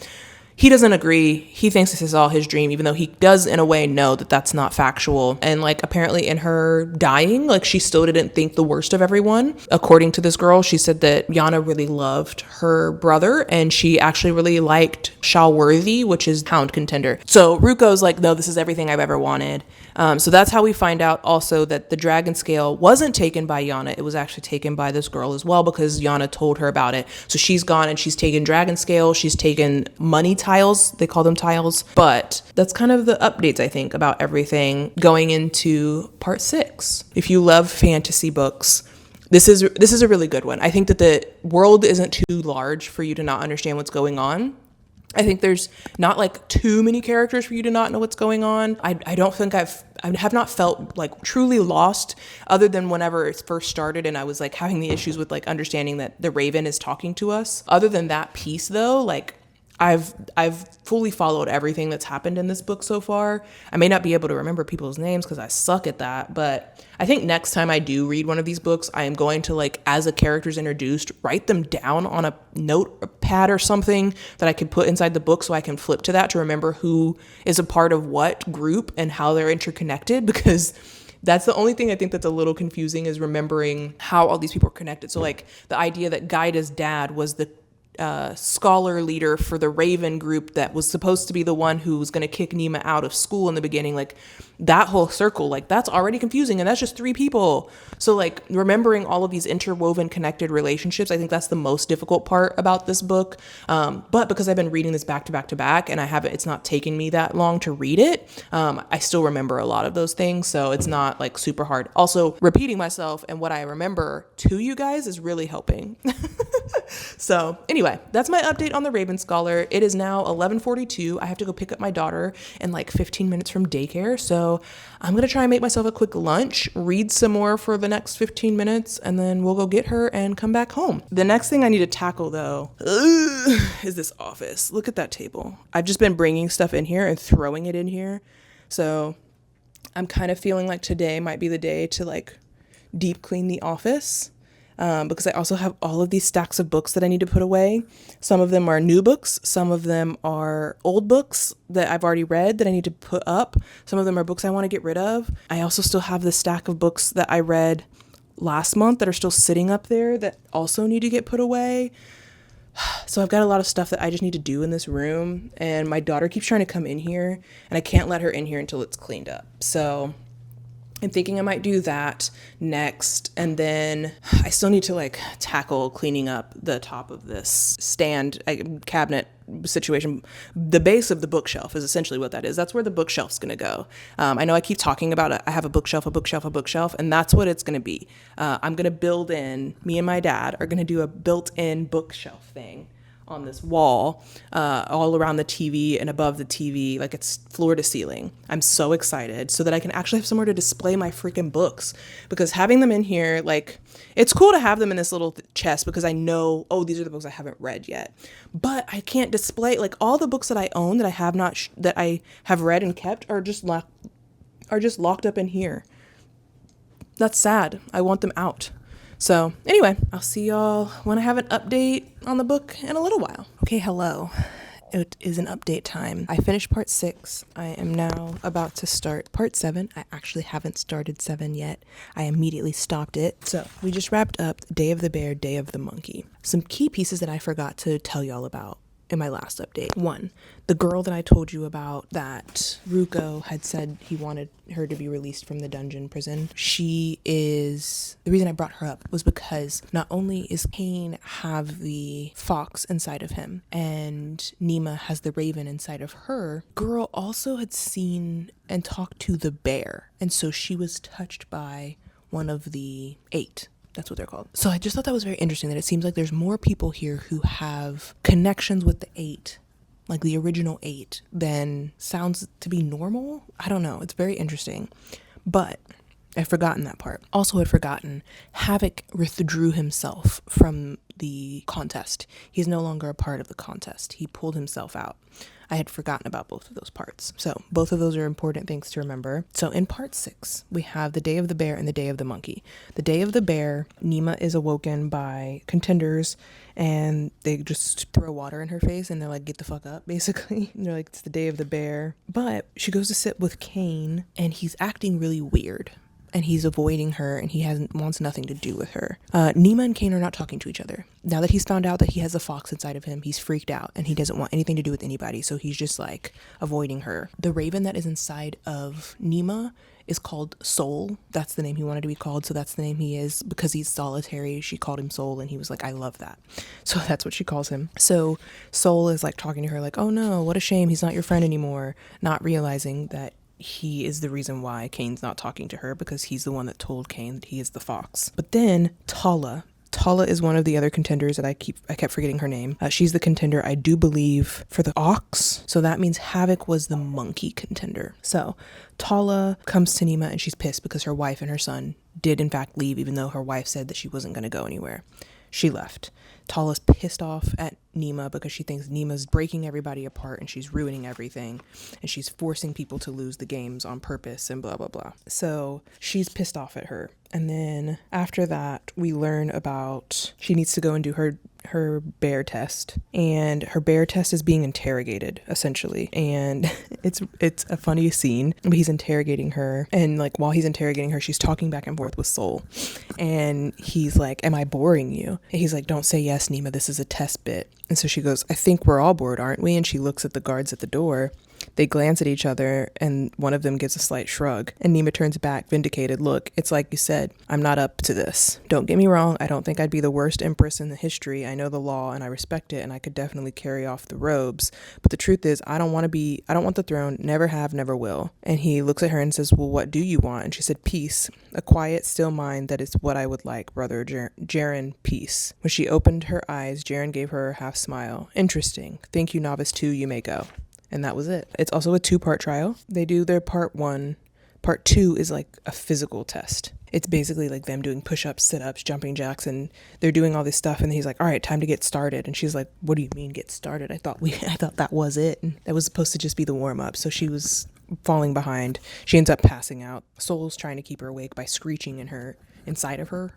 He doesn't agree. He thinks this is all his dream, even though he does in a way know that that's not factual. And like apparently in her dying, like she still didn't think the worst of everyone. According to this girl, she said that Yana really loved her brother and she actually really liked Shalworthy, which is Hound Contender. So Ruko's like, no, this is everything I've ever wanted. So that's how we find out also that the dragon scale wasn't taken by Yana. It was actually taken by this girl as well because Yana told her about it. So she's gone and she's taken dragon scale. She's taken money tiles. They call them tiles. But that's kind of the updates, I think, about everything going into part 6. If you love fantasy books, this is a really good one. I think that the world isn't too large for you to not understand what's going on. I think there's not like too many characters for you to not know what's going on. I don't think I have not felt like truly lost other than whenever it first started and I was like having the issues with like understanding that the Raven is talking to us. Other than that piece though, like I've fully followed everything that's happened in this book so far. I may not be able to remember people's names because I suck at that, but I think next time I do read one of these books, I am going to, like, as a character's introduced, write them down on a notepad or something that I can put inside the book so I can flip to that to remember who is a part of what group and how they're interconnected, because that's the only thing I think that's a little confusing is remembering how all these people are connected. So, like, the idea that Gaida's dad was the scholar leader for the Raven group that was supposed to be the one who was going to kick Nima out of school in the beginning, like that whole circle, like that's already confusing and that's just 3 people. So like remembering all of these interwoven connected relationships, I think that's the most difficult part about this book. But because I've been reading this back to back to back and it's not taking me that long to read it, I still remember a lot of those things. So it's not like super hard. Also repeating myself and what I remember to you guys is really helping. So anyway, that's my update on the Raven Scholar. It is now 11:42. I have to go pick up my daughter in like 15 minutes from daycare. So I'm going to try and make myself a quick lunch, read some more for the next 15 minutes, and then we'll go get her and come back home. The next thing I need to tackle though is this office. Look at that table. I've just been bringing stuff in here and throwing it in here. So I'm kind of feeling like today might be the day to like deep clean the office. Because I also have all of these stacks of books that I need to put away. Some of them are new books. Some of them are old books that I've already read that I need to put up. Some of them are books I want to get rid of. I also still have this stack of books that I read last month that are still sitting up there that also need to get put away. So I've got a lot of stuff that I just need to do in this room. And my daughter keeps trying to come in here and I can't let her in here until it's cleaned up. So I'm thinking I might do that next. And then I still need to like tackle cleaning up the top of this cabinet situation. The base of the bookshelf is essentially what that is. That's where the bookshelf's going to go. I know I keep talking about it. I have a bookshelf, and that's what it's going to be. I'm going to build in, me and my dad are going to do a built-in bookshelf thing on this wall, all around the TV and above the TV, like it's floor to ceiling. I'm so excited so that I can actually have somewhere to display my freaking books, because having them in here, like, it's cool to have them in this little chest because I know, oh, these are the books I haven't read yet, but I can't display, like, all the books that I own that I have not, that I have read and kept are just locked up in here. That's sad. I want them out. So anyway, I'll see y'all when I have an update on the book in a little while. Okay, hello. It is an update time. I finished part 6. I am now about to start part 7. I actually haven't started 7 yet. I immediately stopped it. So we just wrapped up Day of the Bear, Day of the Monkey. Some key pieces that I forgot to tell y'all about in my last update. 1, the girl that I told you about that Ruko had said he wanted her to be released from the dungeon prison. The reason I brought her up was because not only is Cain have the fox inside of him and Nima has the raven inside of her, girl also had seen and talked to the bear. And so she was touched by one of the 8. That's what they're called. So I just thought that was very interesting that it seems like there's more people here who have connections with the 8, like the original 8, than sounds to be normal. I don't know. It's very interesting. But I'd forgotten that part. Also had forgotten Havoc withdrew himself from the contest. He's no longer a part of the contest. He pulled himself out. I had forgotten about both of those parts. So both of those are important things to remember. So in part 6, we have the day of the bear and the day of the monkey. The day of the bear, Nima is awoken by contenders and they just throw water in her face and they're like, get the fuck up, basically. And they're like, it's the day of the bear. But she goes to sit with Kane and he's acting really weird. And he's avoiding her and he wants nothing to do with her. Nima and Kane are not talking to each other. Now that he's found out that he has a fox inside of him, he's freaked out and he doesn't want anything to do with anybody. So he's just like avoiding her. The raven that is inside of Nima is called Soul. That's the name he wanted to be called. So that's the name he is because he's solitary. She called him Soul and he was like, I love that. So that's what she calls him. So Soul is like talking to her like, oh no, what a shame. He's not your friend anymore. Not realizing that he is the reason why Kane's not talking to her because he's the one that told Kane that he is the fox. But then Tala is one of the other contenders that I kept forgetting her name. She's the contender, I do believe, for the ox. So that means Havoc was the monkey contender. So Tala comes to Nima and she's pissed because her wife and her son did in fact leave, even though her wife said that she wasn't going to go anywhere. She left. Tala's pissed off at Nima because she thinks Nima's breaking everybody apart and she's ruining everything and she's forcing people to lose the games on purpose and blah, blah, blah. So she's pissed off at her. And then after that, we learn about she needs to go and do her bear test, and her bear test is being interrogated essentially, and it's a funny scene. But he's interrogating her, and like while he's interrogating her, she's talking back and forth with Soul, and he's like, am I boring you? And he's like, don't say yes, Nima, this is a test bit. And so she goes, I think we're all bored, aren't we? And she looks at the guards at the door. They glance at each other and one of them gives a slight shrug, and Nima turns back vindicated. Look, it's like you said, I'm not up to this. Don't get me wrong, I don't think I'd be the worst empress in the history. I know the law and I respect it and I could definitely carry off the robes, but the truth is I don't want the throne, never have, never will. And he looks at her and says, well, what do you want? And she said, peace, a quiet, still mind, that is what I would like, brother Jaren, peace. When she opened her eyes, Jaren gave her a half smile. Interesting. Thank you, novice 2, you may go. And that was it. It's also a 2-part trial. They do their part 1. Part 2 is like a physical test. It's basically like them doing push-ups, sit-ups, jumping jacks, and they're doing all this stuff. And he's like, all right, time to get started. And she's like, what do you mean get started? I thought that was it. And that was supposed to just be the warm-up. So she was falling behind. She ends up passing out. Soul's trying to keep her awake by screeching inside of her.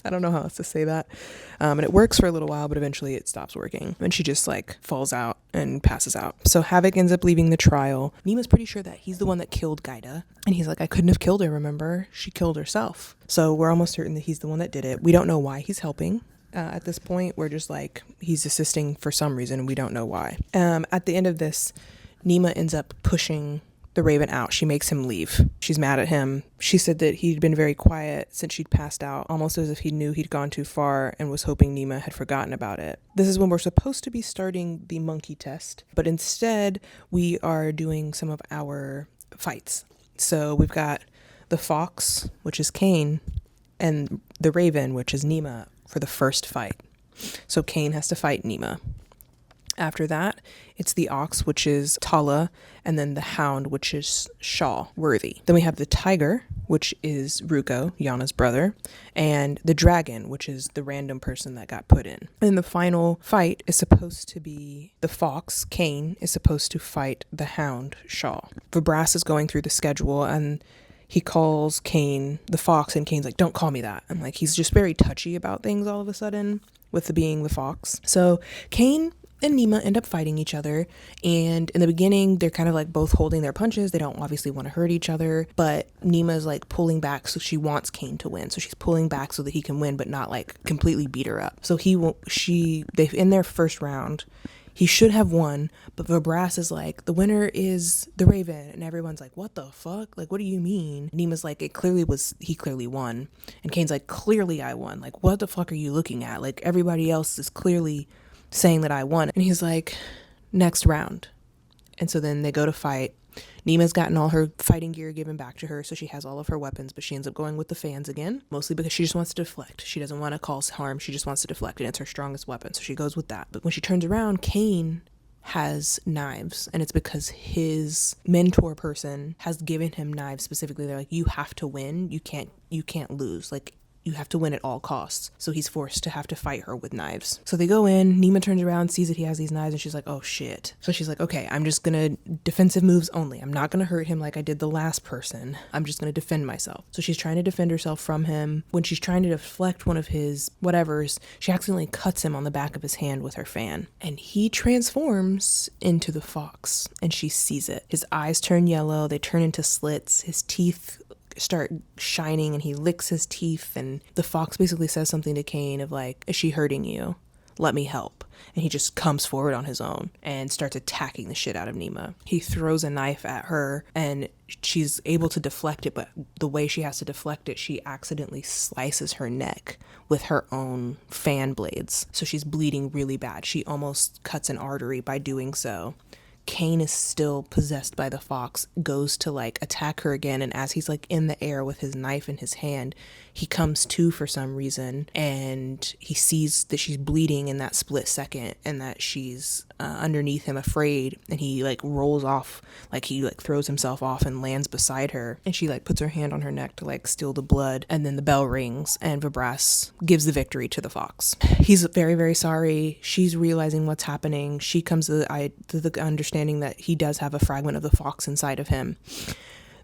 I don't know how else to say that. And it works for a little while, but eventually it stops working. And she just like falls out and passes out. So Havoc ends up leaving the trial. Nima's pretty sure that he's the one that killed Gaida. And he's like, I couldn't have killed her, remember? She killed herself. So we're almost certain that he's the one that did it. We don't know why he's helping. At this point, we're just like, he's assisting for some reason. We don't know why. At the end of this, Nima ends up pushing the raven out. She makes him leave. She's mad at him. She said that he'd been very quiet since she'd passed out, almost as if he knew he'd gone too far and was hoping Nima had forgotten about it. This is when we're supposed to be starting the monkey test, but instead we are doing some of our fights. So we've got the fox, which is Kane, and the raven, which is Nima, for the first fight. So Kane has to fight Nima. After that, it's the ox, which is Tala, and then the hound, which is Shaw, Worthy. Then we have the tiger, which is Ruko, Yana's brother, and the dragon, which is the random person that got put in. And the final fight is supposed to be the fox, Kane, is supposed to fight the hound, Shaw. Vibras is going through the schedule, and he calls Kane the fox, and Kane's like, don't call me that. And like, he's just very touchy about things all of a sudden with being the fox. So Kane and Nima end up fighting each other, and in the beginning they're kind of like both holding their punches. They don't obviously want to hurt each other, but Nima's like pulling back, so she wants Kane to win, so she's pulling back so that he can win but not like completely beat her up. So they've in their first round, he should have won, but Vibras is like, the winner is the raven, and everyone's like, what the fuck, like what do you mean? Nima's like, he clearly won, and Kane's like, clearly I won, like what the fuck are you looking at, like everybody else is clearly saying that I won. And he's like, next round. And so then they go to fight. Nima's gotten all her fighting gear given back to her, so she has all of her weapons, but she ends up going with the fans again, mostly because she just wants to deflect. She doesn't want to cause harm. She just wants to deflect, and it's her strongest weapon, so she goes with that. But when she turns around, Kane has knives, and it's because his mentor person has given him knives specifically. They're like, you have to win, you can't lose, like you have to win at all costs. So he's forced to have to fight her with knives. So they go in, Nima turns around, sees that he has these knives, and she's like, oh shit. So she's like, okay, I'm just gonna defensive moves only. I'm not gonna hurt him like I did the last person. I'm just gonna defend myself. So she's trying to defend herself from him. When she's trying to deflect one of his whatevers, she accidentally cuts him on the back of his hand with her fan. And he transforms into the fox, and she sees it. His eyes turn yellow, they turn into slits, his teeth start shining, and he licks his teeth, and the fox basically says something to Cain of like, is she hurting you? Let me help. And he just comes forward on his own and starts attacking the shit out of Nima. He throws a knife at her, and she's able to deflect it, but the way she has to deflect it, she accidentally slices her neck with her own fan blades. So she's bleeding really bad. She almost cuts an artery by doing so. Cain is still possessed by the fox, goes to like attack her again, and as he's like in the air with his knife in his hand, he comes to for some reason, and he sees that she's bleeding in that split second, and that she's underneath him afraid, and he like rolls off, like he like throws himself off and lands beside her, and she like puts her hand on her neck to like steal the blood, and then the bell rings, and Vibras gives the victory to the fox. He's very, very sorry. She's realizing what's happening. She comes to the understanding that he does have a fragment of the fox inside of him.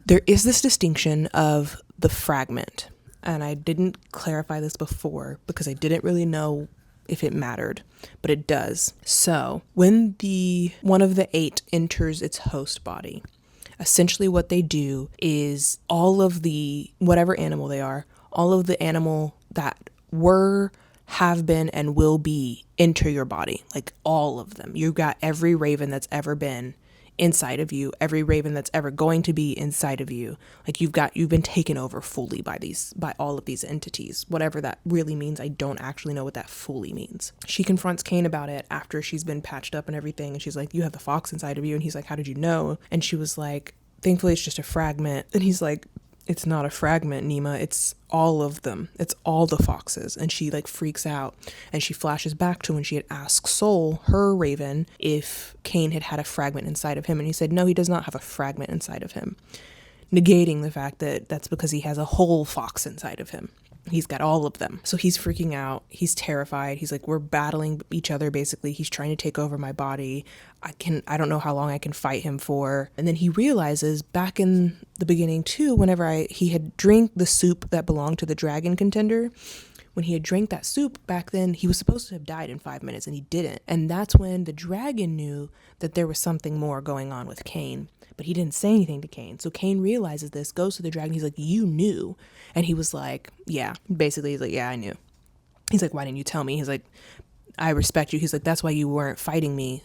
There is this distinction of the fragment, and I didn't clarify this before because I didn't really know if it mattered, but it does. So when one of the 8 enters its host body, essentially what they do is all of the, whatever animal they are, all of the animal that were, have been, and will be enter your body, like all of them. You've got every raven that's ever been inside of you, every raven that's ever going to be inside of you. Like you've been taken over fully by all of these entities, whatever that really means. I don't actually know what that fully means. She confronts Cain about it after she's been patched up and everything, and she's like, you have the fox inside of you. And he's like, how did you know? And she was like, thankfully it's just a fragment. And he's like, it's not a fragment, Nima, it's all of them. It's all the foxes. And she like freaks out, and she flashes back to when she had asked Soul, her raven, if Cain had had a fragment inside of him. And he said, no, he does not have a fragment inside of him, negating the fact that that's because he has a whole fox inside of him. He's got all of them. So he's freaking out. He's terrified. He's like, we're battling each other, basically. He's trying to take over my body. I don't know how long I can fight him for. And then he realizes back in the beginning too, whenever he had drank the soup that belonged to the dragon contender, when he had drank that soup back then, he was supposed to have died in 5 minutes, and he didn't. And that's when the dragon knew that there was something more going on with Cain. But he didn't say anything to Cain. So Cain realizes this, goes to the dragon. He's like, you knew. And he was like, yeah. Basically, he's like, yeah, I knew. He's like, why didn't you tell me? He's like, I respect you. He's like, that's why you weren't fighting me,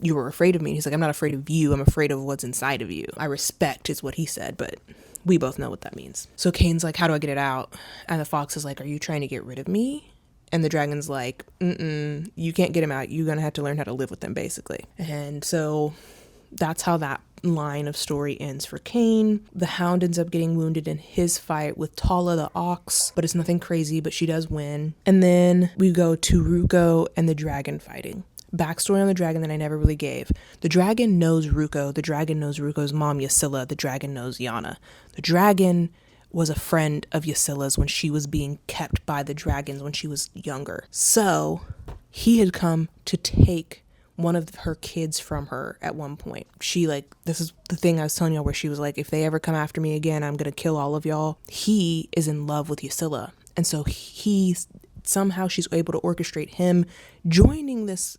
you were afraid of me. He's like, I'm not afraid of you. I'm afraid of what's inside of you. I respect is what he said, but we both know what that means. So Cain's like, how do I get it out? And the fox is like, are you trying to get rid of me? And the dragon's like, you can't get him out. You're going to have to learn how to live with them, basically. And so that's how that line of story ends for Cain. The hound ends up getting wounded in his fight with Tala the ox, but it's nothing crazy, but she does win. And then we go to Ruko and the dragon fighting. Backstory on the dragon that I never really gave. The dragon knows Ruko. The dragon knows Ruko's mom, Ysilla. The dragon knows Yana. The dragon was a friend of Ysilla's when she was being kept by the dragons when she was younger. So he had come to take one of her kids from her at one point. She like, this is the thing I was telling y'all where she was like, if they ever come after me again, I'm gonna kill all of y'all. He is in love with Ysilla. And so somehow she's able to orchestrate him joining this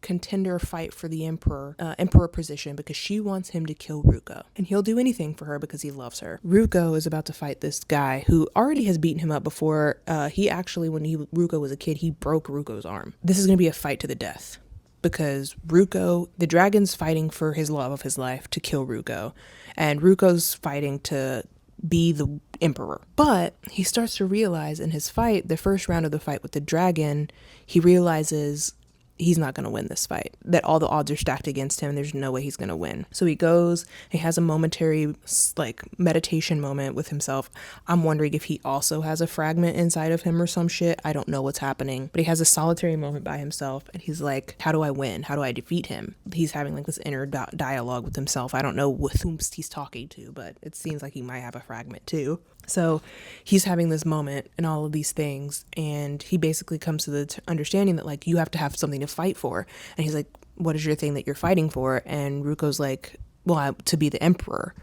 contender fight for the emperor position because she wants him to kill Ruko. And he'll do anything for her because he loves her. Ruko is about to fight this guy who already has beaten him up before. He actually, when Ruko was a kid, he broke Ruko's arm. This is gonna be a fight to the death, because Ruko, the dragon's fighting for his love of his life to kill Ruko, and Ruko's fighting to be the emperor. But he starts to realize in his fight, the first round of the fight with the dragon, he realizes he's not going to win this fight, that all the odds are stacked against him and there's no way he's going to win. So he goes, he has a momentary like meditation moment with himself. I'm wondering if he also has a fragment inside of him or some shit. I don't know what's happening, but he has a solitary moment by himself and he's like, how do I win? How do I defeat him? He's having like this inner dialogue with himself. I don't know with whom he's talking to, but it seems like he might have a fragment too. So he's having this moment and all of these things, and he basically comes to the understanding that like you have to have something to fight for. And he's like, what is your thing that you're fighting for? And Ruko's like, well, to be the emperor.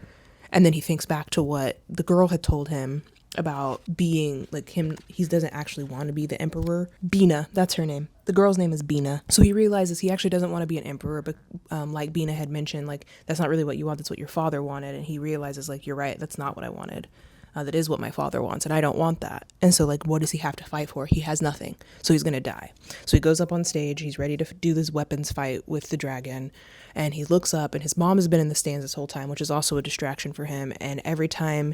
And then he thinks back to what the girl had told him about being like him. He doesn't actually want to be the emperor. Bina, that's her name. The girl's name is Bina. So he realizes he actually doesn't want to be an emperor, but like Bina had mentioned, like that's not really what you want. That's what your father wanted. And he realizes like, you're right. That's not what I wanted. That is what my father wants, and I don't want that. And so like, what does he have to fight for? He has nothing, so he's gonna die. So he goes up on stage, he's ready to do this weapons fight with the dragon, and he looks up, and his mom has been in the stands this whole time, which is also a distraction for him. And every time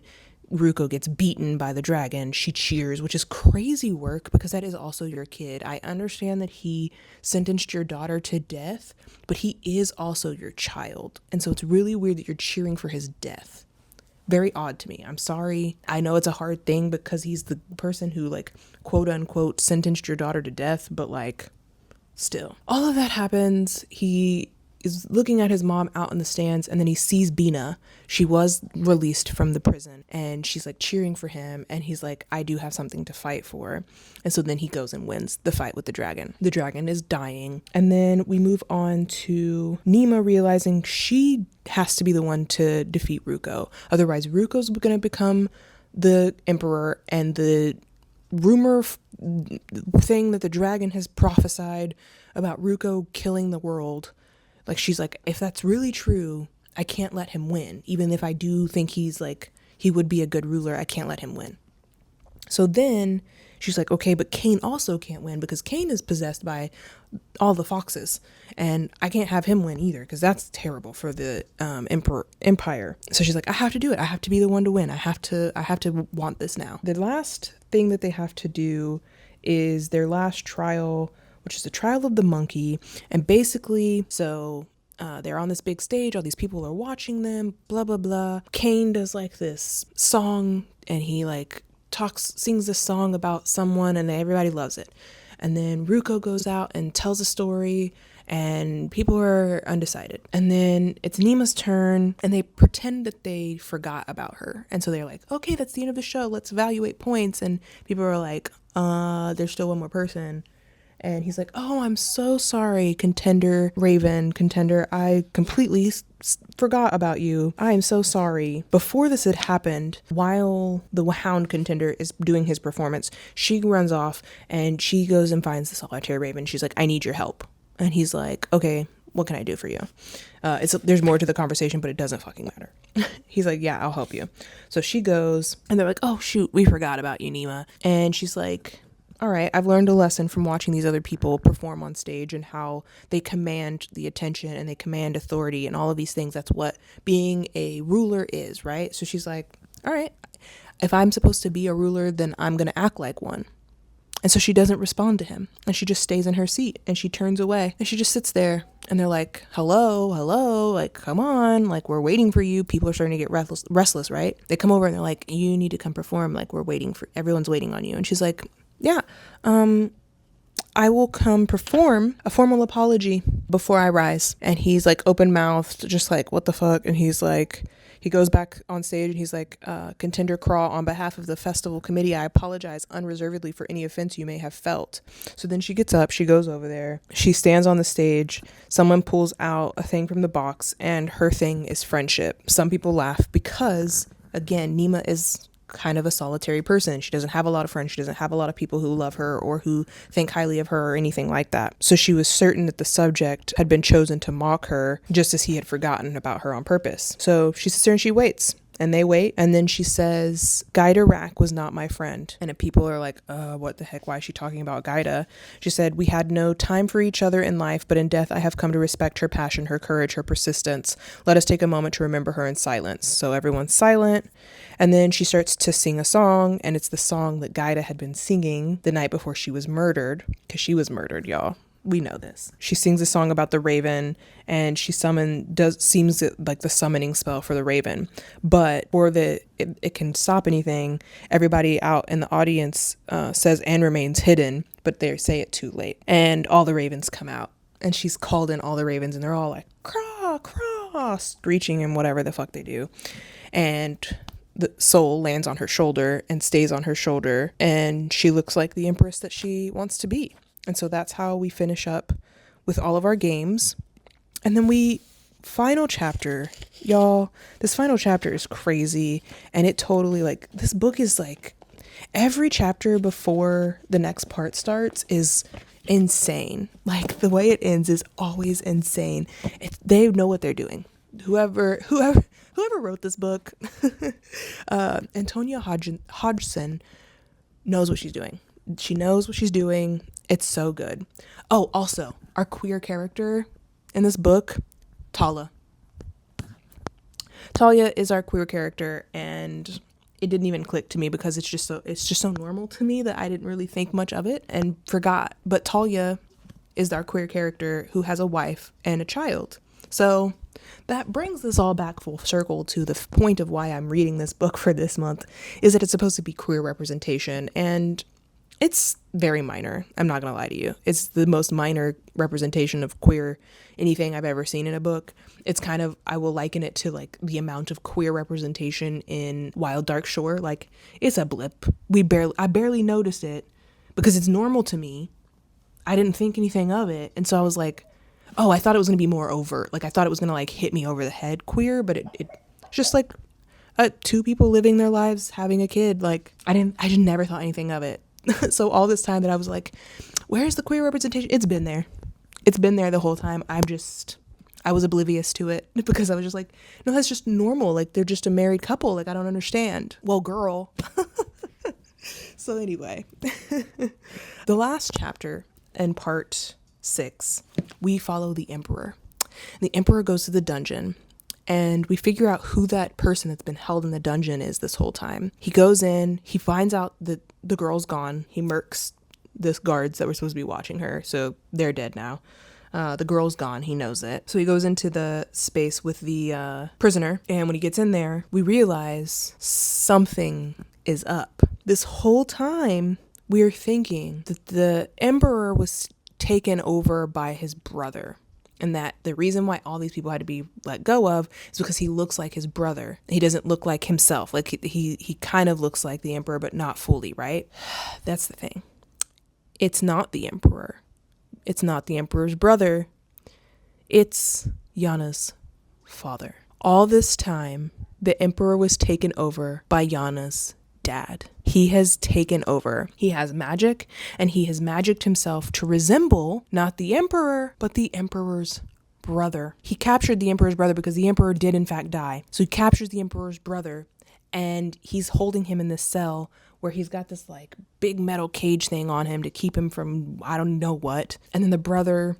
Ruko gets beaten by the dragon, she cheers, which is crazy work because that is also your kid. I understand that he sentenced your daughter to death, but he is also your child, and so it's really weird that you're cheering for his death. Very odd to me. I'm sorry. I know it's a hard thing because he's the person who like quote unquote sentenced your daughter to death, but like still. All of that happens. He is looking at his mom out in the stands, and then he sees Bina. She was released from the prison, and she's like cheering for him, and he's like, I do have something to fight for. And so then he goes and wins the fight with the dragon. The dragon is dying. And then we move on to Nima realizing she has to be the one to defeat Ruko. Otherwise, Ruko's gonna become the emperor, and the rumor thing that the dragon has prophesied about Ruko killing the world, like she's like, if that's really true, I can't let him win. Even if I do think he's like, he would be a good ruler, I can't let him win. So then she's like, okay, but Cain also can't win because Cain is possessed by all the foxes, and I can't have him win either because that's terrible for the empire. So she's like, I have to do it. I have to be the one to win. I have to want this now. The last thing that they have to do is their last trial, which is the trial of the monkey. And basically, so they're on this big stage, all these people are watching them, blah, blah, blah. Cain does like this song, and he like sings this song about someone, and everybody loves it. And then Ruko goes out and tells a story, and people are undecided. And then it's Nima's turn, and they pretend that they forgot about her. And so they're like, okay, that's the end of the show. Let's evaluate points. And people are like, there's still one more person. And he's like, oh, I'm so sorry, contender Raven, contender. I completely forgot about you. I am so sorry. Before this had happened, while the hound contender is doing his performance, she runs off and she goes and finds the solitary Raven. She's like, I need your help. And he's like, okay, what can I do for you? There's more to the conversation, but it doesn't fucking matter. He's like, yeah, I'll help you. So she goes, and they're like, oh, shoot, we forgot about you, Nima. And she's like, all right, I've learned a lesson from watching these other people perform on stage and how they command the attention and they command authority and all of these things. That's what being a ruler is, right? So she's like, all right, if I'm supposed to be a ruler, then I'm going to act like one. And so she doesn't respond to him, and she just stays in her seat, and she turns away, and she just sits there, and they're like, hello, like, come on, like, we're waiting for you. People are starting to get restless, right? They come over and they're like, you need to come perform. Like, everyone's waiting on you. And she's like, yeah, I will come perform a formal apology before I rise. And he's like open-mouthed, just like, what the fuck? And he's like, he goes back on stage and he's like, Contender Craw, on behalf of the festival committee, I apologize unreservedly for any offense you may have felt. So then she gets up, she goes over there, she stands on the stage, someone pulls out a thing from the box, and her thing is friendship. Some people laugh because, again, Nima is kind of a solitary person. She doesn't have a lot of friends. She doesn't have a lot of people who love her or who think highly of her or anything like that. So she was certain that the subject had been chosen to mock her, just as he had forgotten about her on purpose. So she sits there and she waits. And they wait, and then she says, Gaida Rack was not my friend. And people are like, what the heck? Why is she talking about Gaida? She said, we had no time for each other in life, but in death I have come to respect her passion, her courage, her persistence. Let us take a moment to remember her in silence. So everyone's silent, and then she starts to sing a song, and it's the song that Gaida had been singing the night before she was murdered, because she was murdered, y'all. We know this. She sings a song about the raven, and she seems like the summoning spell for the raven. But for it can stop anything, everybody out in the audience says and remains hidden, but they say it too late. And all the ravens come out, and she's called in all the ravens, and they're all like, craw, craw, screeching and whatever the fuck they do. And the soul lands on her shoulder and stays on her shoulder, and she looks like the empress that she wants to be. And so that's how we finish up with all of our games. And then final chapter, y'all, this final chapter is crazy. And it totally, like, this book is like, every chapter before the next part starts is insane. Like, the way it ends is always insane. They know what they're doing. Whoever wrote this book, Antonia Hodgson knows what she's doing. She knows what she's doing. It's so good. Oh, also, our queer character in this book, Talia. Talia is our queer character, and it didn't even click to me because it's just so normal to me that I didn't really think much of it and forgot. But Talia is our queer character who has a wife and a child. So that brings this all back full circle to the point of why I'm reading this book for this month, is that it's supposed to be queer representation, and it's very minor. I'm not gonna lie to you. It's the most minor representation of queer anything I've ever seen in a book. It's kind of, I will liken it to like the amount of queer representation in Wild Dark Shore. Like, it's a blip. I barely noticed it because it's normal to me. I didn't think anything of it. And so I was like, oh, I thought it was going to be more overt. Like, I thought it was going to like hit me over the head queer, but it's just like two people living their lives, having a kid. Like, I just never thought anything of it. So all this time that I was like, where's the queer representation? It's been there. It's been there the whole time. I was oblivious to it because I was just like, no, that's just normal. Like, they're just a married couple. Like, I don't understand. Well, girl. So anyway, the last chapter in part 6, we follow the emperor. The emperor goes to the dungeon, and we figure out who that person that's been held in the dungeon is this whole time. He goes in, he finds out that the girl's gone. He murks the guards that were supposed to be watching her, so they're dead now. The girl's gone. He knows it. So he goes into the space with the prisoner, and when he gets in there, we realize something is up. This whole time, we're thinking that the emperor was taken over by his brother, and that the reason why all these people had to be let go of is because he looks like his brother. He doesn't look like himself. Like, he kind of looks like the emperor, but not fully, right? That's the thing. It's not the emperor. It's not the emperor's brother. It's Yana's father. All this time, the emperor was taken over by Yana's dad. He has taken over. He has magic, and he has magicked himself to resemble not the emperor, but the emperor's brother. He captured the emperor's brother because the emperor did in fact die. So he captures the emperor's brother, and he's holding him in this cell where he's got this like big metal cage thing on him to keep him from I don't know what. And then the brother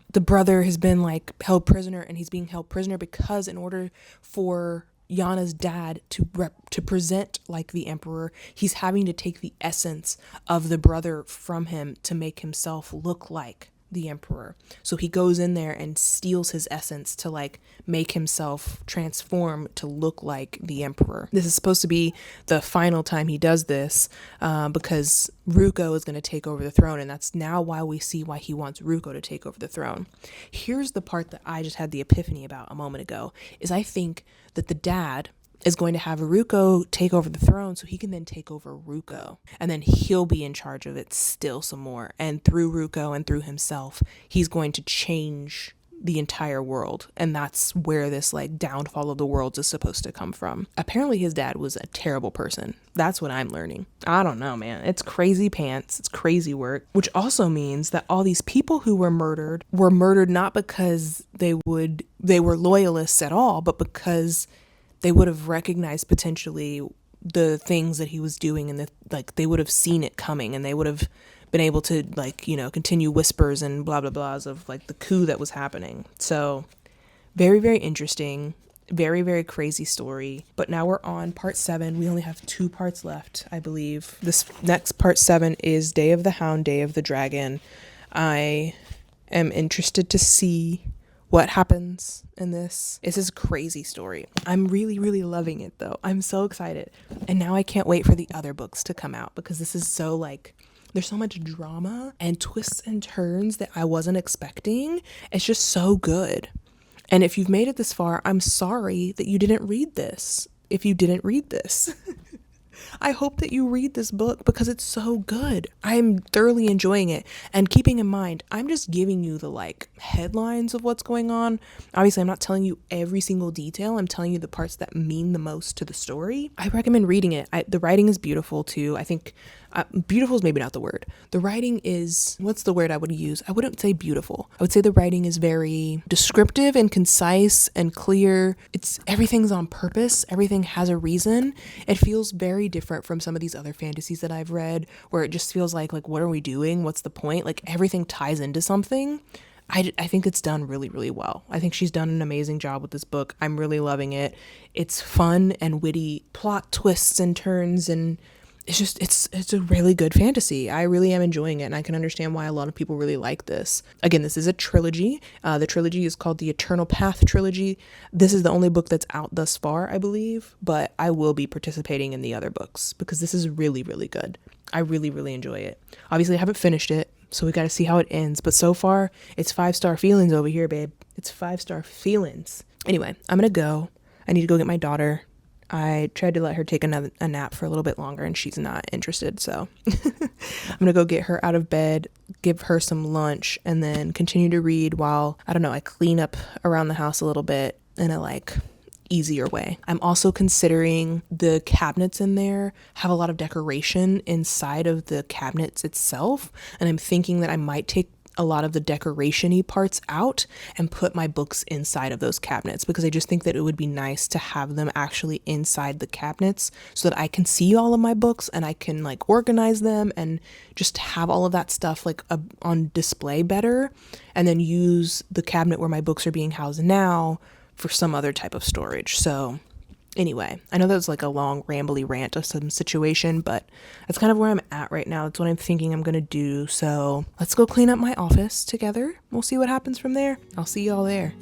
has been like held prisoner, and he's being held prisoner because in order for Yana's dad to present like the emperor, he's having to take the essence of the brother from him to make himself look like the emperor. So he goes in there and steals his essence to like make himself transform to look like the emperor. This is supposed to be the final time he does this because Ruko is going to take over the throne, and that's now why we see why he wants Ruko to take over the throne. Here's the part that I just had the epiphany about a moment ago, is I think that the dad is going to have Ruko take over the throne so he can then take over Ruko, and then he'll be in charge of it still some more, and through Ruko and through himself he's going to change the entire world. And that's where this like downfall of the worlds is supposed to come from. Apparently his dad was a terrible person. That's what I'm learning. I don't know, man. It's crazy pants. It's crazy work, which also means that all these people who were murdered not because they were loyalists at all, but because they would have recognized potentially the things that he was doing, and they would have seen it coming, and they would have been able to continue whispers and blah blah blahs of like the coup that was happening. So very, very interesting, very, very crazy story. But now we're on part 7. We only have 2 parts left, I believe. This next part 7 is Day of the Hound, Day of the Dragon. I am interested to see what happens in this. It's this crazy story. I'm really, really loving it though. I'm so excited. And now I can't wait for the other books to come out because this is so like, there's so much drama and twists and turns that I wasn't expecting. It's just so good. And if you've made it this far, I'm sorry that you didn't read this. If you didn't read this, I hope that you read this book because it's so good. I'm thoroughly enjoying it. And keeping in mind, I'm just giving you the like headlines of what's going on. Obviously, I'm not telling you every single detail. I'm telling you the parts that mean the most to the story. I recommend reading it. The writing is beautiful too. I think beautiful is maybe not the word. The writing is, what's the word I would use? I wouldn't say beautiful. I would say the writing is very descriptive and concise and clear. Everything's on purpose. Everything has a reason. It feels very different from some of these other fantasies that I've read where it just feels like what are we doing? What's the point? Like everything ties into something. I think it's done really, really well. I think she's done an amazing job with this book. I'm really loving it. It's fun and witty plot twists and turns, and it's a really good fantasy. I really am enjoying it, and I can understand why a lot of people really like this. Again, this is a trilogy. The trilogy is called the Eternal Path Trilogy. This is the only book that's out thus far, I believe, but I will be participating in the other books because this is really, really good. I really, really enjoy it. Obviously, I haven't finished it, so we got to see how it ends, but so far, it's 5-star feelings over here, babe. It's 5-star feelings. Anyway, I'm gonna go. I need to go get my daughter. I tried to let her take a nap for a little bit longer and she's not interested. So I'm going to go get her out of bed, give her some lunch, and then continue to read while, I clean up around the house a little bit in a easier way. I'm also considering the cabinets in there have a lot of decoration inside of the cabinets itself. And I'm thinking that I might take a lot of the decoration-y parts out and put my books inside of those cabinets because I just think that it would be nice to have them actually inside the cabinets so that I can see all of my books and I can organize them and just have all of that stuff on display better, and then use the cabinet where my books are being housed now for some other type of storage. So anyway, I know that was a long rambly rant of some situation, but that's kind of where I'm at right now. That's what I'm thinking I'm going to do. So let's go clean up my office together. We'll see what happens from there. I'll see y'all there.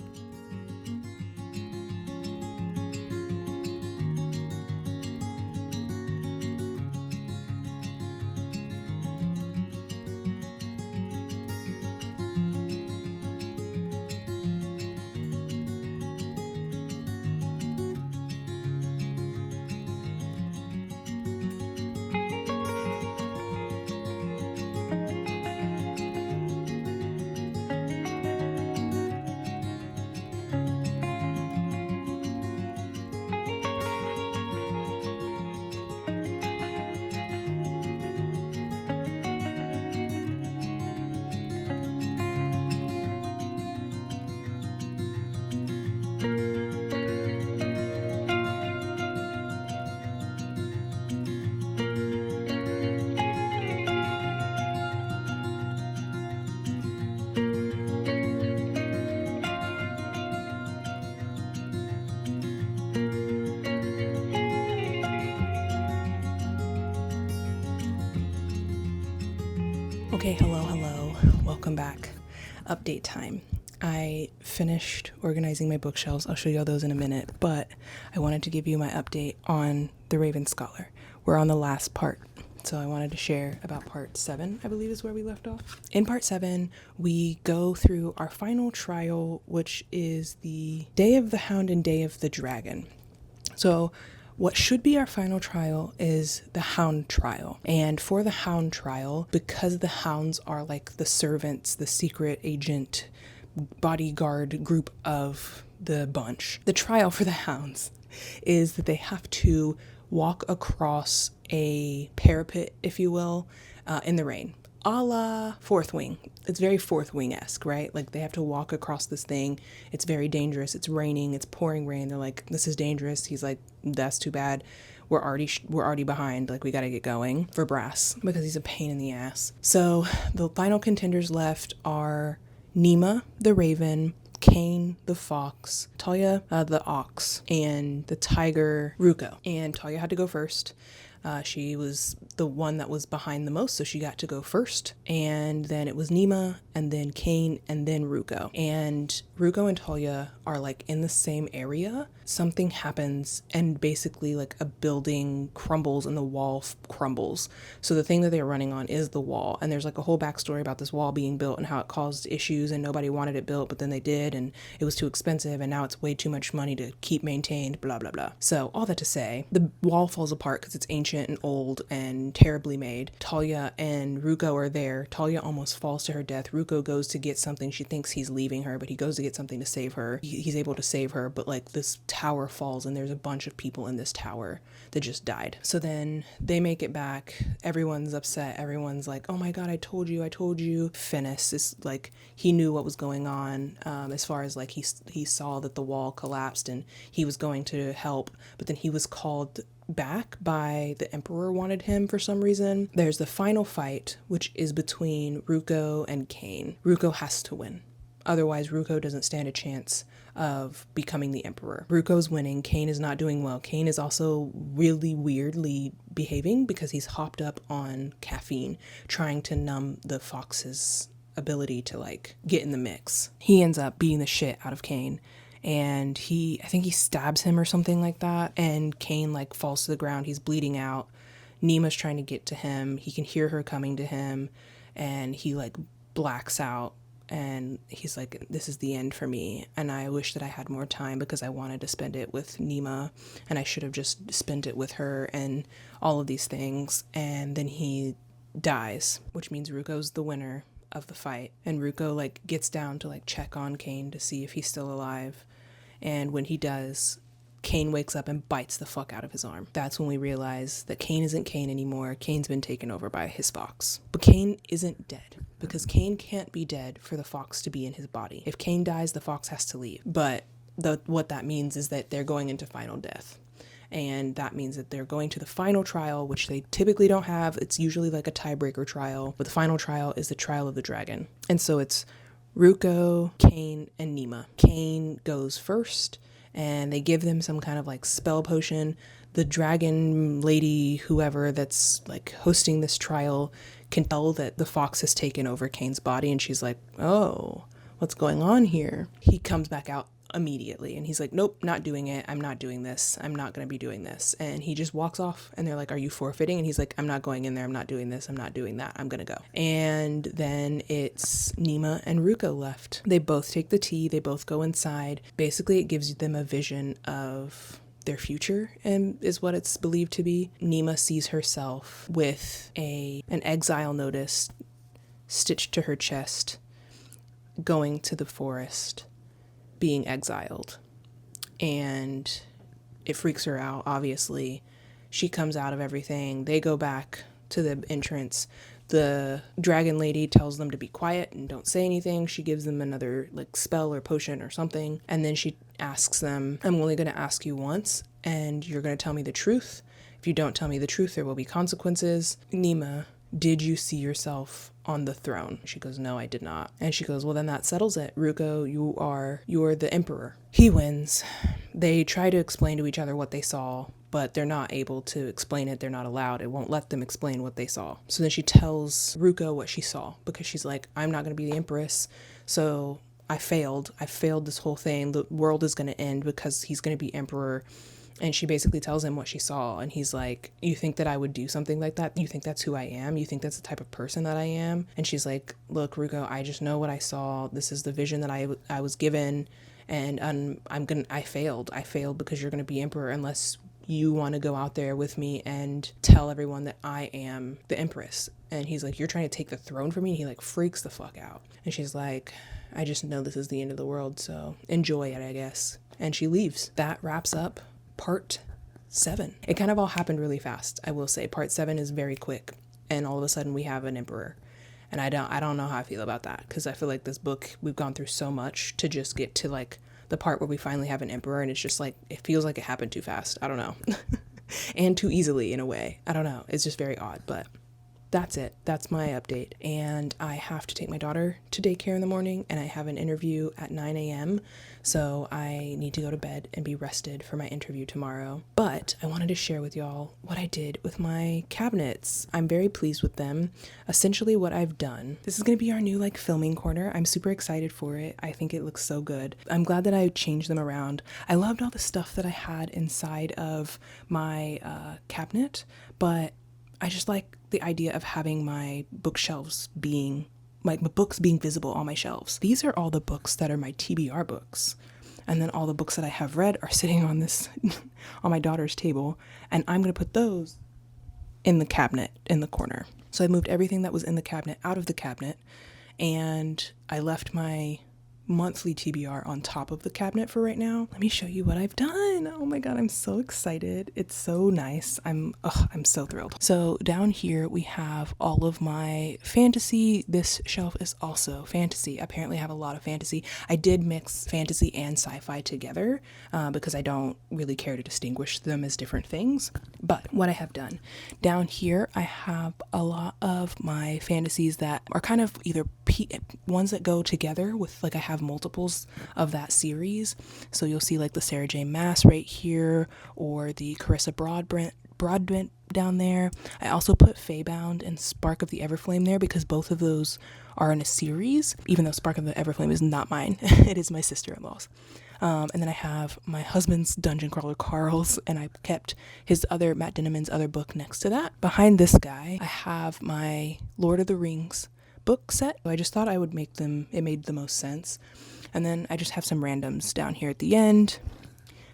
Okay, hello, welcome back. Update time. I finished organizing my bookshelves. I'll show you all those in a minute, but I wanted to give you my update on The Raven Scholar. We're on the last part, so I wanted to share about part 7, I believe is where we left off. In part 7, we go through our final trial, which is the Day of the Hound and Day of the Dragon. So what should be our final trial is the Hound trial. And for the Hound trial, because the Hounds are the servants, the secret agent, bodyguard group of the bunch, the trial for the Hounds is that they have to walk across a parapet, if you will, in the rain. A la Fourth Wing. It's very Fourth Wing-esque, right? They have to walk across this thing. It's very dangerous. It's raining. It's pouring rain. They're like, this is dangerous. He's like, that's too bad. We're already behind. We got to get going for Brass because he's a pain in the ass. So the final contenders left are Nima, the Raven, Kane, the Fox, Talia, the Ox, and the Tiger, Ruko. And Talia had to go first. She was the one that was behind the most, so she got to go first. And then it was Nima, and then Kane, and then Ruko. And Ruko and Talia are like in the same area. Something happens, and basically like a building crumbles and the wall crumbles. So the thing that they're running on is the wall. And there's like a whole backstory about this wall being built and how it caused issues, and nobody wanted it built, but then they did, and it was too expensive, and now it's way too much money to keep maintained, blah, blah, blah. So all that to say, the wall falls apart because it's ancient and old and terribly made. Talia and Ruko are there. Talia almost falls to her death. Ruko goes to get something. She thinks he's leaving her, but he goes to get something to save her. He's able to save her, but like this tower falls, and there's a bunch of people in this tower that just died. So then they make it back. Everyone's upset. Everyone's like, oh my God, I told you. Finnis is like, he knew what was going on, as far as like he saw that the wall collapsed and he was going to help, but then he was called back by the Emperor, wanted him for some reason. There's the final fight, which is between Ruko and Kane. Ruko has to win. Otherwise, Ruko doesn't stand a chance of becoming the Emperor. Ruko's winning. Kane is not doing well. Kane is also really weirdly behaving because he's hopped up on caffeine, trying to numb the fox's ability to like get in the mix. He ends up beating the shit out of Kane, and I think he stabs him or something like that, and Kane like falls to the ground. He's bleeding out. Nima's trying to get to him. He can hear her coming to him, and he like blacks out, and he's like, this is the end for me, and I wish that I had more time because I wanted to spend it with Nima, and I should have just spent it with her, and all of these things. And then he dies, which means Ruko's the winner of the fight, and Ruko like gets down to like check on Kane to see if he's still alive. And when he does, Kane wakes up and bites the fuck out of his arm. That's when we realize that Kane isn't Kane anymore. Kane's been taken over by his fox. But Kane isn't dead, because Kane can't be dead for the fox to be in his body. If Kane dies, the fox has to leave. But what that means is that they're going into final death. And that means that they're going to the final trial, which they typically don't have. It's usually like a tiebreaker trial, but the final trial is the trial of the dragon. And so it's Ruko, Kane, and Nima. Kane goes first, and they give them some kind of like spell potion. The dragon lady, whoever that's like hosting this trial, can tell that the fox has taken over Kane's body, and she's like, oh, what's going on here? He comes back out immediately, and he's like, nope, not doing it. I'm not doing this. I'm not going to be doing this. And he just walks off, and they're like, are you forfeiting? And he's like, I'm not going in there. I'm not doing this. I'm not doing that. I'm going to go. And then it's Nima and Ruko left. They both take the tea. They both go inside. Basically, it gives them a vision of their future, and is what it's believed to be. Nima sees herself with an exile notice stitched to her chest, going to the forest, being exiled, and it freaks her out. Obviously, she comes out of everything. They go back to the entrance. The dragon lady tells them to be quiet and don't say anything. She gives them another like spell or potion or something, and then she asks them, I'm only going to ask you once, and you're going to tell me the truth. If you don't tell me the truth, there will be consequences. Nima, did you see yourself on the throne? She goes, no, I did not. And she goes, well, then that settles it. Ruko, you're the emperor. He wins. They try to explain to each other what they saw, but they're not able to explain it. They're not allowed. It won't let them explain what they saw. So then she tells Ruko what she saw, because she's like, I'm not going to be the empress. So I failed this whole thing. The world is going to end because he's going to be emperor. And she basically tells him what she saw, and he's like, you think that I would do something like that? You think that's who I am? You think that's the type of person that I am? And she's like, look, Ruko, I just know what I saw. This is the vision that I was given, and I failed. I failed because you're going to be emperor unless you want to go out there with me and tell everyone that I am the empress. And he's like, you're trying to take the throne from me? And he like freaks the fuck out. And she's like, I just know this is the end of the world, so enjoy it, I guess. And she leaves. That wraps up Part 7. It kind of all happened really fast, I will say. Part 7 is very quick, and all of a sudden we have an emperor. And I don't know how I feel about that, because I feel like this book, we've gone through so much to just get to like the part where we finally have an emperor, and it's just like, it feels like it happened too fast. I don't know. And too easily in a way. I don't know. It's just very odd, but that's it. That's my update. And I have to take my daughter to daycare in the morning, and I have an interview at 9 a.m. So I need to go to bed and be rested for my interview tomorrow. But I wanted to share with y'all what I did with my cabinets. I'm very pleased with them. Essentially what I've done, this is going to be our new like filming corner. I'm super excited for it. I think it looks so good. I'm glad that I changed them around. I loved all the stuff that I had inside of my cabinet, but I just like the idea of having my bookshelves being, like my books being visible on my shelves. These are all the books that are my TBR books. And then all the books that I have read are sitting on this, on my daughter's table. And I'm going to put those in the cabinet in the corner. So I moved everything that was in the cabinet out of the cabinet. And I left my monthly TBR on top of the cabinet for right now. Let me show you what I've done. Oh my god, I'm so excited. It's so nice. I'm so thrilled. So down here we have all of my fantasy. This shelf is also fantasy. Apparently I have a lot of fantasy. I did mix fantasy and sci-fi together because I don't really care to distinguish them as different things. But what I have done down here, I have a lot of my fantasies that are kind of either ones that go together with, like, I have multiples of that series. So you'll see like the Sarah J Maas right here, or the Carissa Broadbent down there. I also put Feybound and Spark of the Everflame there because both of those are in a series, even though Spark of the Everflame is not mine. It is my sister-in-law's. And then I have my husband's Dungeon Crawler Carl's, and I kept his other, Matt Dinniman's other book next to that. Behind this guy, I have my Lord of the Rings book set. I just thought I would make them, it made the most sense. And then I just have some randoms down here at the end.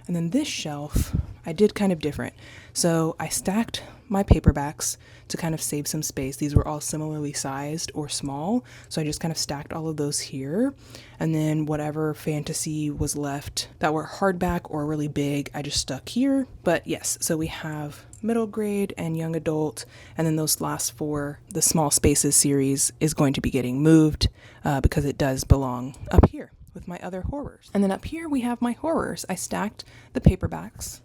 And then this shelf, I did kind of different. So I stacked my paperbacks to kind of save some space. These were all similarly sized or small. So I just kind of stacked all of those here. And then whatever fantasy was left that were hardback or really big, I just stuck here. But yes, so we have middle grade and young adult. And then those last four, the small spaces series is going to be getting moved because it does belong up here with my other horrors. And then up here we have my horrors. I stacked the paperbacks,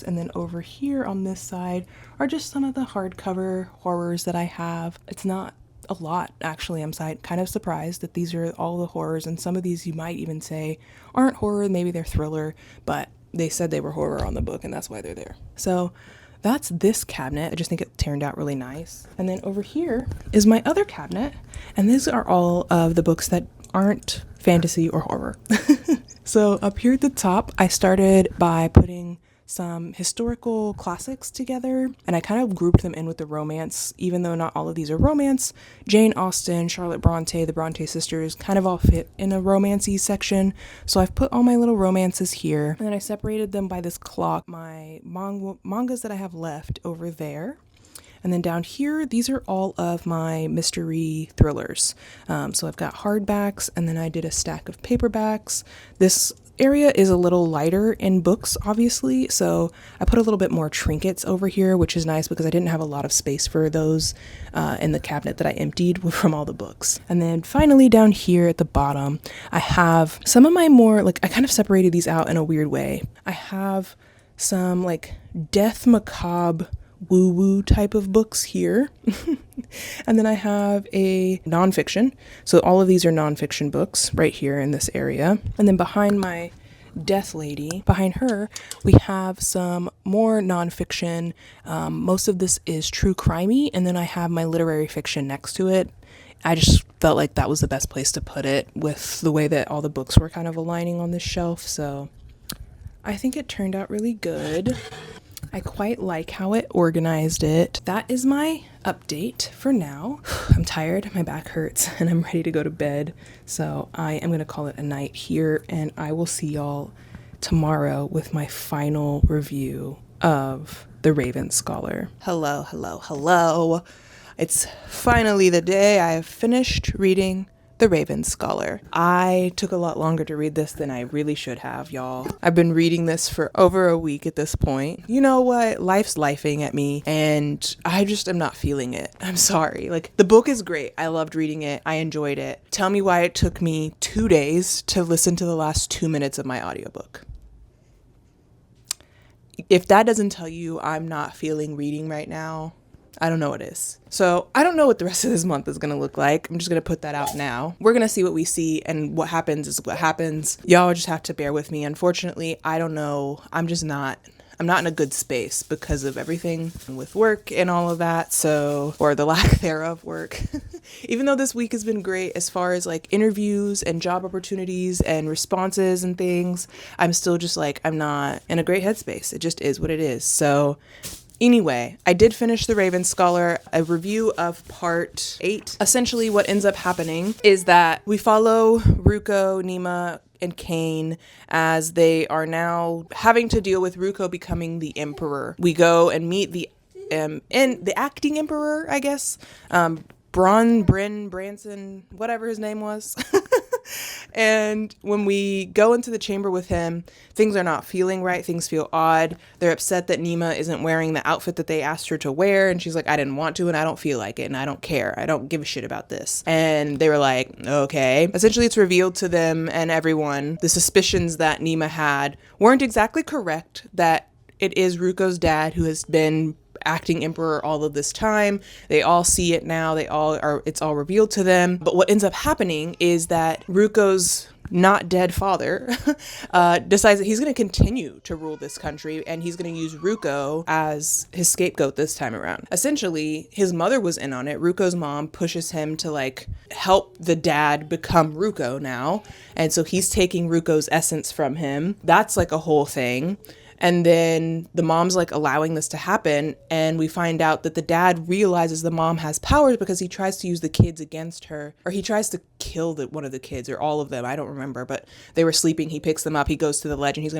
and then over here on this side are just some of the hardcover horrors that I have. It's not a lot, actually. I'm kind of surprised that these are all the horrors, and some of these you might even say aren't horror, maybe they're thriller, but they said they were horror on the book and that's why they're there. So that's this cabinet. I just think it turned out really nice. And then over here is my other cabinet, and these are all of the books that aren't fantasy or horror. So up here at the top, I started by putting some historical classics together, and I kind of grouped them in with the romance, even though not all of these are romance. Jane Austen, Charlotte Bronte, the Bronte sisters kind of all fit in a romancy section. So I've put all my little romances here, and then I separated them by this clock, my mangas that I have left over there. And then down here, these are all of my mystery thrillers. So I've got hardbacks, and then I did a stack of paperbacks. This area is a little lighter in books, obviously, so I put a little bit more trinkets over here, which is nice because I didn't have a lot of space for those in the cabinet that I emptied from all the books. And then finally down here at the bottom, I have some of my more, like, I kind of separated these out in a weird way. I have some like death macabre woo-woo type of books here. And then I have a nonfiction. So all of these are nonfiction books right here in this area. And then behind my death lady, behind her, we have some more nonfiction. Most of this is true crimey, and then I have my literary fiction next to it. I just felt like that was the best place to put it with the way that all the books were kind of aligning on this shelf. So I think it turned out really good. I quite like how it organized it. That is my update for now. I'm tired, my back hurts, and I'm ready to go to bed. So I am gonna call it a night here, and I will see y'all tomorrow with my final review of The Raven Scholar. Hello, hello, hello. It's finally the day I have finished reading The Raven Scholar. I took a lot longer to read this than I really should have, y'all. I've been reading this for over a week at this point. You know what? Life's lifing at me, and I just am not feeling it. I'm sorry. Like, the book is great. I loved reading it. I enjoyed it. Tell me why it took me 2 days to listen to the last 2 minutes of my audiobook. If that doesn't tell you I'm not feeling reading right now, I don't know what is. So I don't know what the rest of this month is going to look like. I'm just going to put that out now. We're going to see what we see, and what happens is what happens. Y'all just have to bear with me. Unfortunately, I don't know. I'm not in a good space because of everything with work and all of that. So, or the lack thereof work. Even though this week has been great as far as like interviews and job opportunities and responses and things, I'm still just like, I'm not in a great headspace. It just is what it is. So anyway, I did finish The Raven Scholar, a review of part 8. Essentially what ends up happening is that we follow Ruko, Nima, and Kane as they are now having to deal with Ruko becoming the emperor. We go and meet the acting emperor, I guess, Branson, whatever his name was. And when we go into the chamber with him, things are not feeling right. Things feel odd. They're upset that Nima isn't wearing the outfit that they asked her to wear. And she's like, I didn't want to, and I don't feel like it, and I don't care. I don't give a shit about this. And they were like, okay. Essentially, it's revealed to them and everyone the suspicions that Nima had weren't exactly correct, that it is Ruko's dad who has been acting emperor all of this time. They all see it now. It's all revealed to them. But what ends up happening is that Ruko's not dead father decides that he's going to continue to rule this country, and he's going to use Ruko as his scapegoat this time around. Essentially, his mother was in on it. Ruko's mom pushes him to like help the dad become Ruko now. And so he's taking Ruko's essence from him. That's like a whole thing. And then the mom's like allowing this to happen, and we find out that the dad realizes the mom has powers because he tries to use the kids against her, or he tries to kill one of the kids, or all of them. I don't remember, but they were sleeping. He picks them up. He goes to the ledge, and he's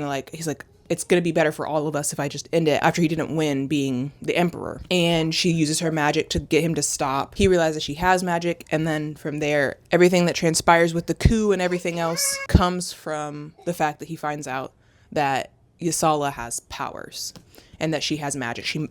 like, it's going to be better for all of us if I just end it, after he didn't win being the emperor. And she uses her magic to get him to stop. He realizes she has magic. And then from there, everything that transpires with the coup and everything else comes from the fact that he finds out that Yasala has powers and that she has magic. He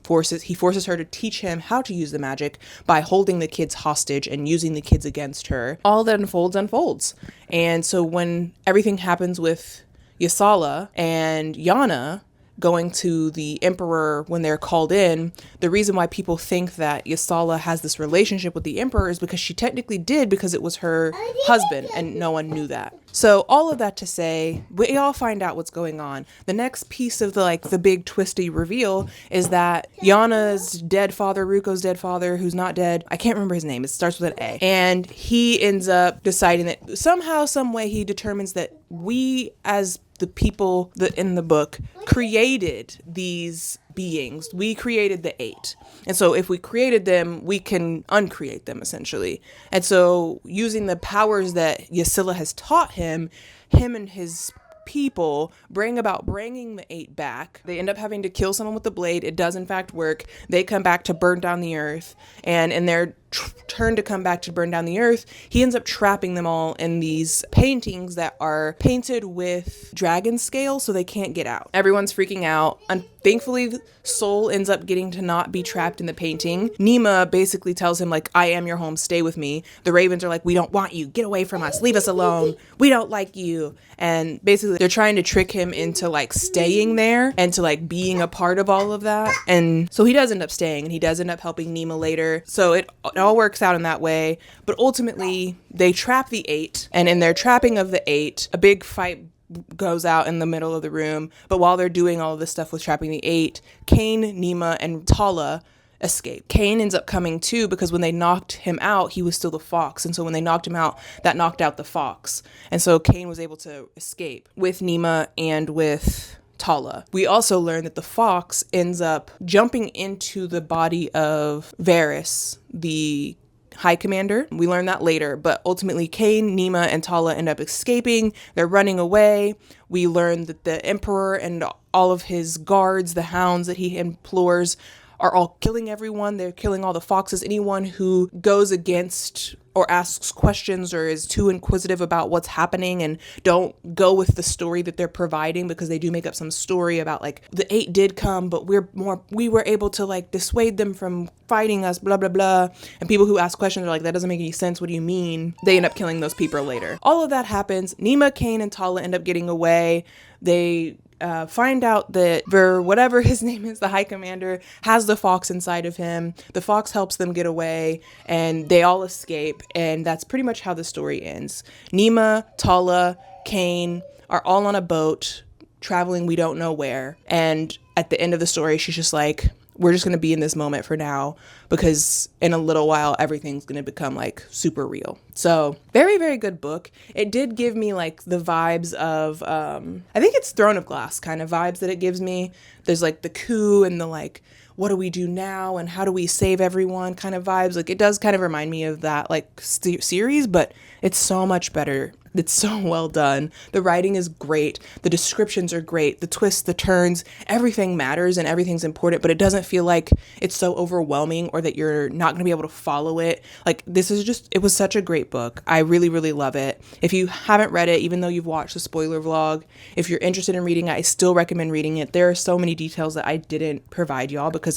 forces her to teach him how to use the magic by holding the kids hostage and using the kids against her. All that unfolds. And so when everything happens with Yasala and Yana going to the emperor when they're called in, the reason why people think that Yasala has this relationship with the emperor is because she technically did, because it was her husband, and no one knew that. So all of that to say, we all find out what's going on. The next piece of the big twisty reveal is that Yana's dead father, Ruko's dead father, who's not dead, I can't remember his name, it starts with an A, and he ends up deciding that somehow, some way, he determines that we as the people that in the book created these beings. We created the 8. And so if we created them, we can uncreate them, essentially. And so using the powers that Yasila has taught him and his people bringing the 8 back. They end up having to kill someone with the blade. It does in fact work. They come back to burn down the earth, and in their turn to come back to burn down the earth, he ends up trapping them all in these paintings that are painted with dragon scale, so they can't get out. Everyone's freaking out, and thankfully Soul ends up getting to not be trapped in the painting. Nima basically tells him, like, I am your home, stay with me. The ravens are like, we don't want you, get away from us, leave us alone, we don't like you. And basically they're trying to trick him into like staying there and to like being a part of all of that. And so he does end up staying, and he does end up helping Nima later. So it all works out in that way. But ultimately they trap the 8, and in their trapping of the 8, a big fight goes out in the middle of the room. But while they're doing all of this stuff with trapping the 8, Kane, Nima, and Tala escape. Kane ends up coming too, because when they knocked him out, he was still the fox. And so when they knocked him out, that knocked out the fox. And so Kane was able to escape with Nima and with Tala. We also learn that the fox ends up jumping into the body of Varys, the High Commander. We learn that later, but ultimately Kane, Nima, and Tala end up escaping. They're running away. We learn that the Emperor and all of his guards, the hounds that he implores, are all killing everyone. They're killing all the foxes. Anyone who goes against or asks questions or is too inquisitive about what's happening and don't go with the story that they're providing, because they do make up some story about like the 8 did come, but we were able to like dissuade them from fighting us, blah, blah, blah. And people who ask questions are like, that doesn't make any sense. What do you mean? They end up killing those people later. All of that happens. Nima, Kane, and Tala end up getting away. They find out that whatever his name is, the High Commander, has the fox inside of him. The fox helps them get away, and they all escape, and that's pretty much how the story ends. Nima, Tala, Kane are all on a boat, traveling we don't know where, and at the end of the story, she's just like, we're just going to be in this moment for now, because in a little while, everything's going to become like super real. So very, very good book. It did give me like the vibes of, I think it's Throne of Glass kind of vibes that it gives me. There's like the coup and the like, what do we do now? And how do we save everyone kind of vibes. Like it does kind of remind me of that like series, but it's so much better. It's so well done. The writing is great. The descriptions are great. The twists, the turns, everything matters and everything's important, but it doesn't feel like it's so overwhelming or that you're not going to be able to follow it. Like it was such a great book. I really, really love it. If you haven't read it, even though you've watched the spoiler vlog, if you're interested in reading it, I still recommend reading it. There are so many details that I didn't provide y'all because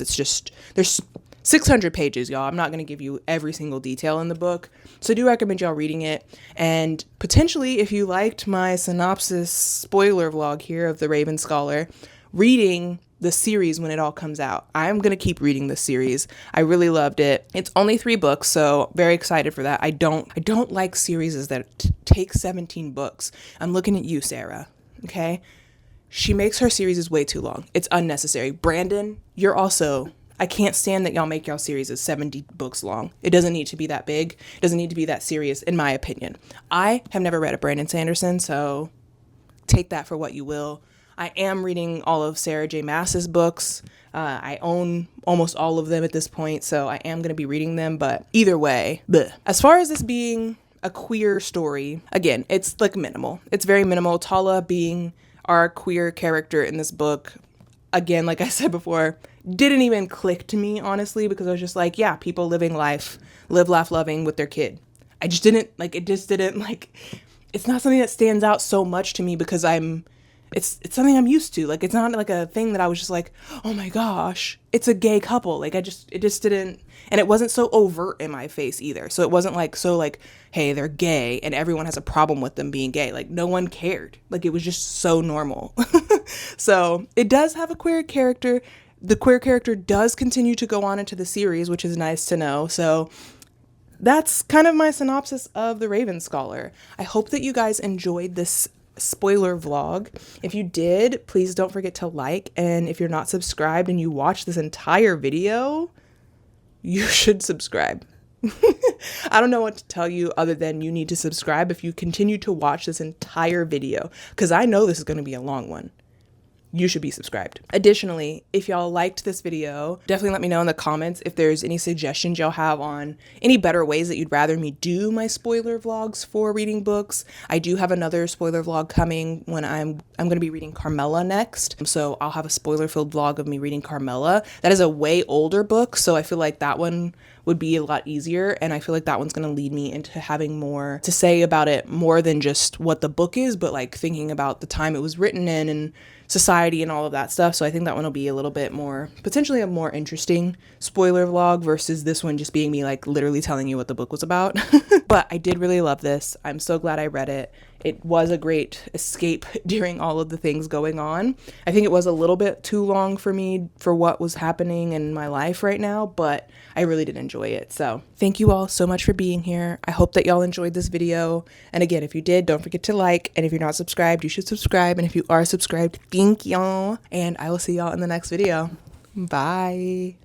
there's 600 pages, y'all. I'm not going to give you every single detail in the book. So I do recommend y'all reading it. And potentially, if you liked my synopsis spoiler vlog here of The Raven Scholar, reading the series when it all comes out. I'm going to keep reading the series. I really loved it. It's only 3 books, so very excited for that. I don't like series that take 17 books. I'm looking at you, Sarah. Okay? She makes her series way too long. It's unnecessary. Brandon, I can't stand that y'all make y'all series 70 books long. It doesn't need to be that big. It doesn't need to be that serious, in my opinion. I have never read a Brandon Sanderson, so take that for what you will. I am reading all of Sarah J. Maas's books. I own almost all of them at this point, so I am going to be reading them, but either way, bleh. As far as this being a queer story, again, it's like minimal. It's very minimal. Tala being our queer character in this book, again, like I said before, didn't even click to me, honestly, because I was just like, yeah, people living life, live, laugh, loving with their kid. It's not something that stands out so much to me because it's something I'm used to. Like, it's not like a thing that I was just like, oh my gosh, it's a gay couple. Like, it just didn't, and it wasn't so overt in my face either. So it wasn't like, hey, they're gay and everyone has a problem with them being gay. Like, no one cared. Like, it was just so normal. So it does have a queer character. The queer character does continue to go on into the series, which is nice to know. So that's kind of my synopsis of The Raven Scholar. I hope that you guys enjoyed this spoiler vlog. If you did, please don't forget to like, and if you're not subscribed and you watch this entire video, you should subscribe. I don't know what to tell you other than you need to subscribe if you continue to watch this entire video, because I know this is going to be a long one. You should be subscribed. Additionally, if y'all liked this video, definitely let me know in the comments if there's any suggestions y'all have on any better ways that you'd rather me do my spoiler vlogs for reading books. I do have another spoiler vlog coming when I'm going to be reading Carmela next. So I'll have a spoiler-filled vlog of me reading Carmela. That is a way older book, so I feel like that one would be a lot easier, and I feel like that one's going to lead me into having more to say about it, more than just what the book is, but like thinking about the time it was written in and society and all of that stuff. So I think that one will be a little bit more, potentially a more interesting spoiler vlog versus this one just being me like literally telling you what the book was about. But I did really love this. I'm so glad I read it. It was a great escape during all of the things going on. I think it was a little bit too long for me for what was happening in my life right now, but I really did enjoy it. So thank you all so much for being here. I hope that y'all enjoyed this video. And again, if you did, don't forget to like. And if you're not subscribed, you should subscribe. And if you are subscribed, thank y'all. And I will see y'all in the next video. Bye.